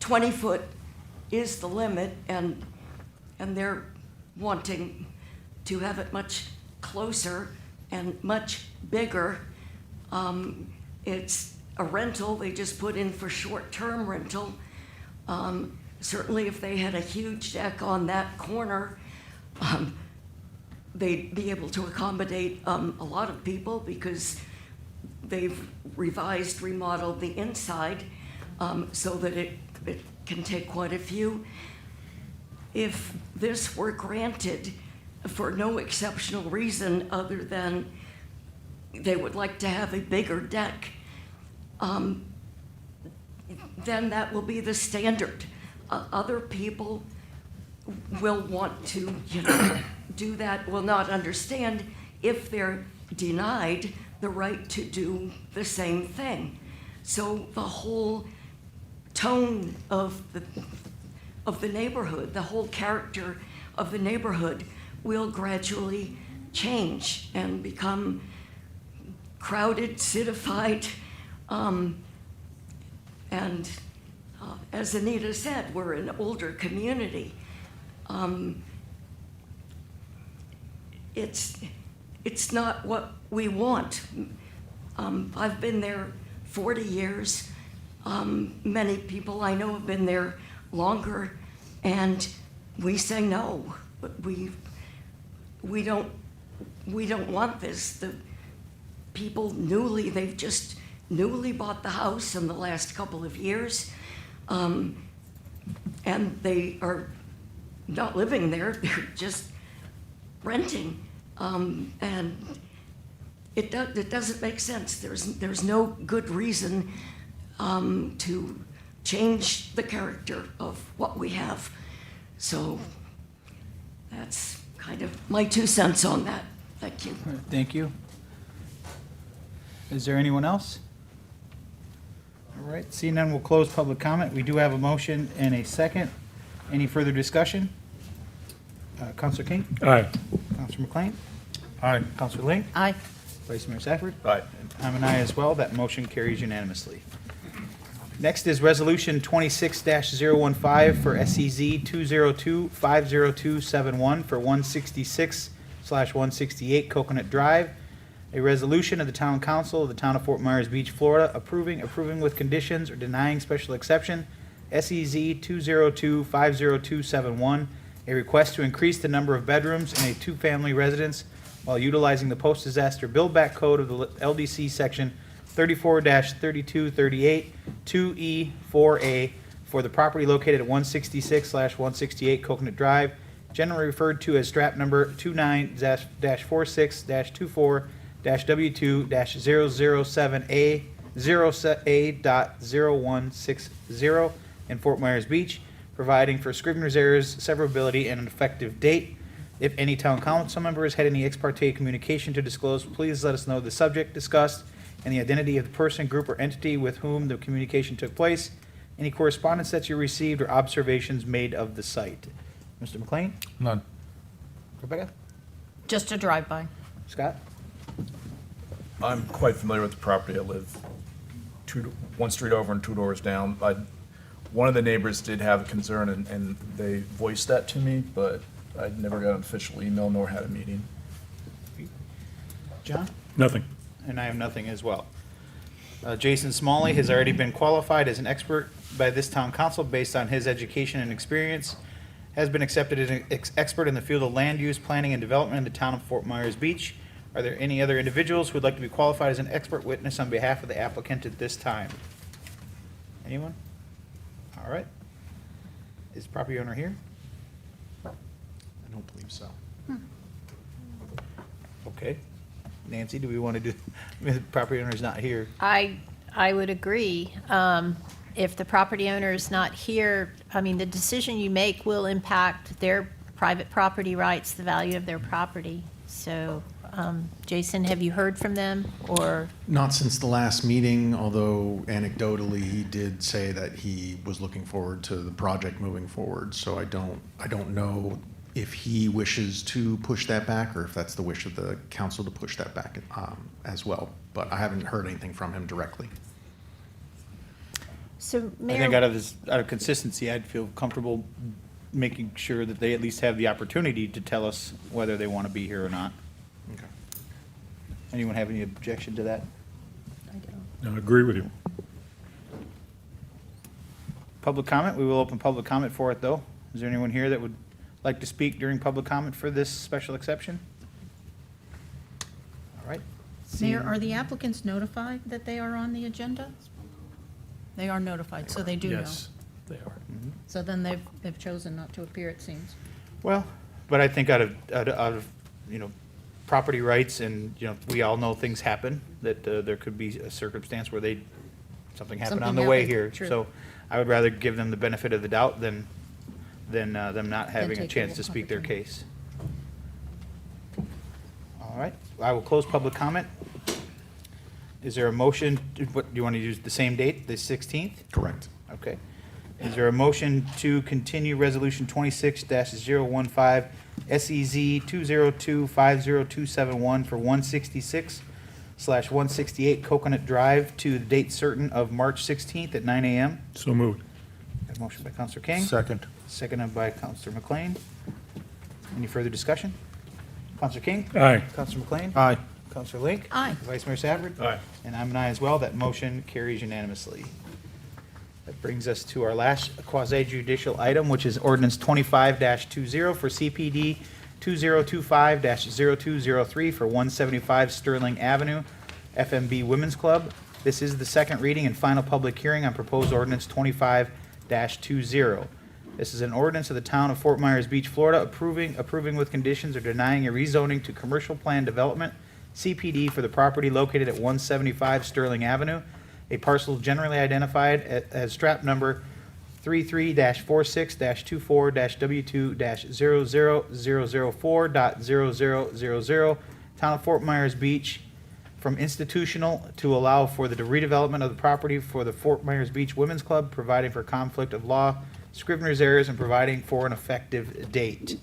20 foot is the limit, and they're wanting to have it much closer and much bigger. It's a rental, they just put in for short-term rental. Certainly if they had a huge deck on that corner, they'd be able to accommodate a lot of people because they've revised, remodeled the inside so that it can take quite a few. If this were granted for no exceptional reason other than they would like to have a bigger deck, then that will be the standard. Other people will want to, do that, will not understand if they're denied the right to do the same thing. So the whole tone of the neighborhood, the whole character of the neighborhood will gradually change and become crowded, citified, and as Anita said, we're an older community. It's not what we want. I've been there 40 years. Many people I know have been there longer, and we say no. But we don't want this. The people they've just newly bought the house in the last couple of years, and they are not living there, they're just renting. And it doesn't make sense. There's no good reason to change the character of what we have. So that's kind of my 2 cents on that. Thank you. Thank you. Is there anyone else? All right, seeing none, we'll close public comment. We do have a motion and a second. Any further discussion? Counselor King? Aye. Counselor McLean? Aye. Counselor Ling? Aye. Vice Mayor Safford? Aye. I'm an aye as well. That motion carries unanimously. Next is Resolution 26-015 for SEZ 202-50271 for 166/168 Coconut Drive. A resolution of the Town Council of the Town of Fort Myers Beach, Florida, approving with conditions, or denying special exception, SEZ 202-50271, a request to increase the number of bedrooms in a two-family residence while utilizing the post-disaster build-back code of the LDC Section 34-3238 2E4A for the property located at 166/168 Coconut Drive, generally referred to as strap number 29-46-24-W2-007A 0A.0160 in Fort Myers Beach, providing for Scrivener's errors, severability, and an effective date. If any town council member has had any ex parte communication to disclose, please let us know the subject discussed and the identity of the person, group, or entity with whom the communication took place, any correspondence that you received, or observations made of the site. Mr. McLean? None. Rebecca? Just a drive-by. Scott? I'm quite familiar with the property. I live one street over and 2 doors down. One of the neighbors did have a concern, and they voiced that to me, but I never got an official email nor had a meeting. John? Nothing. And I have nothing as well. Jason Smalley has already been qualified as an expert by this town council based on his education and experience, has been accepted as an expert in the field of land use, planning, and development in the town of Fort Myers Beach. Are there any other individuals who would like to be qualified as an expert witness on behalf of the applicant at this time? Anyone? All right. Is the property owner here? I don't believe so. Okay. Nancy, do we want to do, the property owner's not here. I would agree. If the property owner is not here, I mean, the decision you make will impact their private property rights, the value of their property. So, Jason, have you heard from them, or? Not since the last meeting, although anecdotally, he did say that he was looking forward to the project moving forward. So I don't know if he wishes to push that back, or if that's the wish of the council to push that back as well. But I haven't heard anything from him directly. So, I think out of consistency, I'd feel comfortable making sure that they at least have the opportunity to tell us whether they want to be here or not. Okay. Anyone have any objection to that? I agree with you. Public comment, we will open public comment for it, though. Is there anyone here that would like to speak during public comment for this special exception? All right. Mayor, are the applicants notified that they are on the agenda? They are notified, so they do know. Yes, they are. So then they've chosen not to appear, it seems. Well, but I think out of, property rights and, we all know things happen, that there could be a circumstance where something happened on Something the way happened, here. true. So I would rather give them the benefit of the doubt than them not having a take chance the to speak their opportunity. case. All right, I will close public comment. Is there a motion, do you want to use the same date, the 16th? Correct. Okay. Is there a motion to continue Resolution 26-015, SEZ 202-50271 for 166/168 Coconut Drive to the date certain of March 16th at 9 a.m.? So moved. Got a motion by Counselor King. Second. Seconded by Counselor McLean. Any further discussion? Counselor King? Aye. Counselor McLean? Aye. Counselor Link? Aye. Vice Mayor Safford? Aye. And I'm an aye as well. That motion carries unanimously. That brings us to our last quasi-judicial item, which is ordinance 25-20 for CPD 2025-0203 for 175 Sterling Avenue, FMB Women's Club. This is the second reading and final public hearing on proposed ordinance 25-20. This is an ordinance of the town of Fort Myers Beach, Florida, approving with conditions or denying a rezoning to commercial plan development, CPD, for the property located at 175 Sterling Avenue, a parcel generally identified as strap number 33-46-24-W2-00004.0000, town of Fort Myers Beach, from institutional to allow for the redevelopment of the property for the Fort Myers Beach Women's Club, providing for conflict of law, scrivener's errors, and providing for an effective date.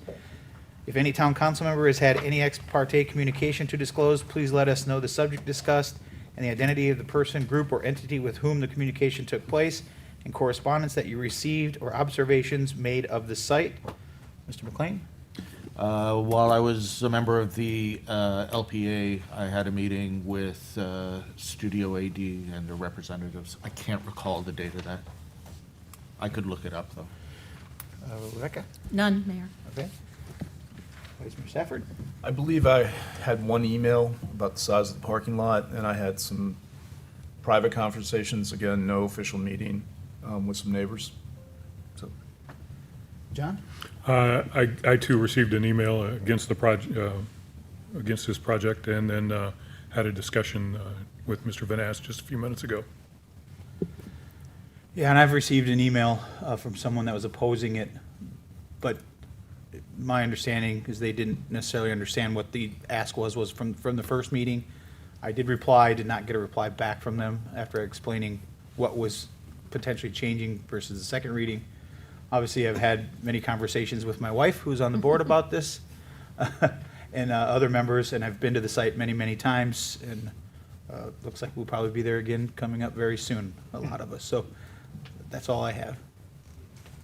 If any town council member has had any ex parte communication to disclose, please let us know the subject discussed and the identity of the person, group, or entity with whom the communication took place, and correspondence that you received or observations made of the site. Mr. McLean? While I was a member of the LPA, I had a meeting with Studio AD and their representatives. I can't recall the date of that. I could look it up, though. Rebecca? None, Mayor. Okay. Vice Mayor Safford? I believe I had one email about the size of the parking lot, and I had some private conversations, again, no official meeting, with some neighbors. So, John? I too received an email against the against this project, and then had a discussion with Mr. Vanass just a few minutes ago. Yeah, and I've received an email from someone that was opposing it, but my understanding is they didn't necessarily understand what the ask was from the first meeting. I did reply, did not get a reply back from them after explaining what was potentially changing versus the second reading. Obviously, I've had many conversations with my wife, who's on the board, about this, and other members, and I've been to the site many, many times, and looks like we'll probably be there again coming up very soon, a lot of us. So that's all I have.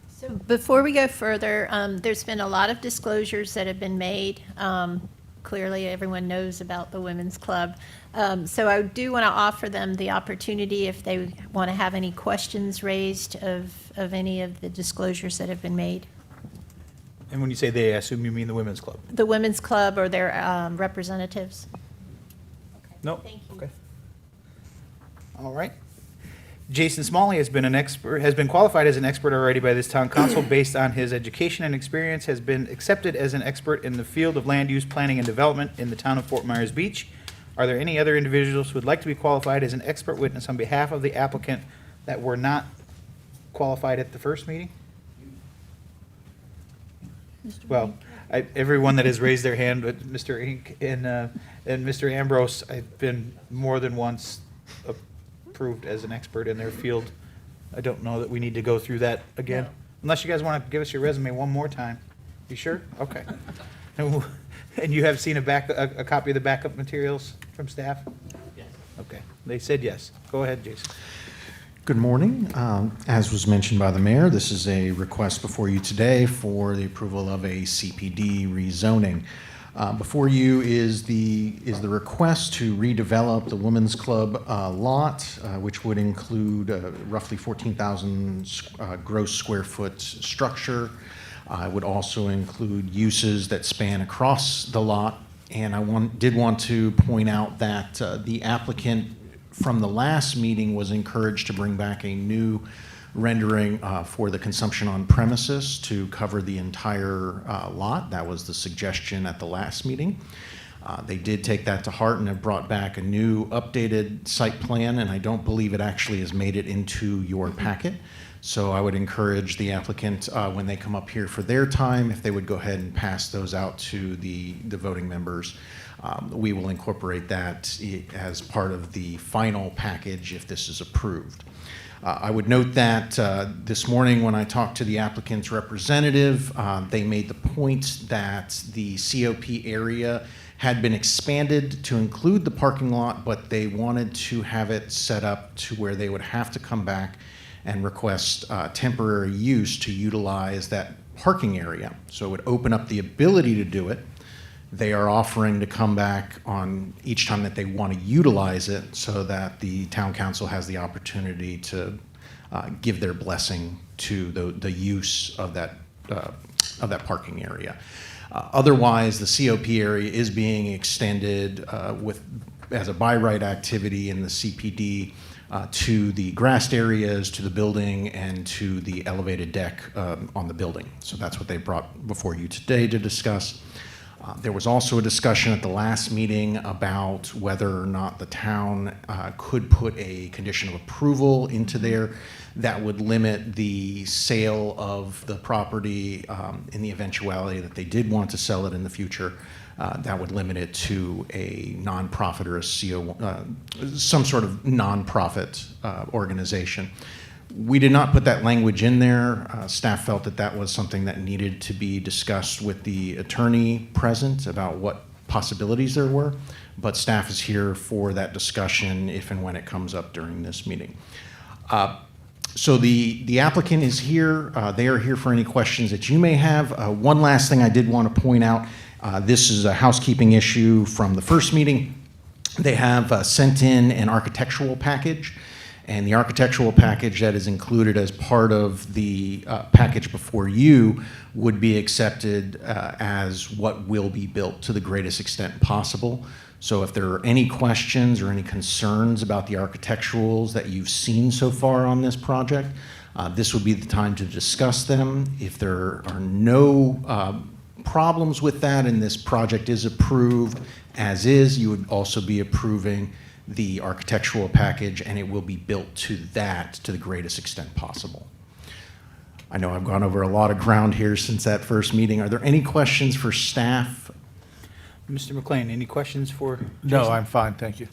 So before we go further, there's been a lot of disclosures that have been made. Clearly, everyone knows about the Women's Club. So I do want to offer them the opportunity, if they want to have any questions raised of any of the disclosures that have been made. And when you say they, I assume you mean the Women's Club? The Women's Club or their representatives. No? Thank you. Okay. All right. Jason Smalley has been qualified as an expert already by this town council based on his education and experience, has been accepted as an expert in the field of land use planning and development in the town of Fort Myers Beach. Are there any other individuals who would like to be qualified as an expert witness on behalf of the applicant that were not qualified at the first meeting? Well, everyone that has raised their hand, but Mr. Inc. and Mr. Ambrose, I've been more than once approved as an expert in their field. I don't know that we need to go through that again, unless you guys want to give us your resume one more time. You sure? Okay. And you have seen a copy of the backup materials from staff? Yes. Okay, they said yes. Go ahead, Jason. Good morning. As was mentioned by the mayor, this is a request before you today for the approval of a CPD rezoning. Before you is the request to redevelop the Women's Club lot, which would include roughly 14,000 gross square foot structure. I would also include uses that span across the lot. And I did want to point out that the applicant from the last meeting was encouraged to bring back a new rendering for the consumption on premises to cover the entire lot. That was the suggestion at the last meeting. They did take that to heart and have brought back a new updated site plan, and I don't believe it actually has made it into your packet. So I would encourage the applicant, when they come up here for their time, if they would go ahead and pass those out to the voting members. We will incorporate that as part of the final package if this is approved. I would note that this morning when I talked to the applicant's representative, they made the point that the COP area had been expanded to include the parking lot, but they wanted to have it set up to where they would have to come back and request temporary use to utilize that parking area. So it would open up the ability to do it. They are offering to come back on each time that they want to utilize it so that the town council has the opportunity to give their blessing to the use of that parking area. Otherwise, the COP area is being extended as a by right activity in the CPD to the grassed areas, to the building, and to the elevated deck on the building. So that's what they brought before you today to discuss. There was also a discussion at the last meeting about whether or not the town could put a condition of approval into there that would limit the sale of the property in the eventuality that they did want to sell it in the future. That would limit it to a nonprofit or a some sort of nonprofit organization. We did not put that language in there. Staff felt that that was something that needed to be discussed with the attorney present about what possibilities there were, but staff is here for that discussion if and when it comes up during this meeting. So the applicant is here. They are here for any questions that you may have. One last thing I did want to point out, this is a housekeeping issue from the first meeting. They have sent in an architectural package. And the architectural package that is included as part of the package before you would be accepted as what will be built to the greatest extent possible. So if there are any questions or any concerns about the architecturals that you've seen so far on this project, this would be the time to discuss them. If there are no problems with that and this project is approved as is, you would also be approving the architectural package, and it will be built to that to the greatest extent possible. I know I've gone over a lot of ground here since that first meeting. Are there any questions for staff? Mr. McLean, any questions for No, Jason? I'm fine, thank you.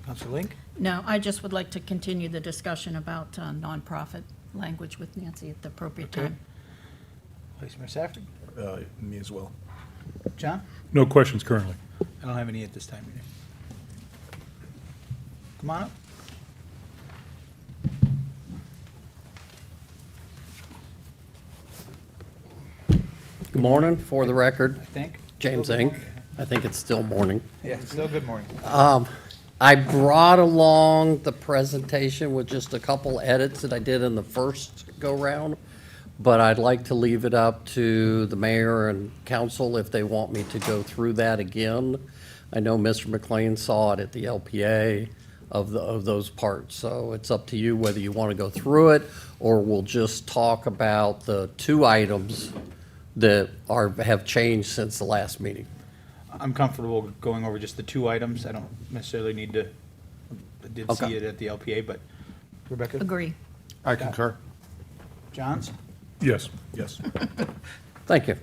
Councilor Link? No, I just would like to continue the discussion about nonprofit language with Nancy at the appropriate Okay. time. Vice Mayor Safford? Me as well. John? No questions currently. I don't have any at this time either. Come on up. Good morning, for the record, I think. James Still good Inc. morning. I think it's still morning. Yeah, still good morning. I brought along the presentation with just a couple edits that I did in the first go-round, but I'd like to leave it up to the mayor and council if they want me to go through that again. I know Mr. McLean saw it at the LPA of those parts, so it's up to you whether you want to go through it or we'll just talk about the two items that have changed since the last meeting. I'm comfortable going over just the two items. I don't necessarily need to, I did Okay. see it at the LPA, but Rebecca? Agree. I concur. Johns? Yes. Yes. Thank you.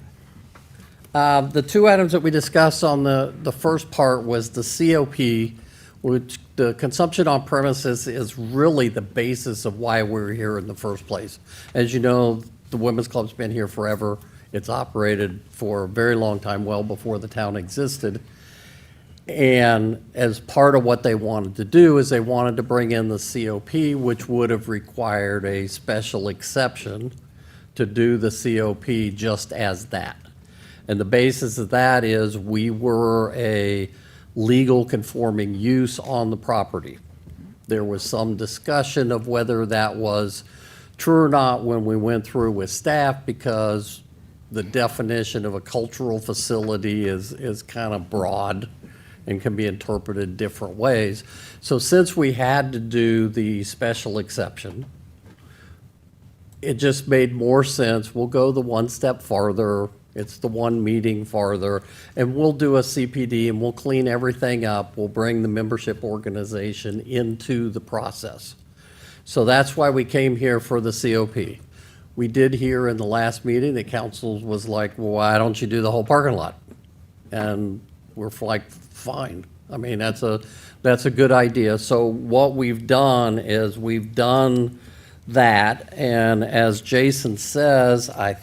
The two items that we discussed on the first part was the COP, which the consumption on premises is really the basis of why we're here in the first place. As you know, the Women's Club's been here forever. It's operated for a very long time, well before the town existed. And as part of what they wanted to do is they wanted to bring in the COP, which would have required a special exception to do the COP just as that. And the basis of that is we were a legal conforming use on the property. There was some discussion of whether that was true or not when we went through with staff because the definition of a cultural facility is kind of broad and can be interpreted different ways. So since we had to do the special exception, it just made more sense. We'll go the one step farther. It's the one meeting farther, and we'll do a CPD and we'll clean everything up. We'll bring the membership organization into the process. So that's why we came here for the COP. We did hear in the last meeting that council was like, well, why don't you do the whole parking lot? And we're like, fine. I mean, that's a good idea. So what we've done is we've done that, and as Jason says, I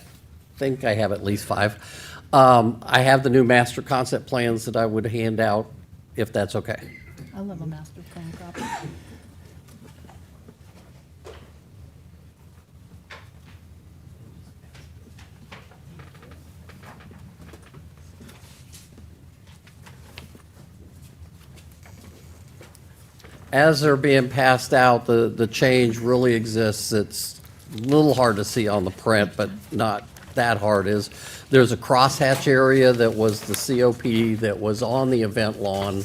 think I have at least 5. I have the new master concept plans that I would hand out, if that's okay. I love a master plan copy. As they're being passed out, the change really exists. It's a little hard to see on the print, but not that hard. There's a crosshatch area that was the COP that was on the event lawn,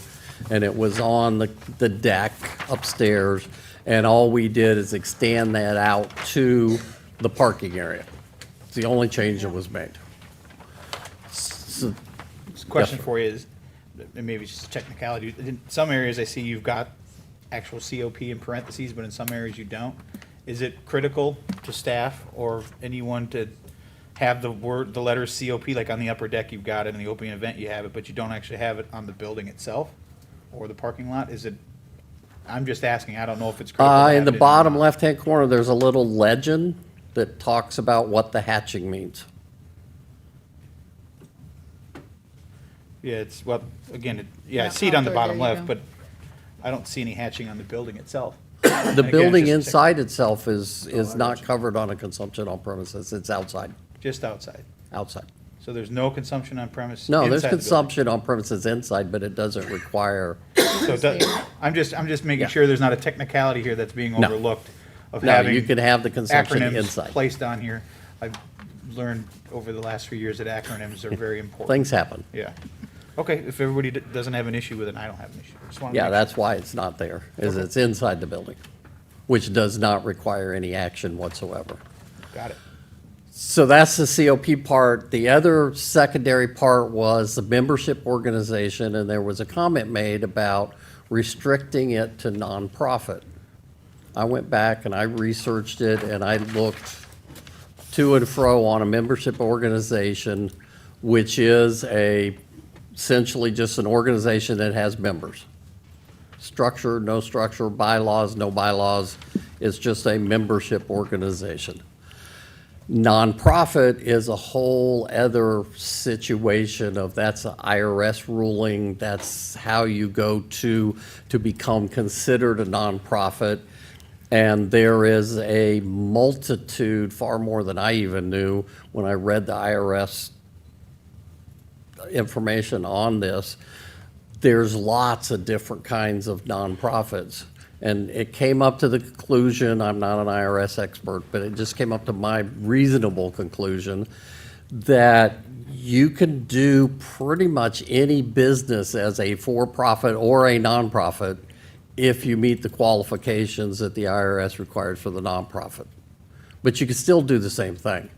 and it was on the deck upstairs, and all we did is extend that out to the parking area. It's the only change that was made. So, Question Yes, sir. for you is, and maybe it's just a technicality, in some areas I see you've got actual COP in parentheses, but in some areas you don't. Is it critical to staff or anyone to have the letter COP, like on the upper deck you've got it, in the opening event you have it, but you don't actually have it on the building itself or the parking lot? Is it, I'm just asking, I don't know if it's critical. to have In the it or bottom not. left-hand corner, there's a little legend that talks about what the hatching means. Yeah, it's, well, again, I Yeah, see it on the outdoor, bottom there you left, go. but I don't see any hatching on the building itself. The Again, building it's just inside itself is not covered on a consumption on premises. It's outside, Just outside. outside. So there's no consumption on premise? No, there's inside the building? consumption on premises inside, but it doesn't require, So I'm just making sure there's not a technicality here that's being No. overlooked of no, having you can have the consumption acronyms inside. placed on here. I've learned over the last few years that acronyms are very important. Things happen. Yeah. Okay, if everybody doesn't have an issue with it, I don't have an issue. Just wanted to Yeah, make that's why it's not there, is it's inside the building, which does not require any action whatsoever. sure. Got it. So that's the COP part. The other secondary part was the membership organization, and there was a comment made about restricting it to nonprofit. I went back and I researched it, and I looked to and fro on a membership organization, which is essentially just an organization that has members. Structure, no structure, bylaws, no bylaws. It's just a membership organization. Nonprofit is a whole other situation of that's an IRS ruling. That's how you go to become considered a nonprofit. And there is a multitude, far more than I even knew when I read the IRS information on this. There's lots of different kinds of nonprofits. And it came up to the conclusion, I'm not an IRS expert, but it just came up to my reasonable conclusion that you can do pretty much any business as a for-profit or a nonprofit if you meet the qualifications that the IRS requires for the nonprofit. But you can still do the same thing.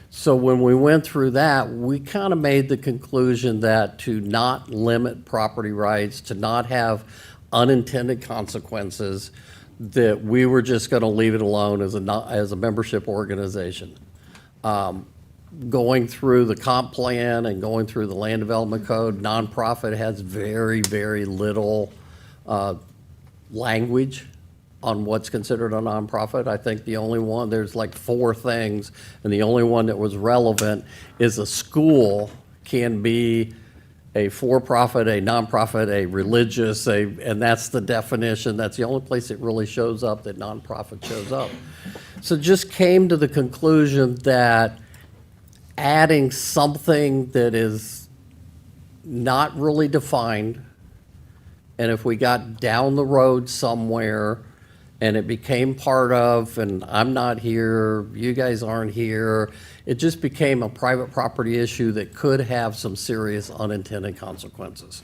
So when we went through that, we kind of made the conclusion that to not limit property rights, to not have unintended consequences, that we were just going to leave it alone as a membership organization. Going through the comp plan and going through the land development code, nonprofit has very, very little language on what's considered a nonprofit. I think the only one, there's like 4 things, and the only one that was relevant is a school can be a for-profit, a nonprofit, a religious, and that's the definition. That's the only place it really shows up that nonprofit shows up. So just came to the conclusion that adding something that is not really defined, and if we got down the road somewhere and it became part of, and I'm not here, you guys aren't here. It just became a private property issue that could have some serious unintended consequences.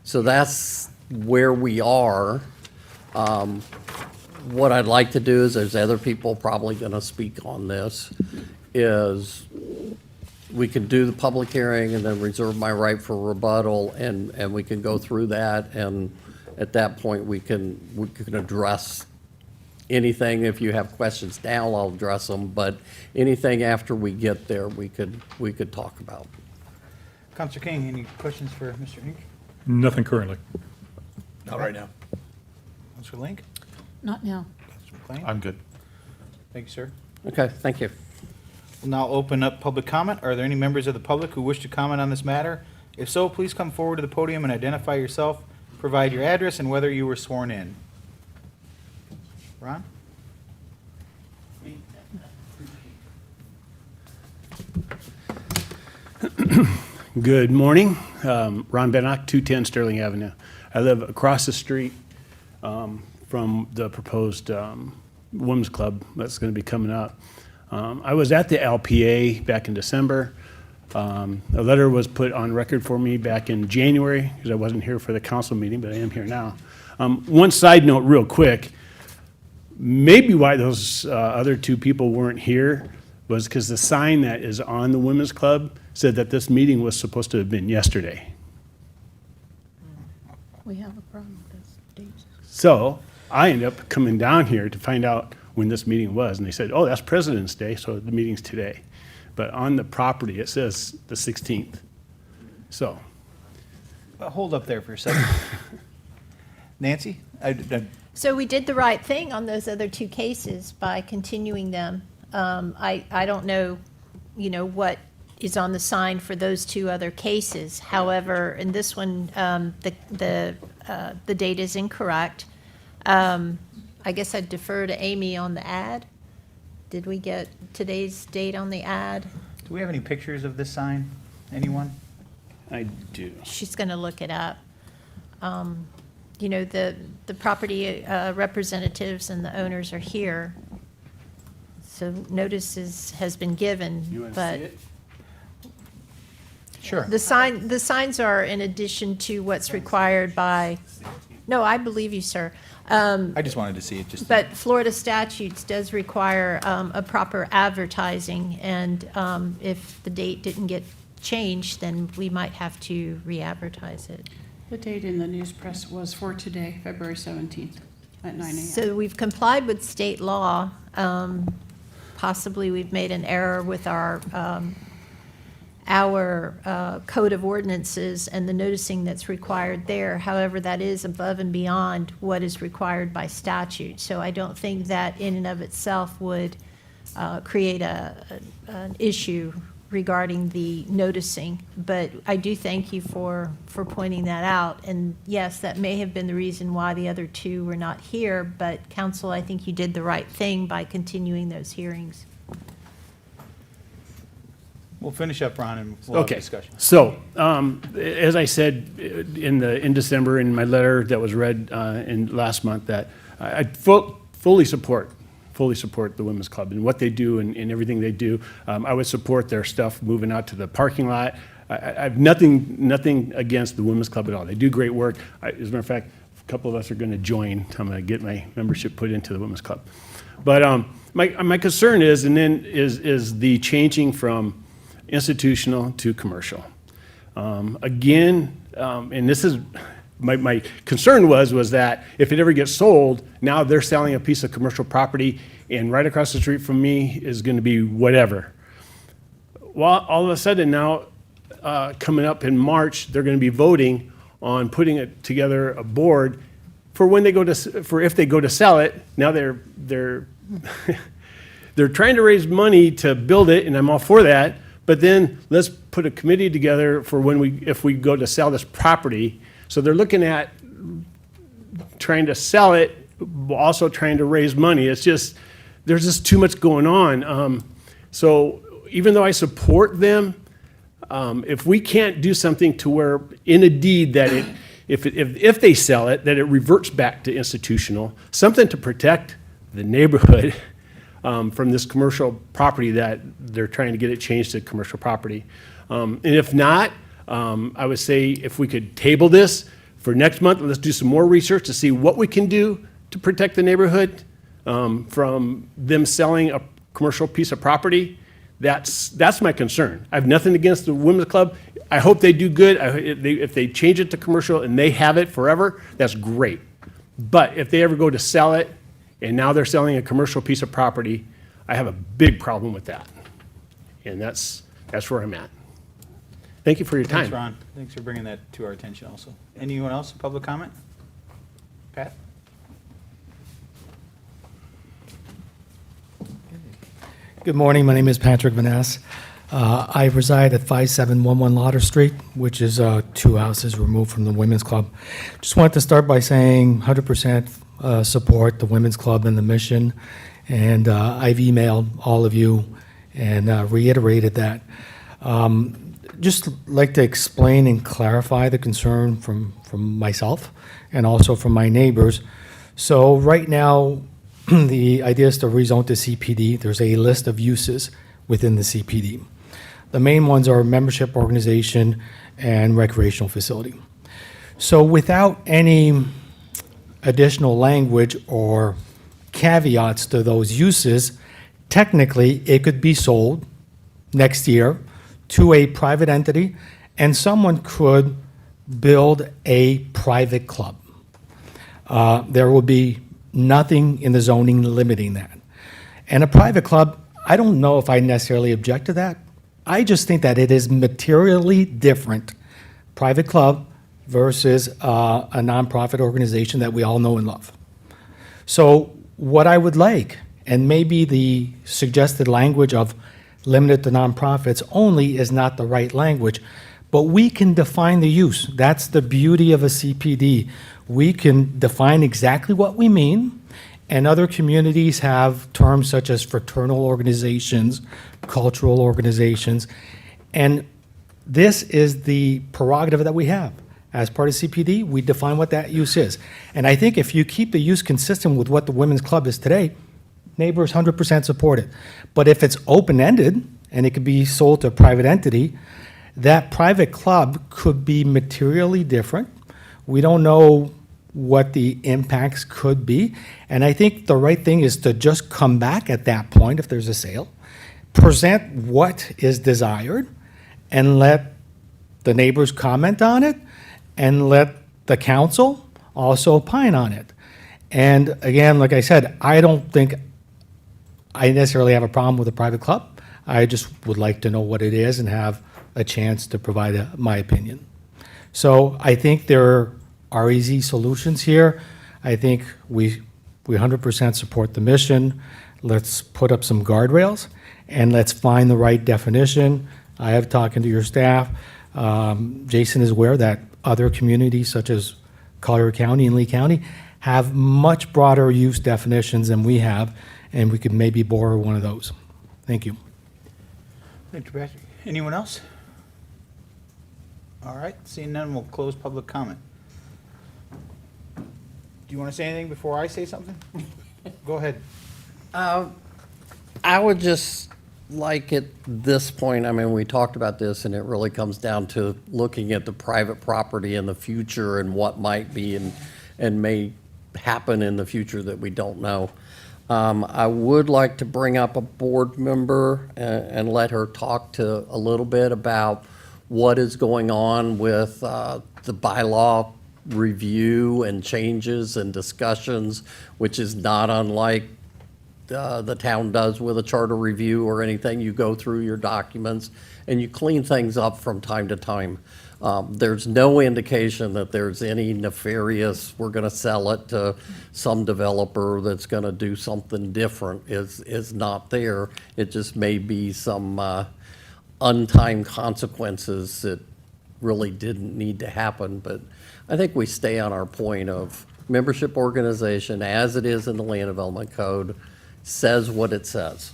So that's where we are. What I'd like to do is, there's other people probably gonna speak on this, is we can do the public hearing and then reserve my right for rebuttal, and we can go through that, and at that point, we can address anything. If you have questions now, I'll address them, but anything after we get there, we could talk about. Counselor King, any questions for Mr. Inc.? Nothing currently. Not right now. Counselor Link? Not now. Counselor McLean? I'm good. Thank you, sir. Okay, thank you. We'll now open up public comment. Are there any members of the public who wish to comment on this matter? If so, please come forward to the podium and identify yourself, provide your address, and whether you were sworn in. Ron? Good morning. Ron Bennock, 210 Sterling Avenue. I live across the street from the proposed Women's Club that's going to be coming up. I was at the LPA back in December. A letter was put on record for me back in January, because I wasn't here for the council meeting, but I am here now. One side note real quick, maybe why those other two people weren't here was because the sign that is on the Women's Club said that this meeting was supposed to have been yesterday. We have a problem with those dates. So I ended up coming down here to find out when this meeting was, and they said, oh, that's President's Day, so the meeting's today. But on the property, it says the 16th. So, Hold up there for a second. Nancy? So we did the right thing on those other two cases by continuing them. I don't know, what is on the sign for those two other cases. However, in this one, the date is incorrect. I guess I'd defer to Amy on the ad. Did we get today's date on the ad? Do we have any pictures of this sign? Anyone? I do. She's going to look it up. The property representatives and the owners are here. So notice has been given, You want to but see it? Sure. the signs are in addition to what's required by, no, I believe you, sir. I just wanted to see it. Just. But Florida statutes does require a proper advertising, and if the date didn't get changed, then we might have to re-advertise it. The date in the news press was for today, February 17th at 9 a.m. So we've complied with state law. Possibly we've made an error with our code of ordinances and the noticing that's required there. However, that is above and beyond what is required by statute. So I don't think that in and of itself would create an issue regarding the noticing. But I do thank you for pointing that out. And yes, that may have been the reason why the other two were not here, but council, I think you did the right thing by continuing those hearings. We'll finish up, Ron, and we'll have a discussion. So, as I said in December in my letter that was read in last month, that I fully support the Women's Club and what they do and everything they do. I would support their stuff moving out to the parking lot. I have nothing against the Women's Club at all. They do great work. As a matter of fact, a couple of us are going to join. I'm going to get my membership put into the Women's Club. But my concern is the changing from institutional to commercial. Again, and this is, my concern was that if it ever gets sold, now they're selling a piece of commercial property and right across the street from me is going to be whatever. Well, all of a sudden now, coming up in March, they're going to be voting on putting it together a board for when they if they go to sell it. Now they're they're trying to raise money to build it, and I'm all for that. But then let's put a committee together for if we go to sell this property. So they're looking at trying to sell it, also trying to raise money. It's just, there's just too much going on. So even though I support them, if we can't do something to where in a deed that if they sell it, that it reverts back to institutional, something to protect the neighborhood from this commercial property that they're trying to get it changed to commercial property. And if not, I would say if we could table this for next month, let's do some more research to see what we can do to protect the neighborhood from them selling a commercial piece of property. That's my concern. I have nothing against the Women's Club. I hope they do good. If they change it to commercial and they have it forever, that's great. But if they ever go to sell it and now they're selling a commercial piece of property, I have a big problem with that. And that's where I'm at. Thank you for your time. Thanks, Ron. Thanks for bringing that to our attention also. Anyone else, public comment? Pat? Good morning. My name is Patrick Vaness. I reside at 5711 Lauder Street, which is 2 houses removed from the Women's Club. Just wanted to start by saying 100% support the Women's Club and the mission. And I've emailed all of you and reiterated that. Just like to explain and clarify the concern from myself and also from my neighbors. So right now, the idea is to rezone to CPD. There's a list of uses within the CPD. The main ones are membership organization and recreational facility. So without any additional language or caveats to those uses, technically it could be sold next year to a private entity, and someone could build a private club. There will be nothing in the zoning limiting that. And a private club, I don't know if I necessarily object to that. I just think that it is materially different, private club versus a nonprofit organization that we all know and love. So what I would like, and maybe the suggested language of limited to nonprofits only is not the right language, but we can define the use. That's the beauty of a CPD. We can define exactly what we mean, and other communities have terms such as fraternal organizations, cultural organizations, and this is the prerogative that we have. As part of CPD, we define what that use is. And I think if you keep the use consistent with what the Women's Club is today, neighbors 100% support it. But if it's open-ended and it could be sold to a private entity, that private club could be materially different. We don't know what the impacts could be. And I think the right thing is to just come back at that point, if there's a sale, present what is desired, and let the neighbors comment on it, and let the council also opine on it. And again, like I said, I don't think I necessarily have a problem with a private club. I just would like to know what it is and have a chance to provide my opinion. So I think there are easy solutions here. I think we 100% support the mission. Let's put up some guardrails and let's find the right definition. I have talking to your staff. Jason is aware that other communities such as Collier County and Lee County have much broader use definitions than we have, and we could maybe borrow one of those. Thank you. Thank you, Patrick. Anyone else? All right, seeing none, we'll close public comment. Do you want to say anything before I say something? Go ahead. I would just like at this point, I mean, we talked about this, and it really comes down to looking at the private property in the future and what might be and may happen in the future that we don't know. I would like to bring up a board member and let her talk to a little bit about what is going on with the bylaw review and changes and discussions, which is not unlike the town does with a charter review or anything. You go through your documents and you clean things up from time to time. There's no indication that there's any nefarious, we're going to sell it to some developer that's going to do something different is not there. It just may be some untimed consequences that really didn't need to happen. But I think we stay on our point of membership organization as it is in the Land Development Code says what it says.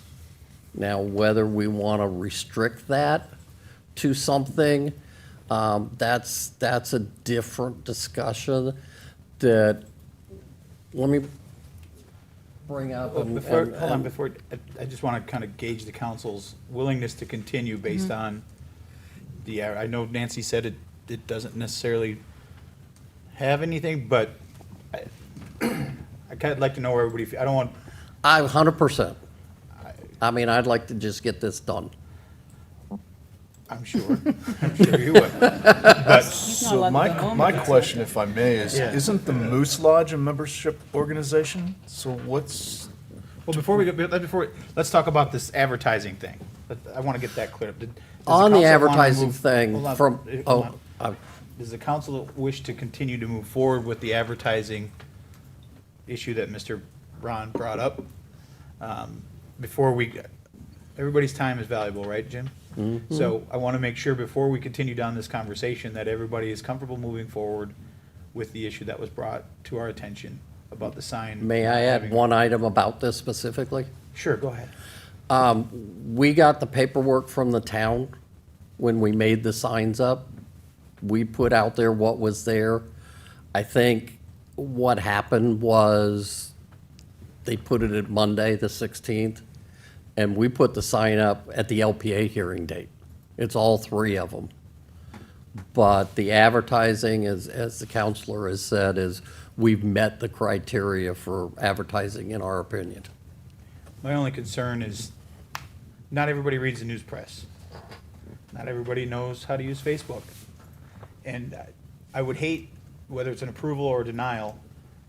Now, whether we want to restrict that to something, That's a different discussion that, let me bring up. Well, and- before, and- hold on, and- before, I just want to kind of gauge the council's willingness to continue based on I know Nancy said it doesn't necessarily have anything, but I kind of like to know where everybody, I don't want, 100%. I mean, I'd like to just get this done. I'm sure you would. But, So my question, if I may, is, Yeah. isn't the Moose Lodge a membership organization? So what's, well, let's talk about this advertising thing. I want to get that clear up. Does On the council wanna advertising move- thing hold on, from, hold oh, on. Does the council wish to continue to move forward with the advertising issue that Mr. Ron brought up? Before everybody's time is valuable, right, Jim? Mm-hmm. So I want to make sure before we continue down this conversation that everybody is comfortable moving forward with the issue that was brought to our attention about the sign. may I add having- one item about this specifically? Sure, go ahead. We got the paperwork from the town when we made the signs up. We put out there what was there. I think what happened was they put it at Monday, the 16th, and we put the sign up at the LPA hearing date. It's all three of them. But the advertising, as the counselor has said, is we've met the criteria for advertising, in our opinion. My only concern is not everybody reads the news press. Not everybody knows how to use Facebook. And I would hate, whether it's an approval or a denial,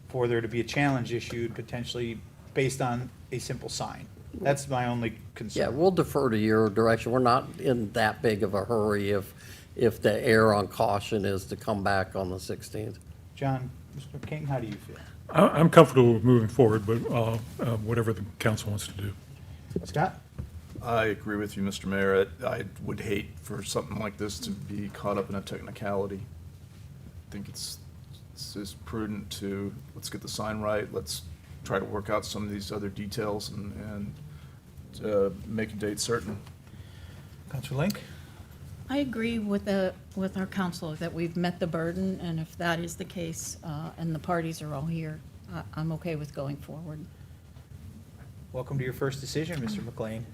for there to be a challenge issued potentially based on a simple sign. That's my only concern. Yeah, we'll defer to your direction. We're not in that big of a hurry if the err on caution is to come back on the 16th. John, Mr. King, how do you feel? I'm comfortable with moving forward, but whatever the council wants to do. Scott? I agree with you, Mr. Mayor. I would hate for something like this to be caught up in a technicality. I think it's prudent to, let's get the sign right, let's try to work out some of these other details and make a date certain. Councilor Link? I agree with our counselor that we've met the burden, and if that is the case, and the parties are all here, I'm okay with going forward. Welcome to your first decision, Mr. McLean.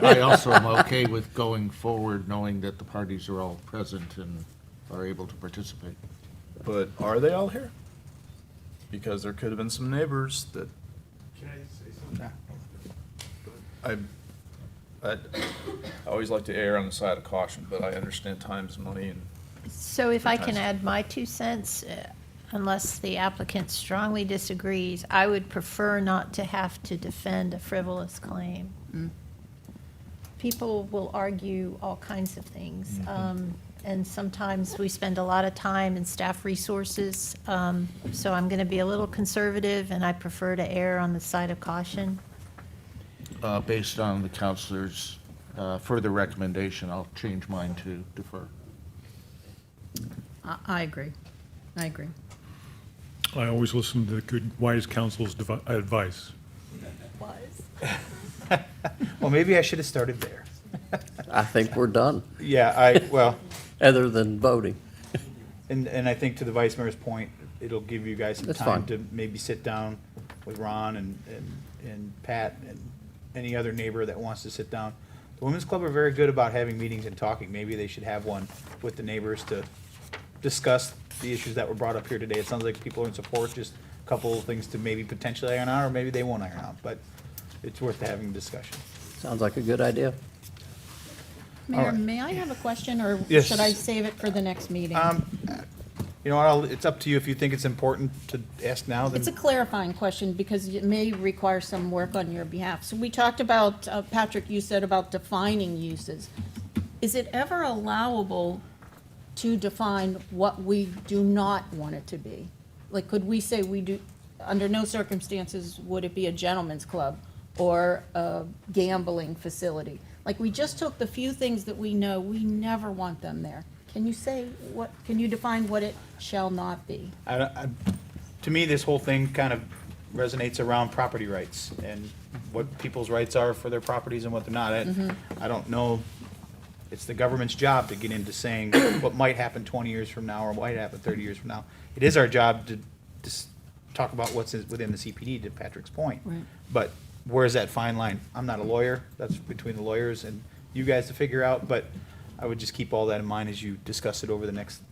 I also am okay with going forward, knowing that the parties are all present and are able to participate. But are they all here? Because there could have been some neighbors that. Can I say something? I always like to err on the side of caution, but I understand time is money and. So if I can add my 2 cents, unless the applicant strongly disagrees, I would prefer not to have to defend a frivolous claim. People will argue all kinds of things. And sometimes we spend a lot of time and staff resources. So I'm going to be a little conservative, and I prefer to err on the side of caution. Based on the counselor's further recommendation, I'll change mine to defer. I agree. I agree. I always listen to good, wise counsel's advice. Well, maybe I should have started there. I think we're done, Yeah, well, other than voting. and I think to the vice mayor's point, it'll give you guys some That's time fine. to maybe sit down with Ron and Pat and any other neighbor that wants to sit down. The Women's Club are very good about having meetings and talking. Maybe they should have one with the neighbors to discuss the issues that were brought up here today. It sounds like people are in support, just a couple of things to maybe potentially iron out, or maybe they won't iron out, but it's worth having a discussion. Sounds like a good idea. Mayor, right. may I have a question, or Yes. should I save it for the next meeting? You know what, it's up to you. If you think it's important to ask now, then. It's a clarifying question because it may require some work on your behalf. So we talked about, Patrick, you said about defining uses. Is it ever allowable to define what we do not want it to be? Like, could we say we do, under no circumstances would it be a gentleman's club or a gambling facility? Like, we just took the few things that we know, we never want them there. Can you say what, can you define what it shall not be? To me, this whole thing kind of resonates around property rights and what people's rights are for their properties and what they're not. I don't know It's the government's job to get into saying what might happen 20 years from now or might happen 30 years from now. It is our job to talk about what's within the CPD, to Patrick's point. Right. But where's that fine line? I'm not a lawyer. That's between the lawyers and you guys to figure out, but I would just keep all that in mind as you discuss it over the next.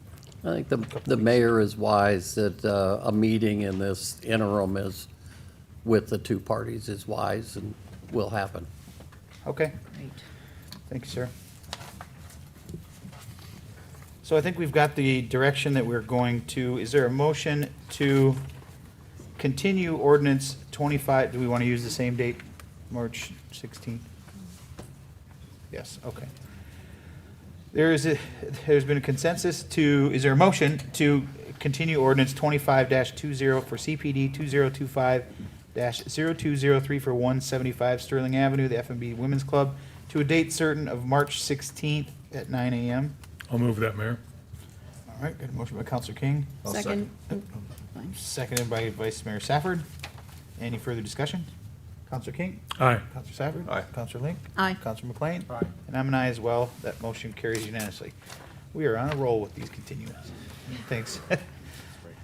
I think the mayor is wise that a meeting in this interim is with the two parties is wise and will happen. Okay. Thank you, sir. So I think we've got the direction that we're going to, is there a motion to continue ordinance 25, do we want to use the same date, March 16th? Yes, okay. There's been a consensus to, is there a motion to continue ordinance 25-20 for CPD 2025-0203 for 175 Sterling Avenue, the FMB Women's Club, to a date certain of March 16th at 9 a.m.? I'll move that, Mayor. All right, got a motion by Counselor King. Second. Seconded by Vice Mayor Safford. Any further discussion? Counselor King? Aye. Counselor Safford? Aye. Counselor Link? Aye. Counselor McLean? Aye. And I'm an aye as well. That motion carries unanimously. We are on a roll with these continuance. Thanks.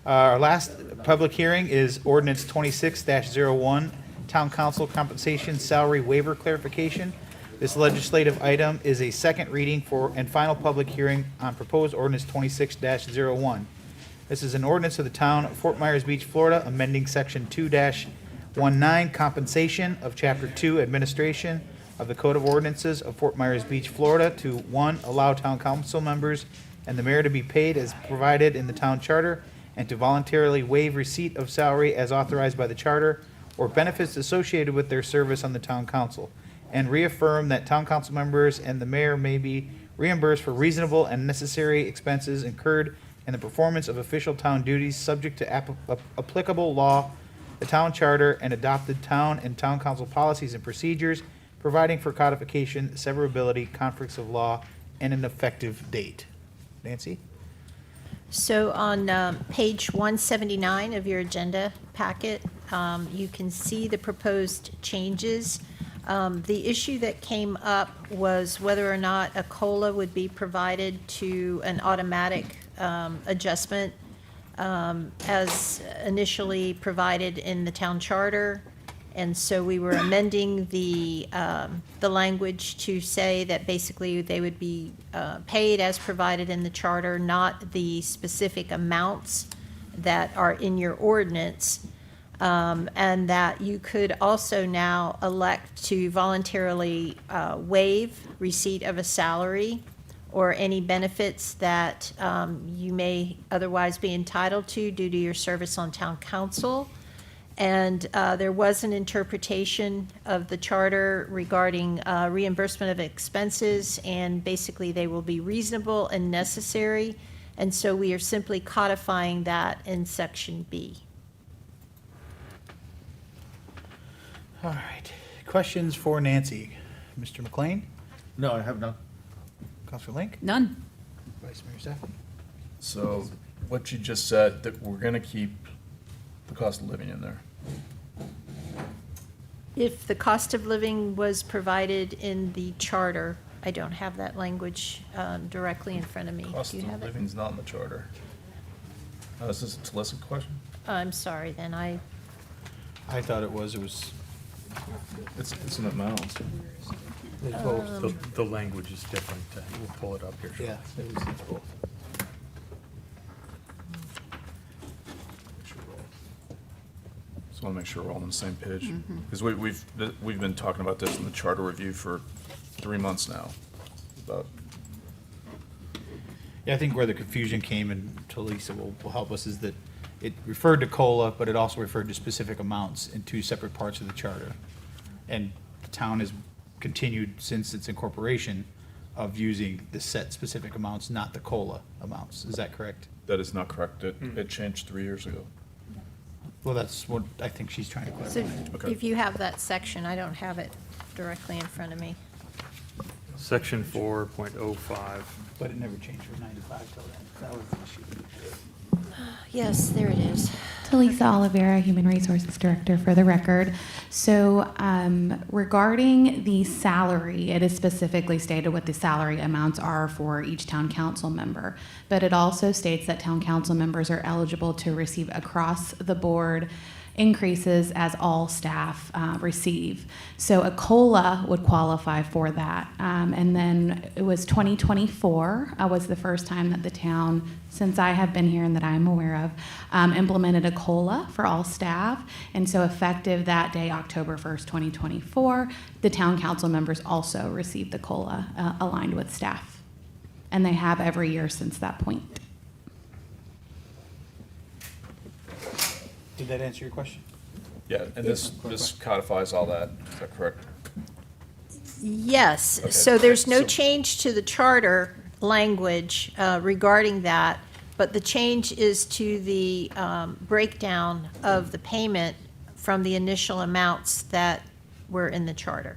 Our last public hearing is ordinance 26-01, Town Council Compensation Salary Waiver Clarification. This legislative item is a second reading for and final public hearing on proposed ordinance 26-01. This is an ordinance of the town of Fort Myers Beach, Florida, amending section 2-19 compensation of chapter 2 administration of the Code of Ordinances of Fort Myers Beach, Florida to 1, allow town council members and the mayor to be paid as provided in the town charter and to voluntarily waive receipt of salary as authorized by the charter or benefits associated with their service on the town council, and reaffirm that town council members and the mayor may be reimbursed for reasonable and necessary expenses incurred in the performance of official town duties subject to applicable law, the town charter, and adopted town and town council policies and procedures, providing for codification, severability, conflicts of law, and an effective date. Nancy? So on page 179 of your agenda packet, you can see the proposed changes. The issue that came up was whether or not a COLA would be provided to an automatic adjustment as initially provided in the town charter. And so we were amending the language to say that basically they would be paid as provided in the charter, not the specific amounts that are in your ordinance. And that you could also now elect to voluntarily waive receipt of a salary or any benefits that you may otherwise be entitled to due to your service on town council. And there was an interpretation of the charter regarding reimbursement of expenses, and basically they will be reasonable and necessary. And so we are simply codifying that in section B. All right. Questions for Nancy? Mr. McLean? No, I have none. Counselor Link? None. Vice Mayor Safford? So what you just said, that we're gonna keep the cost of living in there. If the cost of living was provided in the charter, I don't have that language directly in front of me. Cost Do you of have it? living's not in the charter. Is this a Telesa question? I'm sorry, then I thought it was, It's an amount. The language is different. We'll pull it up here. yeah, it was, it's both. Just wanna make sure we're all on the same page. Because we've been talking about this in the charter review for 3 months now. About Yeah, I think where the confusion came, and Talisa will help us, is that it referred to COLA, but it also referred to specific amounts in two separate parts of the charter. And the town has continued since its incorporation of using the set specific amounts, not the COLA amounts. Is that correct? That is not correct. It changed 3 years ago. Well, that's what I think she's trying to So clarify. Okay. if you have that section, I don't have it directly in front of me. Section 4.05. But it never changed from 95 till then. That was the issue. Yes, there it is. Talisa Oliveira, Human Resources Director, for the record. So regarding the salary, it is specifically stated what the salary amounts are for each town council member, but it also states that town council members are eligible to receive across the board increases as all staff receive. So a COLA would qualify for that. And then it was 2024 was the first time that the town, since I have been here and that I'm aware of, implemented a COLA for all staff. And so effective that day, October 1st, 2024, the town council members also received the COLA aligned with staff. And they have every year since that point. Did that answer your question? Yeah, and this codifies all that, is that correct? Yes, Okay, so there's no so- change to the charter language regarding that, but the change is to the breakdown of the payment from the initial amounts that were in the charter.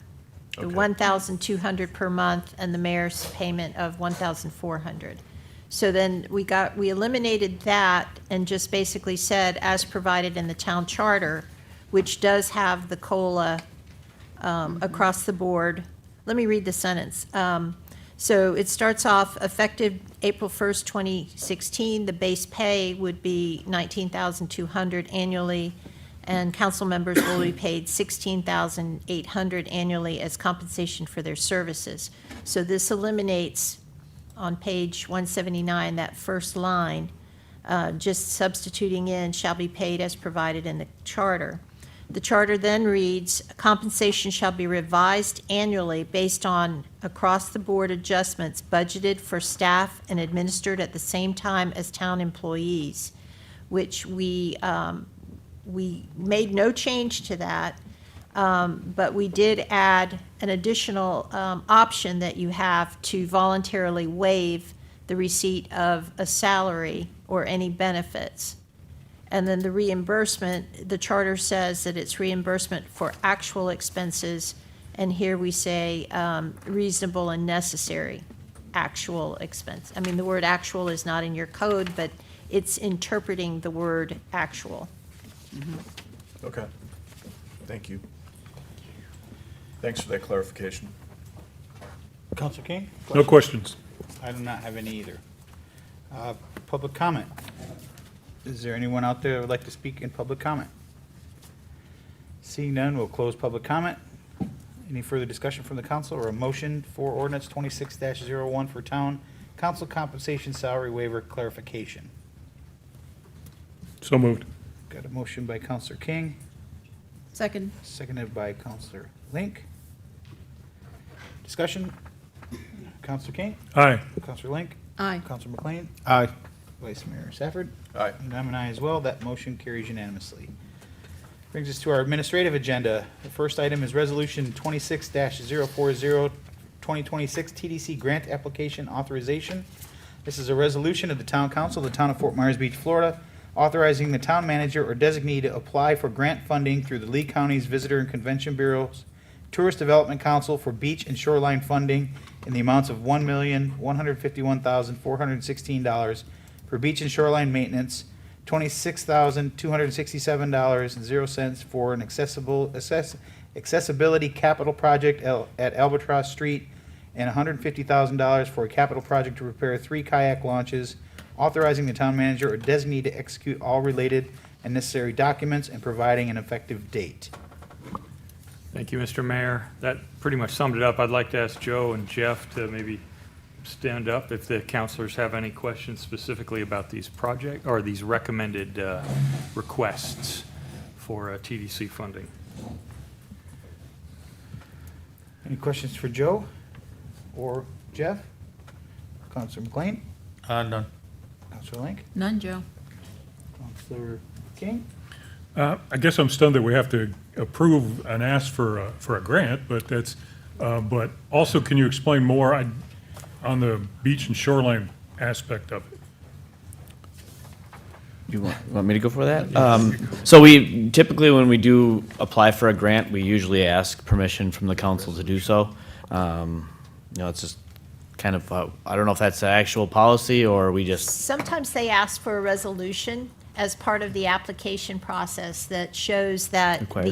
The Okay. 1,200 per month and the mayor's payment of 1,400. So then we eliminated that and just basically said, as provided in the town charter, which does have the COLA across the board. Let me read the sentence. So it starts off, effective April 1st, 2016, the base pay would be $19,200 annually, and council members will be paid $16,800 annually as compensation for their services. So this eliminates, on page 179, that first line, just substituting in shall be paid as provided in the charter. The charter then reads, compensation shall be revised annually based on across-the-board adjustments budgeted for staff and administered at the same time as town employees, which we made no change to that, but we did add an additional option that you have to voluntarily waive the receipt of a salary or any benefits. And then the reimbursement, the charter says that it's reimbursement for actual expenses, and here we say reasonable and necessary actual expense. I mean, the word actual is not in your code, but it's interpreting the word actual. Okay, thank you. Thanks for that clarification. Counselor King? No questions. I do not have any either. Public comment. Is there anyone out there that would like to speak in public comment? Seeing none, we'll close public comment. Any further discussion from the council or a motion for ordinance 26-01 for town council compensation salary waiver clarification? So moved. Got a motion by Counselor King, Second. seconded by Counselor Link. Discussion? Counselor King? Aye. Counselor Link? Aye. Counselor McLean? Aye. Vice Mayor Safford? Aye. And I'm an aye as well. That motion carries unanimously. Brings us to our administrative agenda. The first item is Resolution 26-040, 2026 TDC Grant Application Authorization. This is a resolution of the Town Council of the Town of Fort Myers Beach, Florida, authorizing the town manager or designee to apply for grant funding through the Lee County's Visitor and Convention Bureau's Tourist Development Council for beach and shoreline funding in the amounts of $1,151,416 for beach and shoreline maintenance, $26,267.00 for an accessibility capital project at Albatross Street, and $150,000 for a capital project to repair 3 kayak launches, authorizing the town manager or designee to execute all related and necessary documents and providing an effective date. Thank you, Mr. Mayor. That pretty much summed it up. I'd like to ask Joe and Jeff to maybe stand up if the counselors have any questions specifically about these project or these recommended requests for TDC funding. Any questions for Joe or Jeff? Counselor McLean? None. Counselor Link? None, Joe. Counselor King? I guess I'm stunned that we have to approve and ask for a grant, but that's, but also, can you explain more on the beach and shoreline aspect of it? You want me to go for that? So we typically, when we do apply for a grant, we usually ask permission from the council to do so. It's just kind of, I don't know if that's the actual policy or we just, Sometimes they ask for a resolution as part of the application process that shows that Required.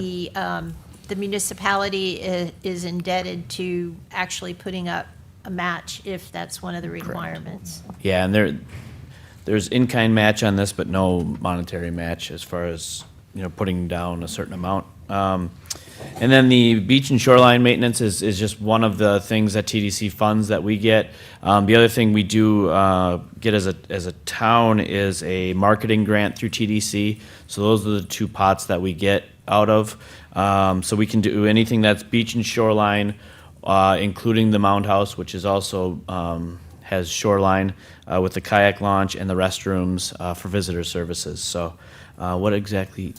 the municipality is indebted to actually putting up a match if that's one of the requirements. yeah, and there's in-kind match on this, but no monetary match as far as, putting down a certain amount. And then the beach and shoreline maintenance is just one of the things that TDC funds that we get. The other thing we do get as a town is a marketing grant through TDC. So those are the two pots that we get out of. So we can do anything that's beach and shoreline, including the Mound House, which is also has shoreline with the kayak launch and the restrooms for visitor services. So what exactly?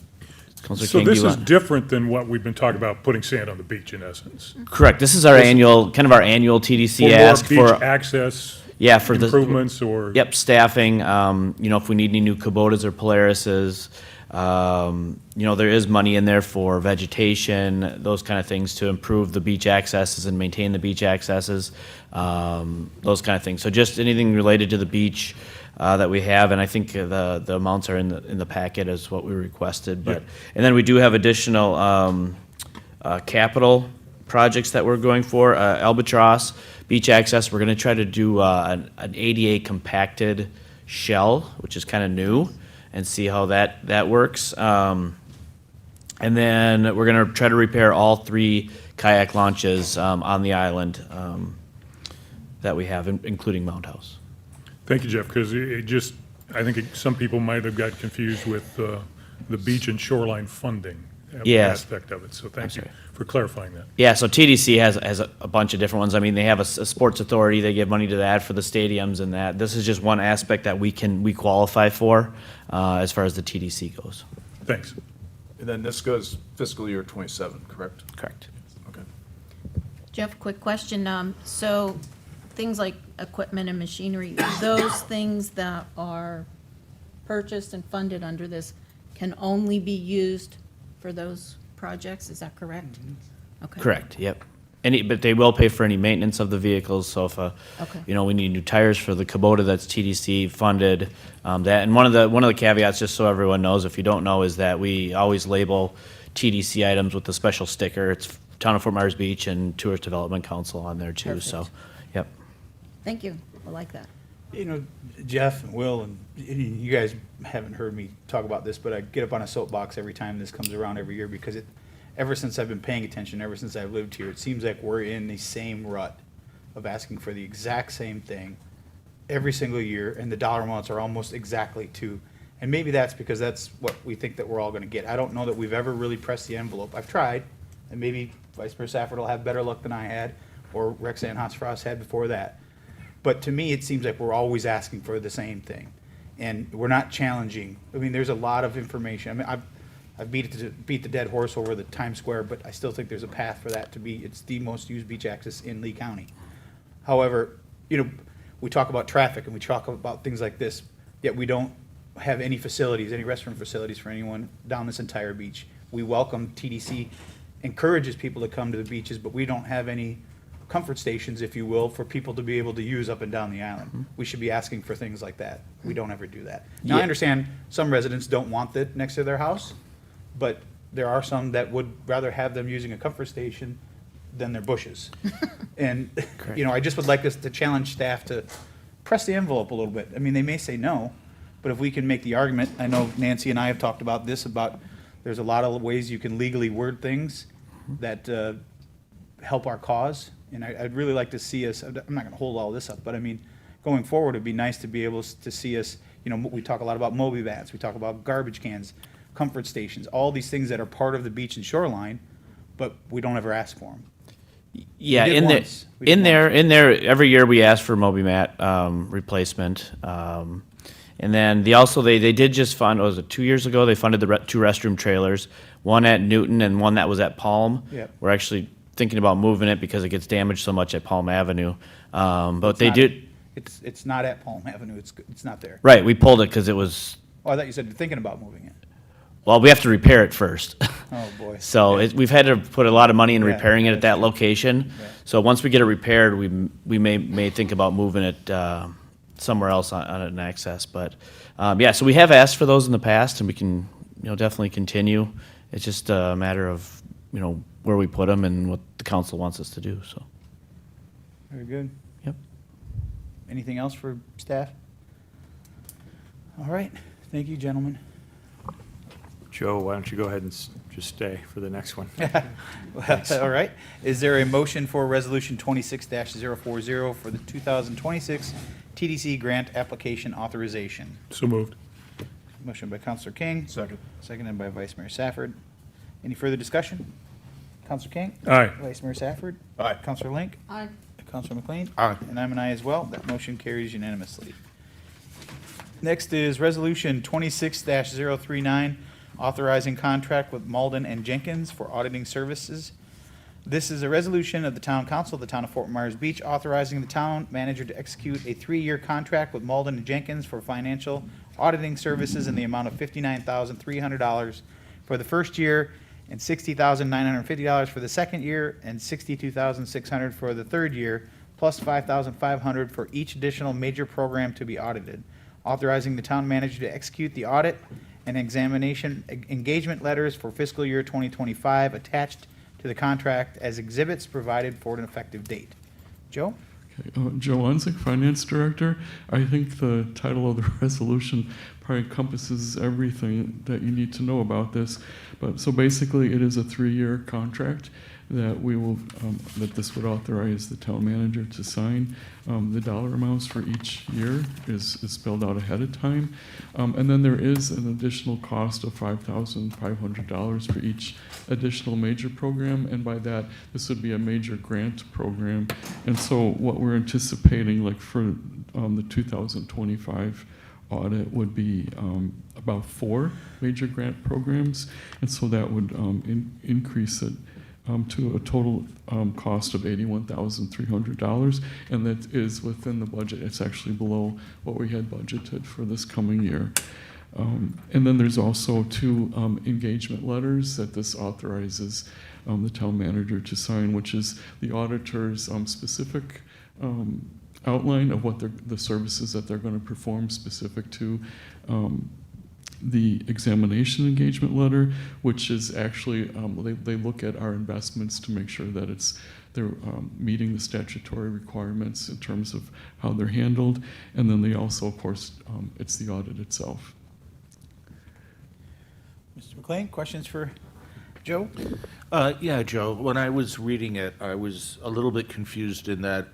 Councilor So King, do this you is want- different than what we've been talking about, putting sand on the beach in essence. Correct. This is our annual, kind of our annual TDC For more ask for. beach access Yeah, for the. improvements or? Yep, staffing, if we need any new Kubotas or Polarises, there is money in there for vegetation, those kind of things to improve the beach accesses and maintain the beach accesses, those kind of things. So just anything related to the beach, that we have, and I think the amounts are in the packet as what we requested. But and then we do have additional capital projects that we're going for. Albatross beach access. We're going to try to do an ADA compacted shell, which is kind of new, and see how that works. And then we're going to try to repair all 3 kayak launches on the island that we have, including Mound House. Thank you, Jeff, because I think some people might have got confused with the beach and shoreline funding Yes. aspect of it. So thank you for clarifying that. Yeah, so TDC has a bunch of different ones. I mean, they have a sports authority, they give money to that for the stadiums and that. This is just one aspect that we qualify for as far as the TDC goes. Thanks. And then this goes fiscal year '27, correct? Correct. Okay. Jeff, quick question. So things like equipment and machinery, those things that are purchased and funded under this can only be used for those projects, is that correct? Okay. Correct, yep. But they will pay for any maintenance of the vehicles, so if, Okay. we need new tires for the Kubota that's TDC funded, that, and one of the caveats, just so everyone knows, if you don't know, is that we always label TDC items with a special sticker. It's Town of Fort Myers Beach and Tourist Development Council on there too, so, Perfect. yep. Thank you, I like that. Jeff and Will, and you guys haven't heard me talk about this, but I get up on a soapbox every time this comes around every year because ever since I've been paying attention, ever since I've lived here, it seems like we're in the same rut of asking for the exact same thing every single year, and the dollar amounts are almost exactly to. And maybe that's because that's what we think that we're all going to get. I don't know that we've ever really pressed the envelope. I've tried, and maybe Vice Mayor Safford will have better luck than I had, or Rexanne Hotsfrost had before that. But to me, it seems like we're always asking for the same thing, and we're not challenging. I mean, there's a lot of information. I mean, I've beat the dead horse over the Times Square, but I still think there's a path for that to be. It's the most used beach access in Lee County. However, we talk about traffic and we talk about things like this, yet we don't have any facilities, any restroom facilities for anyone down this entire beach. We welcome TDC, encourages people to come to the beaches, but we don't have any comfort stations, if you will, for people to be able to use up and down the island. We should be asking for things like that. We don't ever do that. Now, I Yeah. understand some residents don't want that next to their house, but there are some that would rather have them using a comfort station than their bushes. And, I just would like us to challenge staff to press the envelope a little bit. I mean, they may say no, but if we can make the argument, I know Nancy and I have talked about this, about there's a lot of ways you can legally word things that help our cause. And I'd really like to see us, I'm not going to hold all this up, but I mean, going forward, it'd be nice to be able to see us, we talk a lot about Moby Vans, we talk about garbage cans, comfort stations, all these things that are part of the beach and shoreline, but we don't ever ask for them. Yeah, We did in there, once. We did in there, every year we ask for Moby Mat replacement. And then they did just fund, was it 2 years ago? They funded the 2 restroom trailers, one at Newton and one that was at Palm. Yep. We're actually thinking about moving it because it gets damaged so much at Palm Avenue. But It's they not- did, It's not at Palm Avenue, it's not there. right, we pulled it because it was, Oh, I thought you said you're thinking about moving it. well, we have to repair it first. Oh, boy. So we've had to put a lot of money in Yeah, repairing it at that's that location. Yeah. So once we get it repaired, we may think about moving it somewhere else on an access. But yeah, so we have asked for those in the past, and we can definitely continue. It's just a matter of where we put them and what the council wants us to do. So Very good. Yep. Anything else for staff? All right, thank you, gentlemen. Joe, why don't you go ahead and just stay for the next one? All right. Is there a motion for Resolution 26-040 for the 2026 TDC grant application authorization? So moved. Motion by Counselor King. Second. Seconded by Vice Mayor Safford. Any further discussion? Counselor King? Aye. Vice Mayor Safford? Aye. Counselor Link? Aye. Counselor McLean? Aye. And I'm an aye as well. That motion carries unanimously. Next is Resolution 26-039, authorizing contract with Malden and Jenkins for auditing services. This is a resolution of the Town Council of the Town of Fort Myers Beach authorizing the town manager to execute a 3-year contract with Malden and Jenkins for financial auditing services in the amount of $59,300 for the first year and $60,950 for the second year and $62,600 for the third year, plus $5,500 for each additional major program to be audited. Authorizing the town manager to execute the audit and examination engagement letters for fiscal year 2025 attached to the contract as exhibits provided for an effective date. Joe? Joe Onzik, Finance Director. I think the title of the resolution probably encompasses everything that you need to know about this. But so basically, it is a 3-year contract that we will that this would authorize the town manager to sign. The dollar amounts for each year is spelled out ahead of time, and then there is an additional cost of $5,500 for each additional major program, and by that, this would be a major grant program. And so what we're anticipating, like for the 2025 audit, would be about 4 major grant programs, and so that would increase it to a total cost of $81,300, and that is within the budget. It's actually below what we had budgeted for this coming year. And then there's also 2 engagement letters that this authorizes the town manager to sign, which is the auditor's specific outline of what the services that they're going to perform specific to the examination engagement letter, which is actually, they look at our investments to make sure that they're meeting the statutory requirements in terms of how they're handled. And then they also, of course, it's the audit itself. Mr. McLean, questions for Joe? Yeah, Joe, when I was reading it, I was a little bit confused in that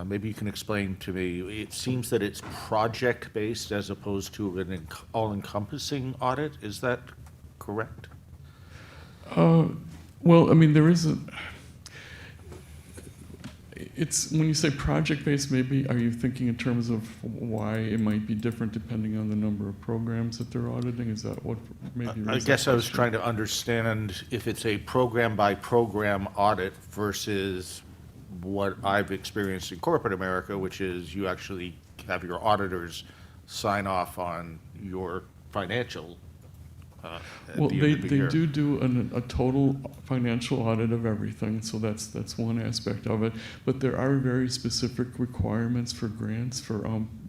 maybe you can explain to me, it seems that it's project-based as opposed to an all-encompassing audit. Is that correct? Well, I mean, there isn't. It's when you say project-based, maybe are you thinking in terms of why it might be different depending on the number of programs that they're auditing? Is that what maybe? I guess I was trying to understand if it's a program-by-program audit versus what I've experienced in corporate America, which is you actually have your auditors sign off on your financial Well, they do a total financial audit of everything, so that's one aspect of it. But there are very specific requirements for grants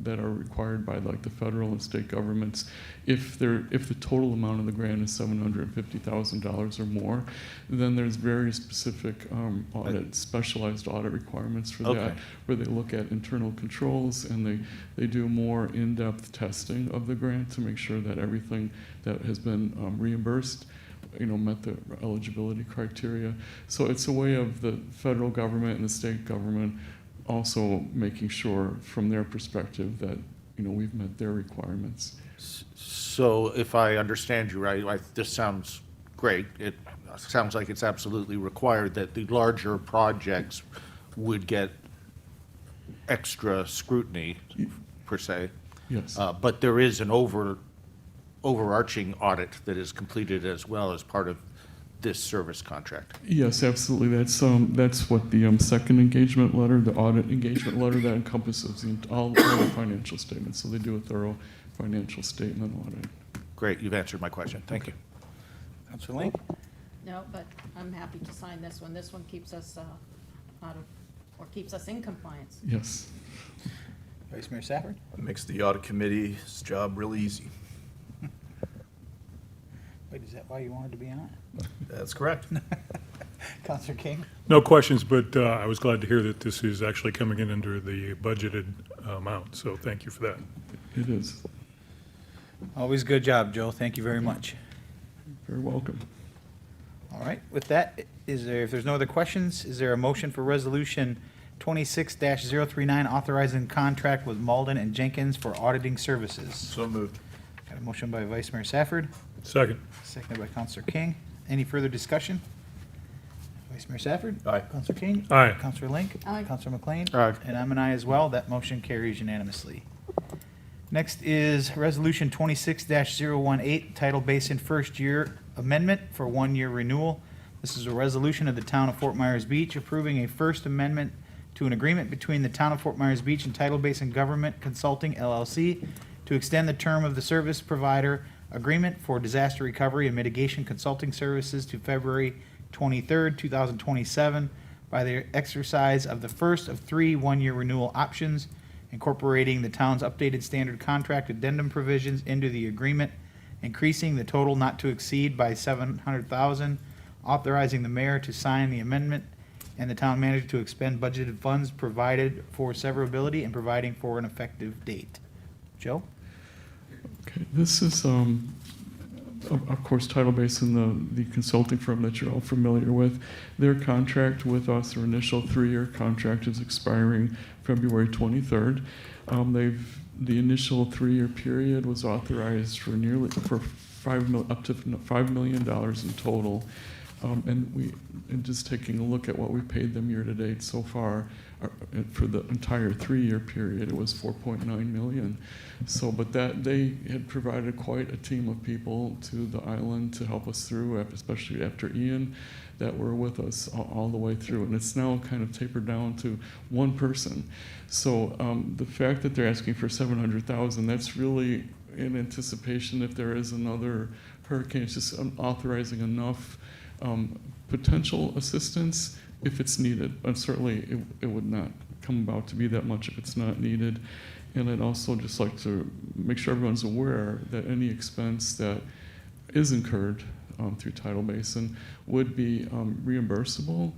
that are required by like the federal and state governments. If the total amount of the grant is $750,000 or more, then there's very specific specialized audit requirements for that, where they look at internal controls and they do more in-depth testing of the grant to make sure that everything that has been reimbursed, met the eligibility criteria. So it's a way of the federal government and the state government also making sure from their perspective that, we've met their requirements. So if I understand you right, this sounds great. It sounds like it's absolutely required that the larger projects would get extra scrutiny, per se. Yes. But there is an overarching audit that is completed as well as part of this service contract. Yes, absolutely. That's what the second engagement letter, the audit engagement letter, that encompasses all the financial statements. So they do a thorough financial statement audit. Great, you've answered my question. Thank you. Counselor Link? No, but I'm happy to sign this one. This one keeps us out of, or keeps us in compliance. Yes. Vice Mayor Safford? Makes the audit committee's job real easy. Wait, is that why you wanted to be on it? That's correct. Counselor King? No questions, but I was glad to hear that this is actually coming in under the budgeted amount, so thank you for that. It is. Always good job, Joe. Thank you very much. Very welcome. All right, with that, if there's no other questions, is there a motion for Resolution 26-039 authorizing contract with Malden and Jenkins for auditing services? So moved. Got a motion by Vice Mayor Safford, Second. seconded by Counselor King. Any further discussion? Vice Mayor Safford? Aye. Counselor King? Aye. Counselor Link? Aye. Counselor McLean? Aye. And I'm an aye as well. That motion carries unanimously. Next is Resolution 26-018, Tidal Basin First Year Amendment for 1-year renewal. This is a resolution of the Town of Fort Myers Beach approving a First Amendment to an agreement between the Town of Fort Myers Beach and Tidal Basin Government Consulting LLC to extend the term of the service provider agreement for disaster recovery and mitigation consulting services to February 23rd, 2027 by the exercise of the first of 3 1-year renewal options, incorporating the town's updated standard contract addendum provisions into the agreement, increasing the total not to exceed by $700,000, authorizing the mayor to sign the amendment and the town manager to expend budgeted funds provided for severability and providing for an effective date. Joe? Okay, this is, of course, Tidal Basin, the consulting firm that you're all familiar with. Their contract with us, their initial 3-year contract is expiring February 23rd. The initial 3-year period was authorized for up to $5 million in total. And just taking a look at what we paid them year to date so far, for the entire 3-year period, it was $4.9 million. So, but that they had provided quite a team of people to the island to help us through, especially after Ian, that were with us all the way through. And it's now kind of tapered down to one person. So the fact that they're asking for $700,000, that's really in anticipation if there is another hurricane. It's just authorizing enough potential assistance if it's needed. And certainly it would not come about to be that much if it's not needed. And I'd also just like to make sure everyone's aware that any expense that is incurred through Tidal Basin would be reimbursable,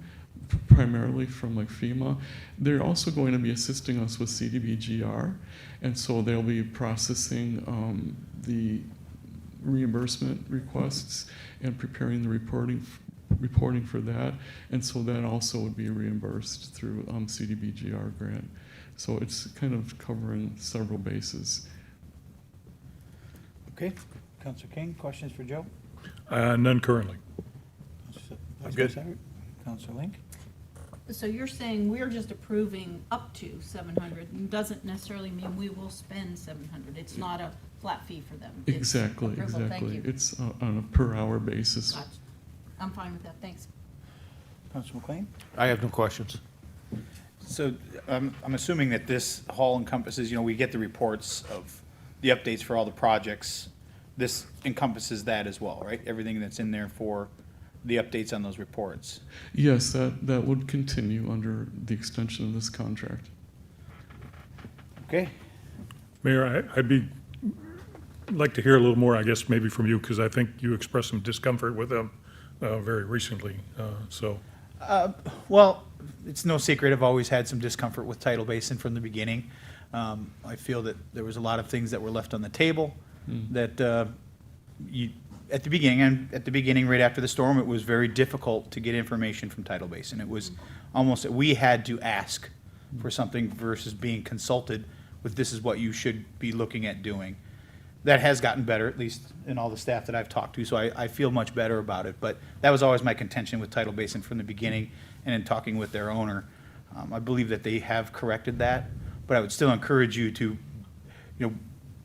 primarily from like FEMA. They're also going to be assisting us with CDBGR, and so they'll be processing the reimbursement requests and preparing the reporting for that, and so that also would be reimbursed through CDBGR grant. So it's kind of covering several bases. Okay. Counselor King, questions for Joe? None currently. Vice good. Mayor Safford? Counselor Link? So you're saying we're just approving up to 700, and doesn't necessarily mean we will spend 700. It's not a flat fee for them. It's Exactly, approval. Thank exactly. you. It's on a per hour basis. Gotcha. I'm fine with that, thanks. Counselor McLean? I have no questions. So I'm assuming that this all encompasses, we get the reports of the updates for all the projects. This encompasses that as well, right? Everything that's in there for the updates on those reports. Yes, that would continue under the extension of this contract. Okay. Mayor, I'd like to hear a little more, I guess, maybe from you, because I think you expressed some discomfort with them very recently, so. Well, it's no secret, I've always had some discomfort with Tidal Basin from the beginning. I feel that there was a lot of things that were left on the table that at the beginning, right after the storm, it was very difficult to get information from Tidal Basin. It was almost, we had to ask for something versus being consulted with, this is what you should be looking at doing. That has gotten better, at least in all the staff that I've talked to, so I feel much better about it. But that was always my contention with Tidal Basin from the beginning, and in talking with their owner. I believe that they have corrected that, but I would still encourage you to,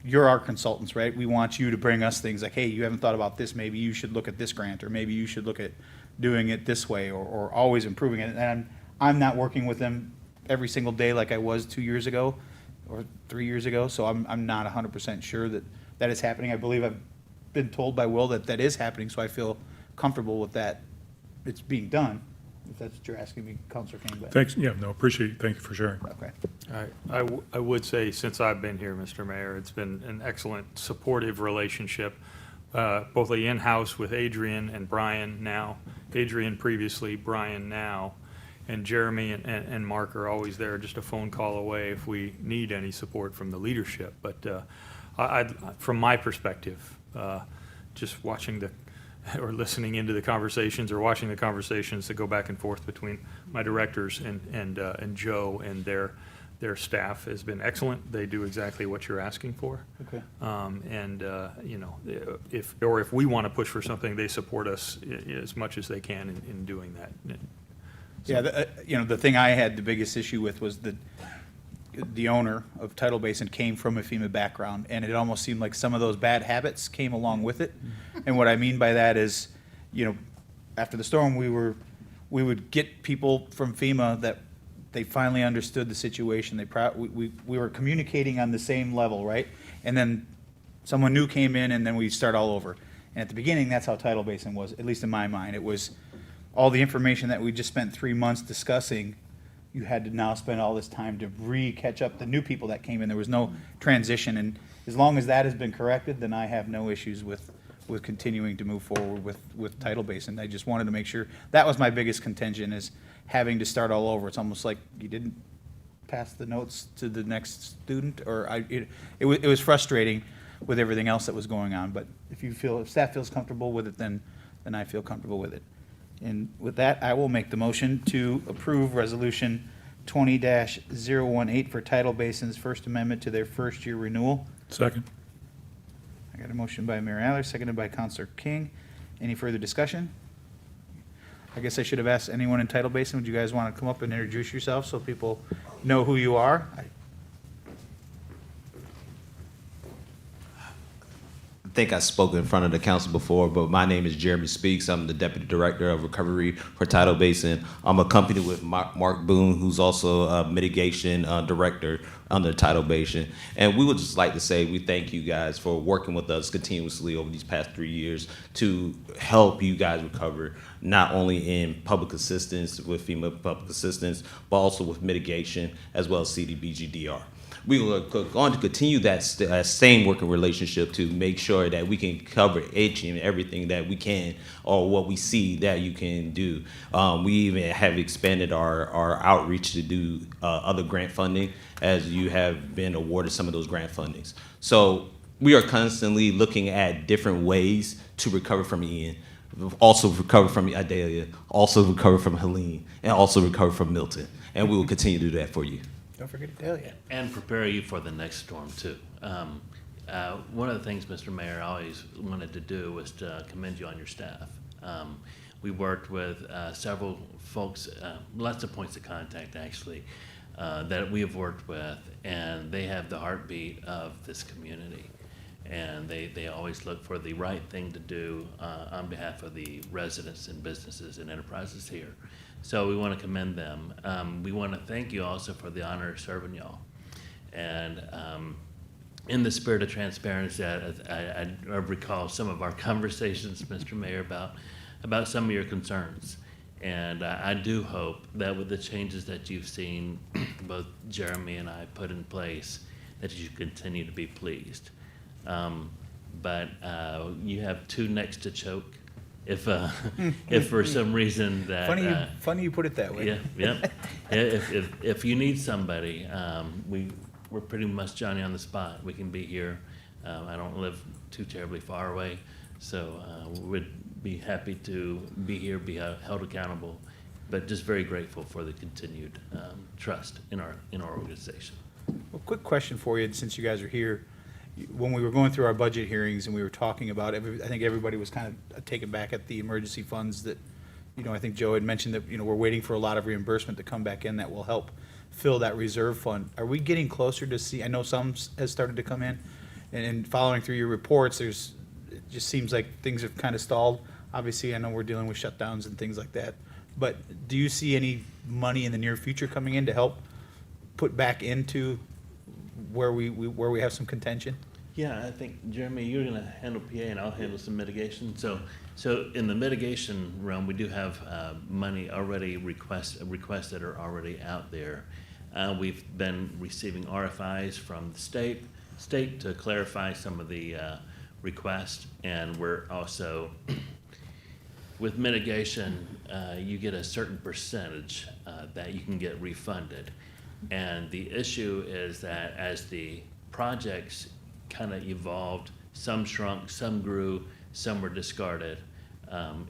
you're our consultants, right? We want you to bring us things like, hey, you haven't thought about this, maybe you should look at this grant, or maybe you should look at doing it this way, or always improving it. And I'm not working with them every single day like I was 2 years ago or 3 years ago, so I'm not 100% sure that is happening. I believe I've been told by Will that that is happening, so I feel comfortable with that. It's being done, if that's what you're asking me, Counselor King. But Thanks, yeah, no, appreciate it, thank you for sharing. okay. I would say, since I've been here, Mr. Mayor, it's been an excellent, supportive relationship, both the in-house with Adrian and Brian now, Adrian previously, Brian now, and Jeremy and Mark are always there, just a phone call away if we need any support from the leadership. But from my perspective, just watching or listening into the conversations or watching the conversations that go back and forth between my directors and Joe and their staff has been excellent. They do exactly what you're asking for. Okay. You know, if we want to push for something, they support us as much as they can in doing that. Yeah, you know, the thing I had the biggest issue with was the owner of Tidal Basin came from a FEMA background, and it almost seemed like some of those bad habits came along with it. And what I mean by that is, you know, after the storm, we would get people from FEMA that they finally understood the situation. We were communicating on the same level, right? And then someone new came in, and then we start all over. And at the beginning, that's how Tidal Basin was, at least in my mind. It was all the information that we just spent 3 months discussing. You had to now spend all this time to catch up the new people that came in. There was no transition, and as long as that has been corrected, then I have no issues with continuing to move forward with Tidal Basin. I just wanted to make sure, that was my biggest contention, is having to start all over. It's almost like you didn't pass the notes to the next student, or it was frustrating with everything else that was going on. But if staff feels comfortable with it, then I feel comfortable with it. And with that, I will make the motion to approve Resolution 20-018 for Tidal Basin's First Amendment to their first-year renewal. Second. I got a motion by Mayor Aller, seconded by Counselor King. Any further discussion? I guess I should have asked anyone in Tidal Basin, would you guys want to come up and introduce yourself so people know who you are? I think I spoke in front of the council before, but my name is Jeremy Speaks. I'm the Deputy Director of Recovery for Tidal Basin. I'm accompanied with Mark Boone, who's also a Mitigation Director under Tidal Basin. And we would just like to say we thank you guys for working with us continuously over these past 3 years to help you guys recover, not only in public assistance with FEMA public assistance, but also with mitigation as well as CDBG-DR. We are going to continue that same working relationship to make sure that we can cover each and everything that we can, or what we see that you can do. We even have expanded our outreach to do other grant funding, as you have been awarded some of those grant fundings. So we are constantly looking at different ways to recover from Ian, also recover from Idalia, also recover from Helene, and also recover from Milton. And we will continue to do that for you. Don't forget Idalia. And prepare you for the next storm, too. One of the things, Mr. Mayor, I always wanted to do was to commend you on your staff. We worked with several folks, lots of points of contact, actually, that we have worked with, and they have the heartbeat of this community. And they always look for the right thing to do on behalf of the residents and businesses and enterprises here. So we want to commend them. We want to thank you also for the honor of serving y'all. And in the spirit of transparency, I recall some of our conversations, Mr. Mayor, about some of your concerns. And I do hope that with the changes that you've seen, both Jeremy and I put in place, that you continue to be pleased. But you have two necks to choke. If for some reason that funny you put it that way. Yeah. If you need somebody, we're pretty much Johnny on the spot. We can be here. I don't live too terribly far away, so we'd be happy to be here, be held accountable, but just very grateful for the continued trust in our organization. Well, quick question for you, since you guys are here. When we were going through our budget hearings and we were talking about I think everybody was kind of taken back at the emergency funds that, I think Joe had mentioned that, we're waiting for a lot of reimbursement to come back in that will help fill that reserve fund. Are we getting closer to see, I know some has started to come in, and following through your reports, it just seems like things have kind of stalled. Obviously, I know we're dealing with shutdowns and things like that, but do you see any money in the near future coming in to help put back into where we have some contention? Yeah, I think, Jeremy, you're gonna handle PA and I'll handle some mitigation. So in the mitigation realm, we do have money already requests that are already out there. We've been receiving RFIs from the state to clarify some of the requests, and we're also, with mitigation, you get a certain percentage that you can get refunded. And the issue is that as the projects kind of evolved, some shrunk, some grew, some were discarded,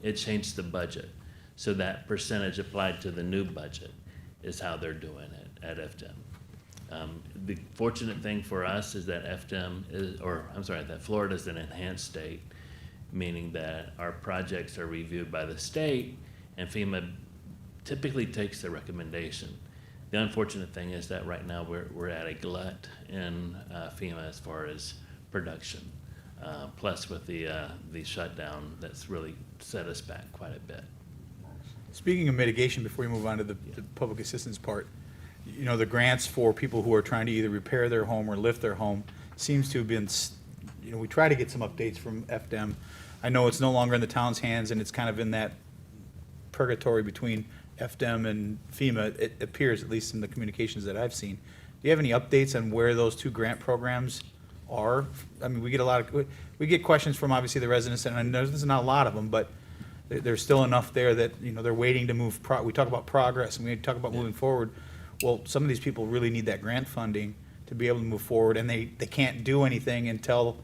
it changed the budget. So that percentage applied to the new budget is how they're doing it at FDM. The fortunate thing for us is that that Florida is an enhanced state, meaning that our projects are reviewed by the state and FEMA typically takes the recommendation. The unfortunate thing is that right now we're at a glut in FEMA as far as production. Plus with the shutdown, that's really set us back quite a bit. Speaking of mitigation, before we move on to the public assistance part, you know, the grants for people who are trying to either repair their home or lift their home seems to have been, you know, we try to get some updates from FDM. I know it's no longer in the town's hands, and it's kind of in that purgatory between FDM and FEMA, it appears, at least in the communications that I've seen. Do you have any updates on where those two grant programs are? I mean, we get questions from obviously the residents, and I know there's not a lot of them, but there's still enough there that, you know, they're waiting to move. We talk about progress and we talk about moving forward. Well, some of these people really need that grant funding to be able to move forward, and they can't do anything until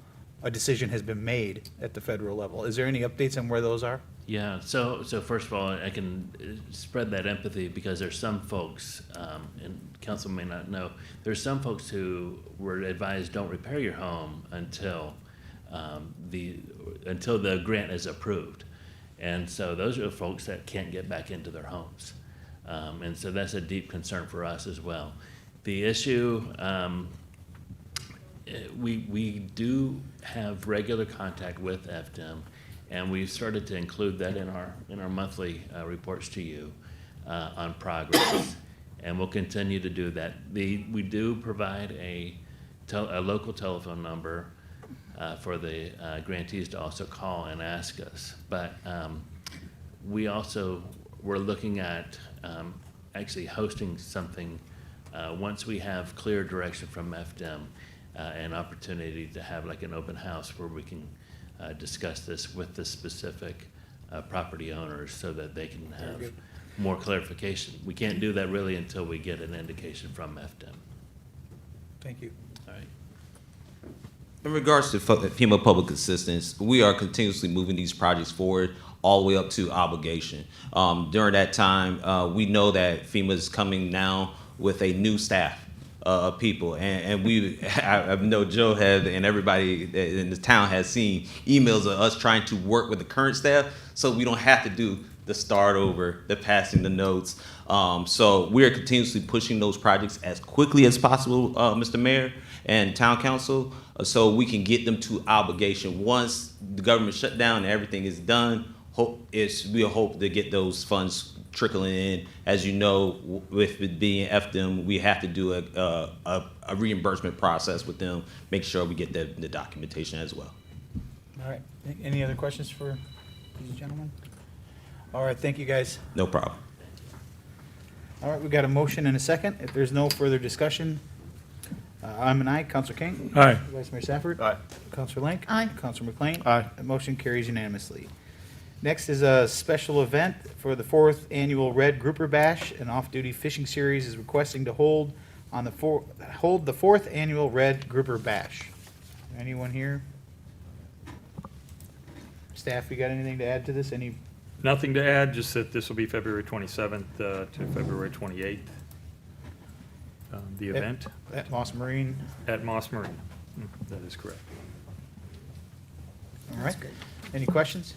a decision has been made at the federal level. Is there any updates on where those are? Yeah, so first of all, I can spread that empathy because there's some folks, and council may not know, there's some folks who were advised don't repair your home until the grant is approved. And so those are the folks that can't get back into their homes. And so that's a deep concern for us as well. The issue, we do have regular contact with FDM, and we've started to include that in our monthly reports to you on progress, and we'll continue to do that. We do provide a local telephone number for the grantees to also call and ask us. But we're looking at actually hosting something once we have clear direction from FDM, an opportunity to have like an open house where we can discuss this with the specific property owners so that they can have more clarification. We can't do that really until we get an indication from FDM. Thank you. All right. In regards to FEMA public assistance, we are continuously moving these projects forward all the way up to obligation. During that time, we know that FEMA is coming now with a new staff of people, and I know Joe has, and everybody in the town has seen emails of us trying to work with the current staff so we don't have to do the start over, the passing the notes. So we are continuously pushing those projects as quickly as possible, Mr. Mayor and Town Council, so we can get them to obligation. Once the government shut down and everything is done, we'll hope to get those funds trickling in. As you know, with it being FDM, we have to do a reimbursement process with them, make sure we get the documentation as well. All right. Any other questions for these gentlemen? All right, thank you, guys. No problem. All right, we got a motion and a second. If there's no further discussion, I'm an aye. Counselor King? Aye. Vice Mayor Safford? Aye. Counselor Link? Aye. Counselor McLean? Aye. The motion carries unanimously. Next is a special event for the 4th Annual Red Grouper Bash. An off-duty fishing series is requesting to hold the 4th Annual Red Grouper Bash. Anyone here? Staff, you got anything to add to this? Nothing to add, just that this will be February 27th to February 28th, the event. At Moss Marine? At Moss Marine. That is correct. All right. Any questions?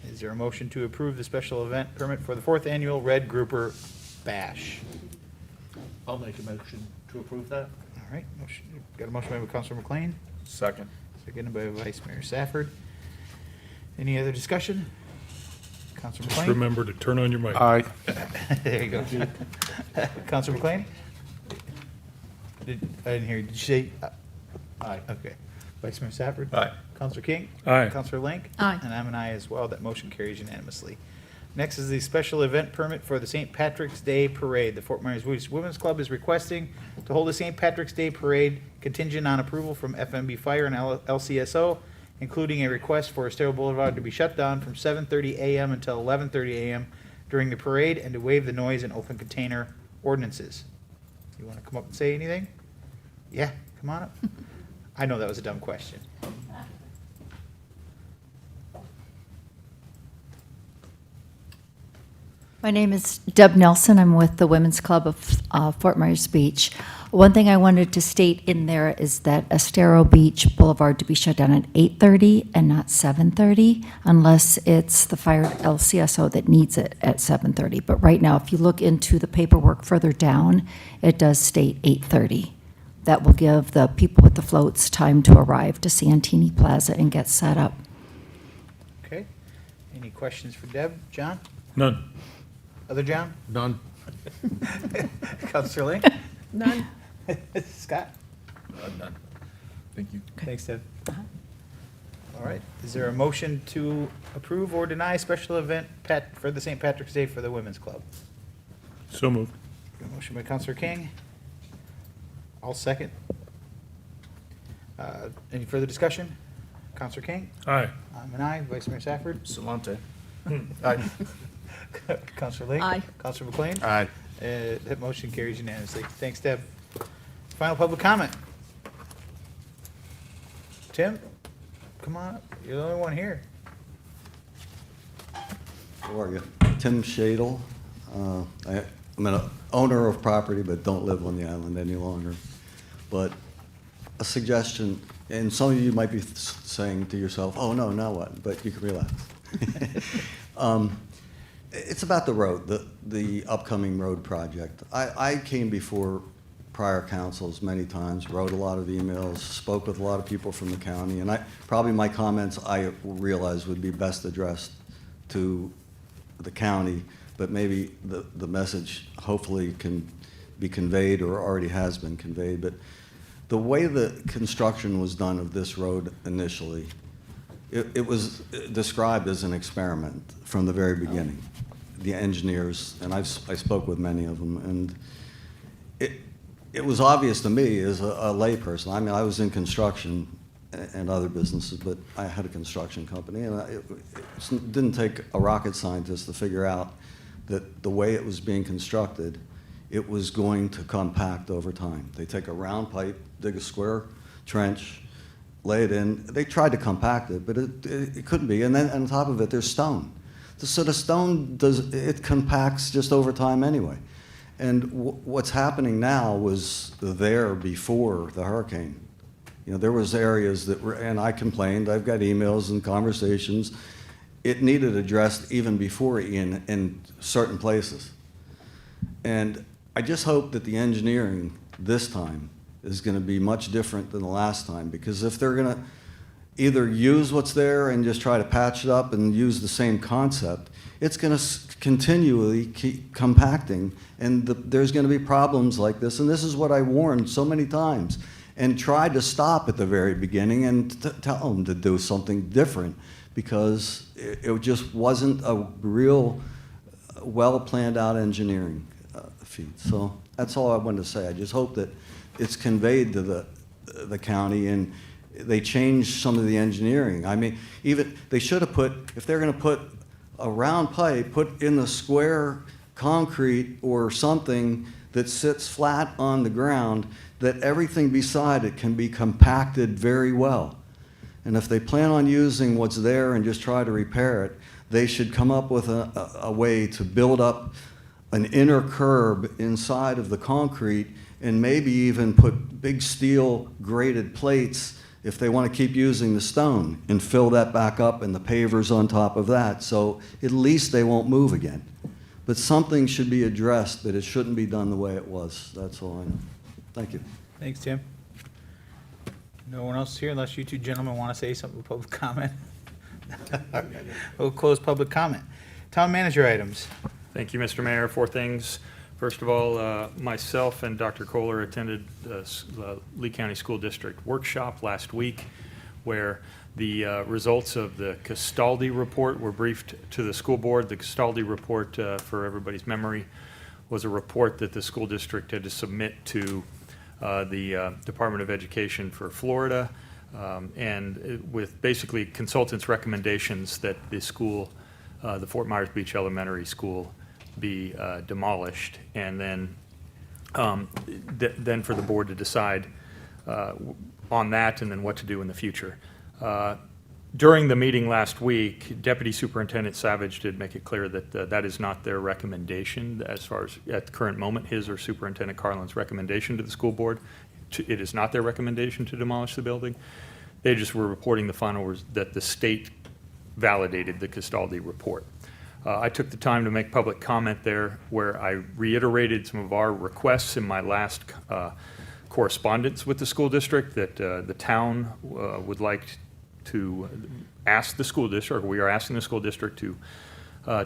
Is there a motion to approve the special event permit for the 4th Annual Red Grouper Bash? I'll make a motion to approve that. All right, got a motion by Counselor McLean, Second. seconded by Vice Mayor Safford. Any other discussion? Counselor Just McLean? remember to turn on your mic. Aye. There you go. Counselor McLean? I didn't hear you. Did you say? Aye. Okay. Vice Mayor Safford? Aye. Counselor King? Aye. Counselor Link? Aye. And I'm an aye as well. That motion carries unanimously. Next is the special event permit for the St. Patrick's Day Parade. The Fort Myers Women's Club is requesting to hold a St. Patrick's Day Parade contingent on approval from FMB Fire and LCSO, including a request for Estero Boulevard to be shut down from 7:30 a.m. until 11:30 a.m. during the parade and to waive the noise and open container ordinances. You want to come up and say anything? Yeah, come on up. I know that was a dumb question. My name is Deb Nelson. I'm with the Women's Club of Fort Myers Beach. One thing I wanted to state in there is that Estero Beach Boulevard to be shut down at 8:30 and not 7:30, unless it's the fire LCSO that needs it at 7:30. But right now, if you look into the paperwork further down, it does state 8:30. That will give the people with the floats time to arrive to Santini Plaza and get set up. Okay. Any questions for Deb? John? None. Other John? None. Counselor Link? None. Scott? None. Thank you. Thanks, Deb. All right. Is there a motion to approve or deny special event for the St. Patrick's Day for the Women's Club? So moved. A motion by Counselor King. I'll second. Any further discussion? Counselor King? Aye. I'm an aye. Vice Mayor Safford? Salante. Aye. Counselor Link? Aye. Counselor McLean? Aye. That motion carries unanimously. Thanks, Deb. Final public comment. Tim, come on up. You're the only one here. How are you? Tim Shadle. I'm an owner of property, but don't live on the island any longer. But a suggestion, and some of you might be saying to yourself, oh, no, now what? But you can relax. It's about the road, the upcoming road project. I came before prior councils many times, wrote a lot of emails, spoke with a lot of people from the county, and probably my comments I realized would be best addressed to the county, but maybe the message hopefully can be conveyed or already has been conveyed. But the way the construction was done of this road initially, it was described as an experiment from the very beginning. The engineers, and I spoke with many of them, and it was obvious to me as a layperson. I mean, I was in construction and other businesses, but I had a construction company, and it didn't take a rocket scientist to figure out that the way it was being constructed, it was going to compact over time. They take a round pipe, dig a square trench, lay it in. They tried to compact it, but it couldn't be. And then on top of it, there's stone. So the stone it compacts just over time anyway. And what's happening now was there before the hurricane. You know, there was areas that were, and I complained, I've got emails and conversations. It needed addressed even before Ian in certain places. And I just hope that the engineering this time is going to be much different than the last time, because if they're going to either use what's there and just try to patch it up and use the same concept, it's going to continually keep compacting, and there's going to be problems like this. And this is what I warned so many times and tried to stop at the very beginning and tell them to do something different, because it just wasn't a real well-planned out engineering feat. So that's all I wanted to say. I just hope that it's conveyed to the county and they changed some of the engineering. I mean, even they should have put, if they're going to put a round pipe, put in the square concrete or something that sits flat on the ground, that everything beside it can be compacted very well. And if they plan on using what's there and just try to repair it, they should come up with a way to build up an inner curb inside of the concrete, and maybe even put big steel grated plates if they want to keep using the stone, and fill that back up and the pavers on top of that, so at least they won't move again. But something should be addressed, but it shouldn't be done the way it was. That's all I know. Thank you. Thanks, Tim. No one else here unless you two gentlemen want to say something with public comment? We'll close public comment. Town manager items. Thank you, Mr. Mayor. 4 things. First of all, myself and Dr. Kohler attended the Lee County School District workshop last week. where the results of the Castaldi report were briefed to the school board. The Castaldi report, for everybody's memory, was a report that the school district had to submit to the Department of Education for Florida, with basically consultants' recommendations that the school, the Fort Myers Beach Elementary School, be demolished, and then then for the board to decide on that and then what to do in the future. During the meeting last week, Deputy Superintendent Savage did make it clear that that is not their recommendation as far as at the current moment, his or Superintendent Carlin's recommendation to the school board. It is not their recommendation to demolish the building. They just were reporting the final that the state validated the Castaldi report. I took the time to make public comment there where I reiterated some of our requests in my last correspondence with the school district that the town would like to ask the school district, or we are asking the school district to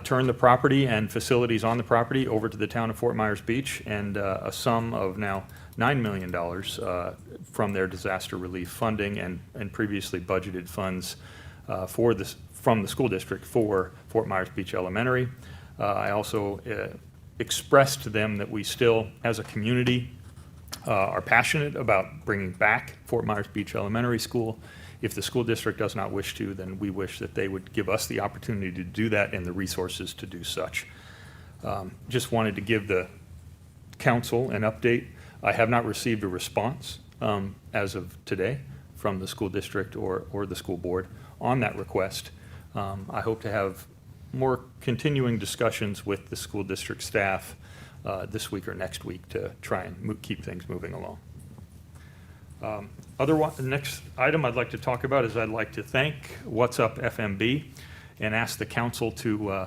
turn the property and facilities on the property over to the town of Fort Myers Beach, and a sum of now $9 million from their disaster relief funding and previously budgeted funds from the school district for Fort Myers Beach Elementary. I also expressed to them that we still, as a community, are passionate about bringing back Fort Myers Beach Elementary School. If the school district does not wish to, then we wish that they would give us the opportunity to do that and the resources to do such. Just wanted to give the council an update. I have not received a response as of today from the school district or the school board on that request. I hope to have more continuing discussions with the school district staff this week or next week to try and keep things moving along. The next item I'd like to talk about is I'd like to thank What's Up FMB and ask the council to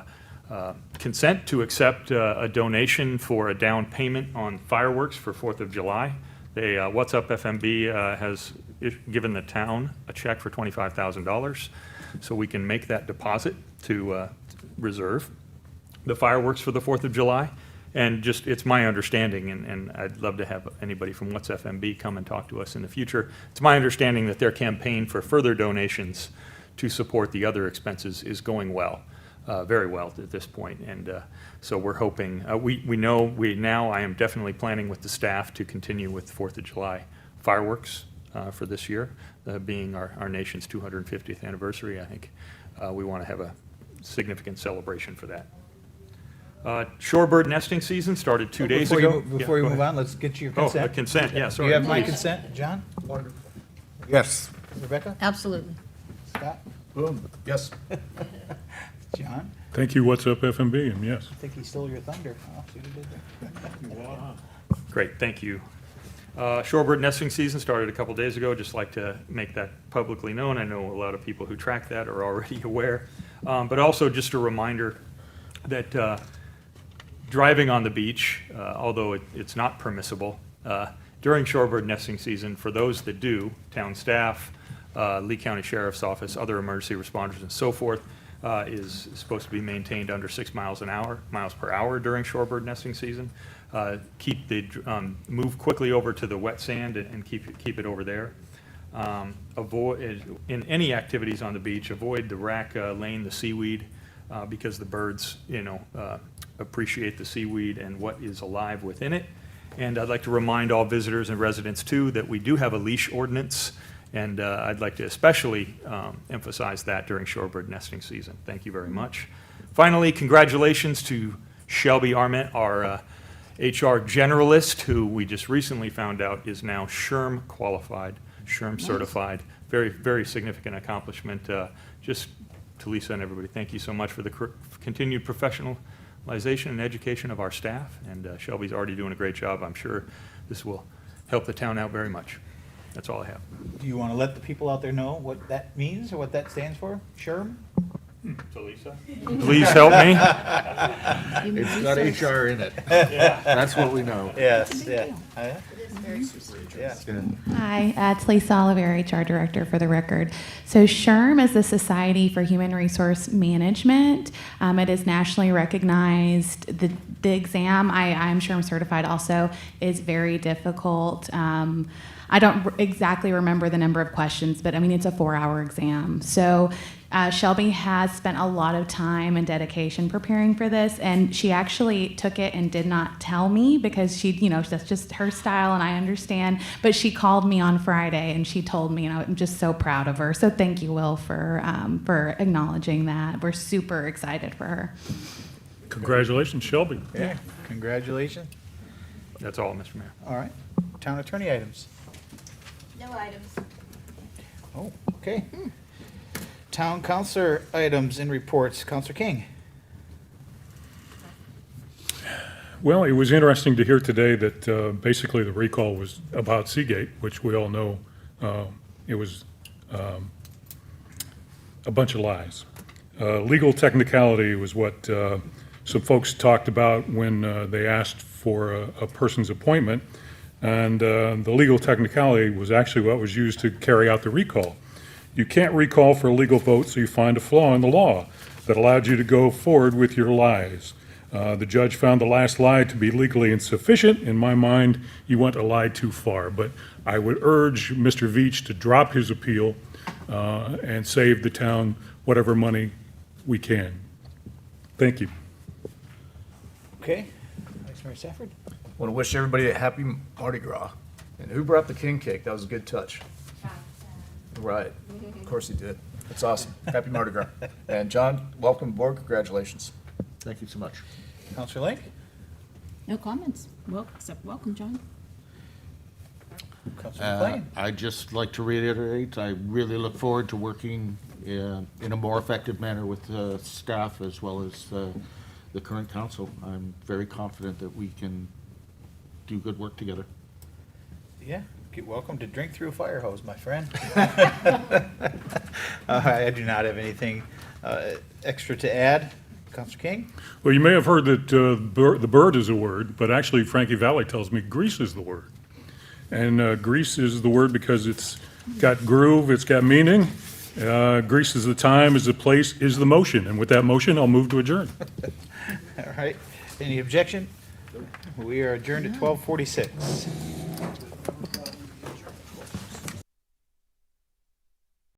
consent to accept a donation for a down payment on fireworks for 4th of July. What's Up FMB has given the town a check for $25,000, so we can make that deposit to reserve the fireworks for the 4th of July. And just, it's my understanding, and I'd love to have anybody from What's FMB come and talk to us in the future. It's my understanding that their campaign for further donations to support the other expenses is going well, very well at this point. And so we're hoping, I am definitely planning with the staff to continue with 4th of July fireworks for this year, being our nation's 250th anniversary. I think we want to have a significant celebration for that. Shorebird nesting season started 2 days ago. Before you move on, let's get your consent. Consent, yeah, Do sorry. you have my please. consent, John? Wonderful. Yes. Rebecca? Absolutely. Scott? Boom. Yes. John? Thank you, What's Up FMB, and yes. I think he stole your thunder. Oh, see what he did there? Great, thank you. Shorebird nesting season started a couple days ago. Just like to make that publicly known. I know a lot of people who track that are already aware. But also just a reminder that driving on the beach, although it's not permissible, during shorebird nesting season, for those that do, town staff, Lee County Sheriff's Office, other emergency responders and so forth, is supposed to be maintained under 6 miles per hour during shorebird nesting season. Move quickly over to the wet sand and keep it over there. Avoid, in any activities on the beach, avoid the rack lane, the seaweed, because the birds, appreciate the seaweed and what is alive within it. And I'd like to remind all visitors and residents too that we do have a leash ordinance, and I'd like to especially emphasize that during shorebird nesting season. Thank you very much. Finally, congratulations to Shelby Arment, our HR generalist, who we just recently found out is now SHRM qualified, SHRM certified. Very, very significant accomplishment. Just to Lisa and everybody, thank you so much for the continued professionalization and education of our staff. And Shelby's already doing a great job. I'm sure this will help the town out very much. That's all I have. Do you want to let the people out there know what that means or what that stands for? SHRM? So Lisa, please help me. It's got HR in it. Yeah. That's what we know. Yes, yeah. Yeah. Hi, it's Lisa Oliveri, HR Director for the record. So SHRM is the Society for Human Resource Management. It is nationally recognized. The exam, I'm SHRM certified also, is very difficult. I don't exactly remember the number of questions, but I mean, it's a 4-hour exam. So Shelby has spent a lot of time and dedication preparing for this, and she actually took it and did not tell me because she, that's just her style, and I understand. But she called me on Friday and she told me, and I'm just so proud of her. So thank you, Will, for acknowledging that. We're super excited for her. Congratulations, Shelby. Yeah, congratulations. That's all, Mr. Mayor. All right, town attorney items. No items. Oh, okay. Town councilor items and reports. Councilor King. Well, it was interesting to hear today that basically the recall was about Seagate, which we all know it was a bunch of lies. Legal technicality was what some folks talked about when they asked for a person's appointment, and the legal technicality was actually what was used to carry out the recall. You can't recall for a legal vote, so you find a flaw in the law that allowed you to go forward with your lies. The judge found the last lie to be legally insufficient. In my mind, he went a lie too far. But I would urge Mr. Veach to drop his appeal and save the town whatever money we can. Thank you. Okay. Vice Mayor Safford. Want to wish everybody a happy Mardi Gras. And who brought the king cake? That was a good touch. Right. Of course he did. That's awesome. Happy Mardi Gras. And John, welcome aboard. Congratulations. Thank you so much. Councilor Lake. No comments. Well, except welcome, John. Councilor McLean. I'd just like to reiterate, I really look forward to working in a more effective manner with staff as well as the current council. I'm very confident that we can do good work together. Yeah, get welcome to drink through a fire hose, my friend. I do not have anything extra to add. Councilor King? Well, you may have heard that the bird is a word, but actually Frankie Valley tells me grease is the word. And grease is the word because it's got groove, it's got meaning. Grease is the time, is the place, is the motion. And with that motion, I'll move to adjourn. All right. Any objection? We are adjourned at 12:46.